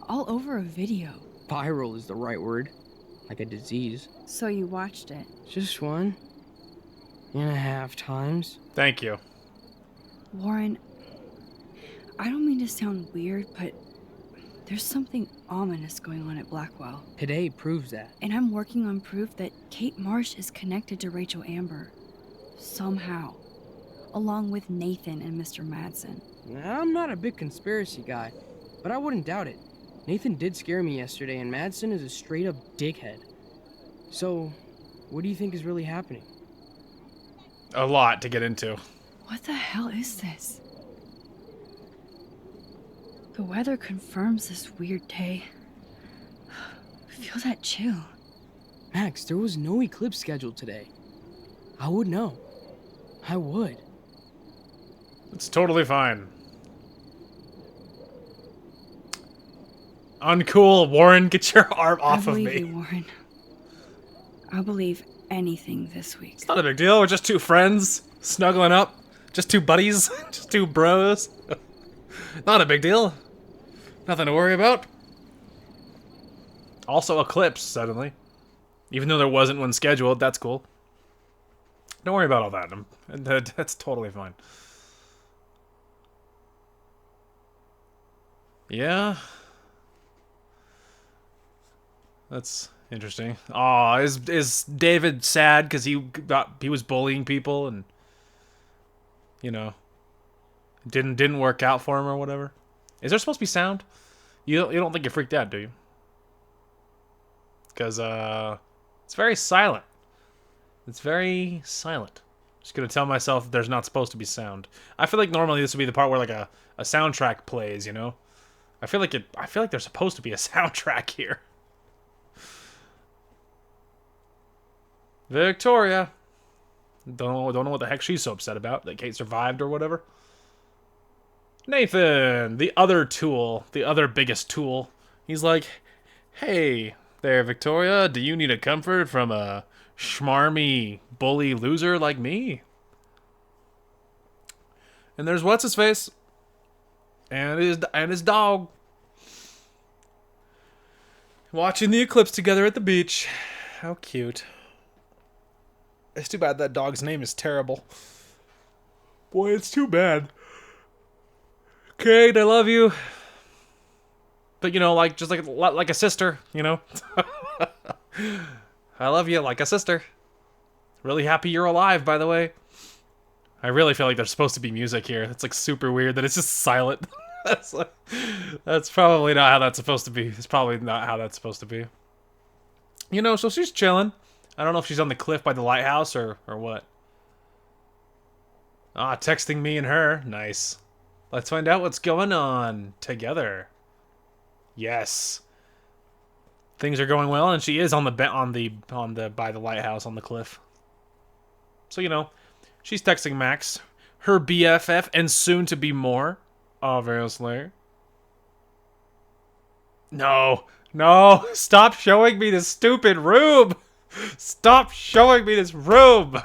All over a video. Viral is the right word. Like a disease. So you watched it? Just 1.5 times. Thank you. Warren, I don't mean to sound weird, but there's something ominous going on at Blackwell. Today proves that. And I'm working on proof that Kate Marsh is connected to Rachel Amber. Somehow. Along with Nathan and Mr. Madsen. I'm not a big conspiracy guy, but I wouldn't doubt it. Nathan did scare me yesterday, and Madsen is a straight-up dickhead. So, what do you think is really happening? A lot to get into. What the hell is this? The weather confirms this weird day. Feel that chill. Max, there was no eclipse scheduled today. I would know. I would. It's totally fine. Uncool, Warren. Get your arm off of I believe me. you, Warren. I'll believe anything this week. It's not a big deal. We're just two friends snuggling up. Just two buddies. Just two bros. Not a big deal. Nothing to worry about. Also eclipse, suddenly. Even though there wasn't one scheduled, that's cool. Don't worry about all that. That's totally fine. Yeah. Interesting. Aw, is David sad because he was bullying people and, you know, didn't work out for him or whatever? Is there supposed to be sound? You don't think you're freaked out, do you? Because it's very silent. It's very silent. Just gonna tell myself there's not supposed to be sound. I feel like normally this would be the part where like a soundtrack plays, you know? I feel like there's supposed to be a soundtrack here. Victoria. Don't know what the heck she's so upset about, that Kate survived or whatever. Nathan, the other tool, the other biggest tool. He's like, "Hey there, Victoria, do you need a comfort from a schmarmy bully loser like me?" And there's what's-his-face. And his dog. Watching the eclipse together at the beach. How cute. It's too bad that dog's name is terrible. Boy, it's too bad. Kate, I love you. But, you know, like, just like a sister, you know? I love you like a sister. Really happy you're alive, by the way. I really feel like there's supposed to be music here. It's, like, super weird that it's just silent. That's probably not how that's supposed to be. It's probably not how that's supposed to be. You know, so she's chilling. I don't know if she's on the cliff by the lighthouse or what. Ah, texting me and her. Nice. Let's find out what's going on together. Yes. Things are going well, and she is on the by the lighthouse on the cliff. So, you know, she's texting Max, her BFF, and soon to be more, obviously. No, stop showing me this stupid room. Stop showing me this room.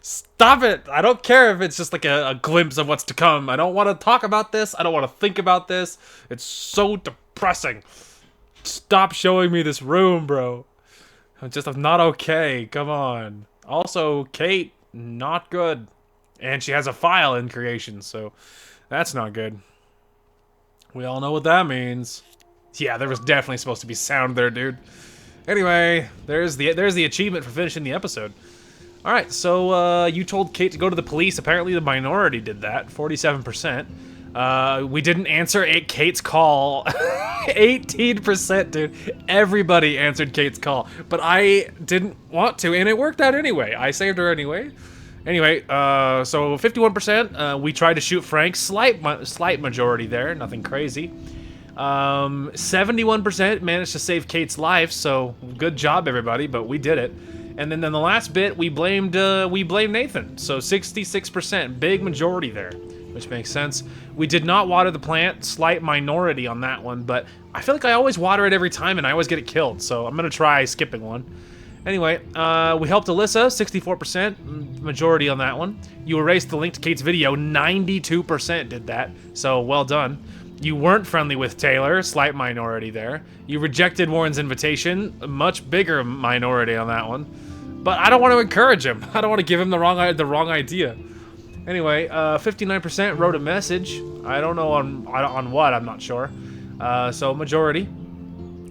Stop it. I don't care if it's just like a glimpse of what's to come. I don't want to talk about this. I don't want to think about this. It's so depressing. Stop showing me this room, bro. I'm not okay. Come on. Also, Kate, not good. And she has a file in creation, so that's not good. We all know what that means. Yeah, there was definitely supposed to be sound there, dude. Anyway, there's the achievement for finishing the episode. All right, so you told Kate to go to the police. Apparently, the minority did that. 47%. We didn't answer Kate's call. 18%, dude. Everybody answered Kate's call, but I didn't want to, and it worked out anyway. I saved her anyway. Anyway, so 51%. We tried to shoot Frank. Slight majority there. Nothing crazy. 71% managed to save Kate's life, so good job, everybody, but we did it. And then in the last bit, we blamed Nathan, so 66%, big majority there, which makes sense. We did not water the plant, slight minority on that one, but I feel like I always water it every time and I always get it killed, so I'm gonna try skipping one. Anyway, we helped Alyssa, 64%, majority on that one. You erased the link to Kate's video, 92% did that, so well done. You weren't friendly with Taylor, slight minority there. You rejected Warren's invitation, a much bigger minority on that one. But I don't want to encourage him. I don't want to give him the wrong idea. Anyway, 59% wrote a message. I don't know on what, I'm not sure. So majority.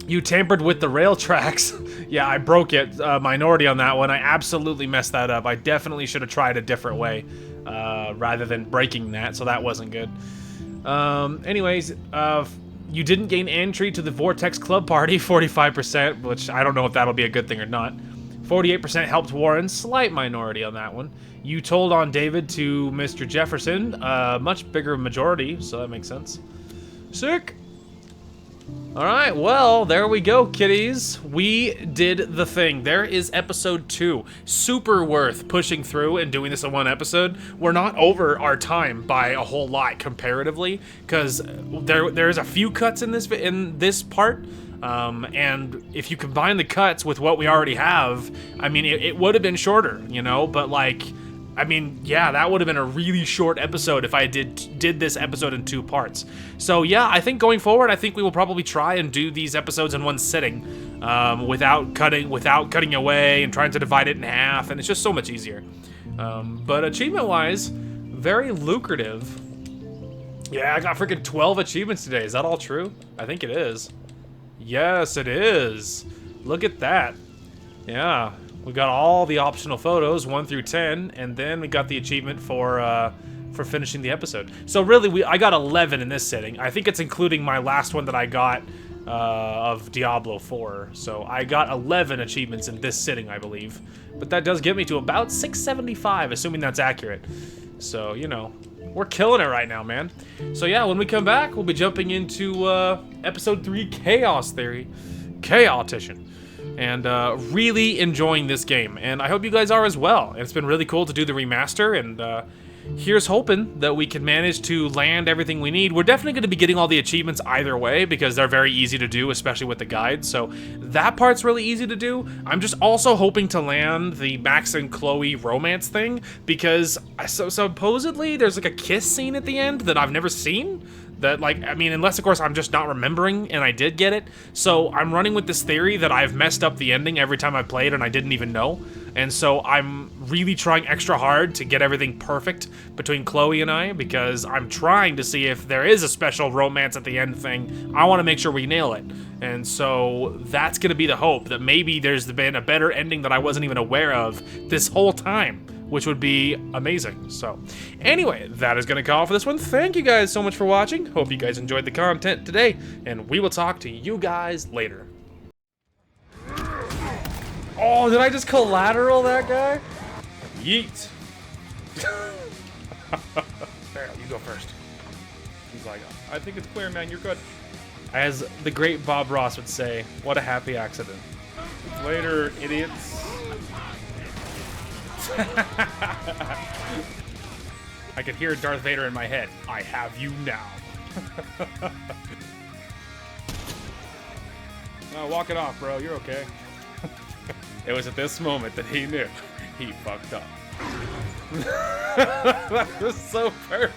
You tampered with the rail tracks. Yeah, I broke it. Minority on that one. I absolutely messed that up. I definitely should have tried a different way rather than breaking that, so that wasn't good. Anyways, you didn't gain entry to the Vortex Club Party, 45%, which I don't know if that'll be a good thing or not. 48% helped Warren, slight minority on that one. You told on David to Mr. Jefferson, much bigger majority, so that makes sense. Sick! Alright, well, there we go, kiddies. We did the thing. There is episode 2. Super worth pushing through and doing this in one episode. We're not over our time by a whole lot comparatively, because there's a few cuts in this part. And if you combine the cuts with what we already have, I mean, it would have been shorter, you know, but like, I mean, yeah, that would have been a really short episode if I did this episode in 2 parts. So yeah, I think going forward, I think we will probably try and do these episodes in one sitting, without cutting away and trying to divide it in half, and it's just so much easier. But achievement-wise, very lucrative. Yeah, I got freaking 12 achievements today. Is that all true? I think it is. Yes, it is. Look at that. Yeah, we got all the optional photos, 1 through 10, and then we got the achievement for finishing the episode. So really, I got 11 in this sitting. I think it's including my last one that I got of Diablo 4. So I got 11 achievements in this sitting, I believe. But that does get me to about 675, assuming that's accurate. So, you know, we're killing it right now, man. So yeah, when we come back, we'll be jumping into episode 3, Chaos Theory. Chaotician. And really enjoying this game. And I hope you guys are as well. And it's been really cool to do the remaster, and here's hoping that we can manage to land everything we need. We're definitely going to be getting all the achievements either way because they're very easy to do, especially with the guide. So that part's really easy to do. I'm just also hoping to land the Max and Chloe romance thing because supposedly there's like a kiss scene at the end that I've never seen. That, like, I mean, unless, of course, I'm just not remembering and I did get it. So I'm running with this theory that I've messed up the ending every time I played and I didn't even know. And so I'm really trying extra hard to get everything perfect between Chloe and I because I'm trying to see if there is a special romance at the end thing. I want to make sure we nail it. And so that's going to be the hope, that maybe there's been a better ending that I wasn't even aware of this whole time, which would be amazing. So anyway, that is going to call for this one. Thank you guys so much for watching. Hope you guys enjoyed the content today, and we will talk to you guys later. Oh, did I just collateral that guy? Yeet. There, you go first. He's like, I think it's clear, man. You're good. As the great Bob Ross would say, what a happy accident. Later, idiots. I could hear Darth Vader in my head. I have you now. No, walk it off, bro. You're okay. It was at this moment that he knew he fucked up. That was so perfect.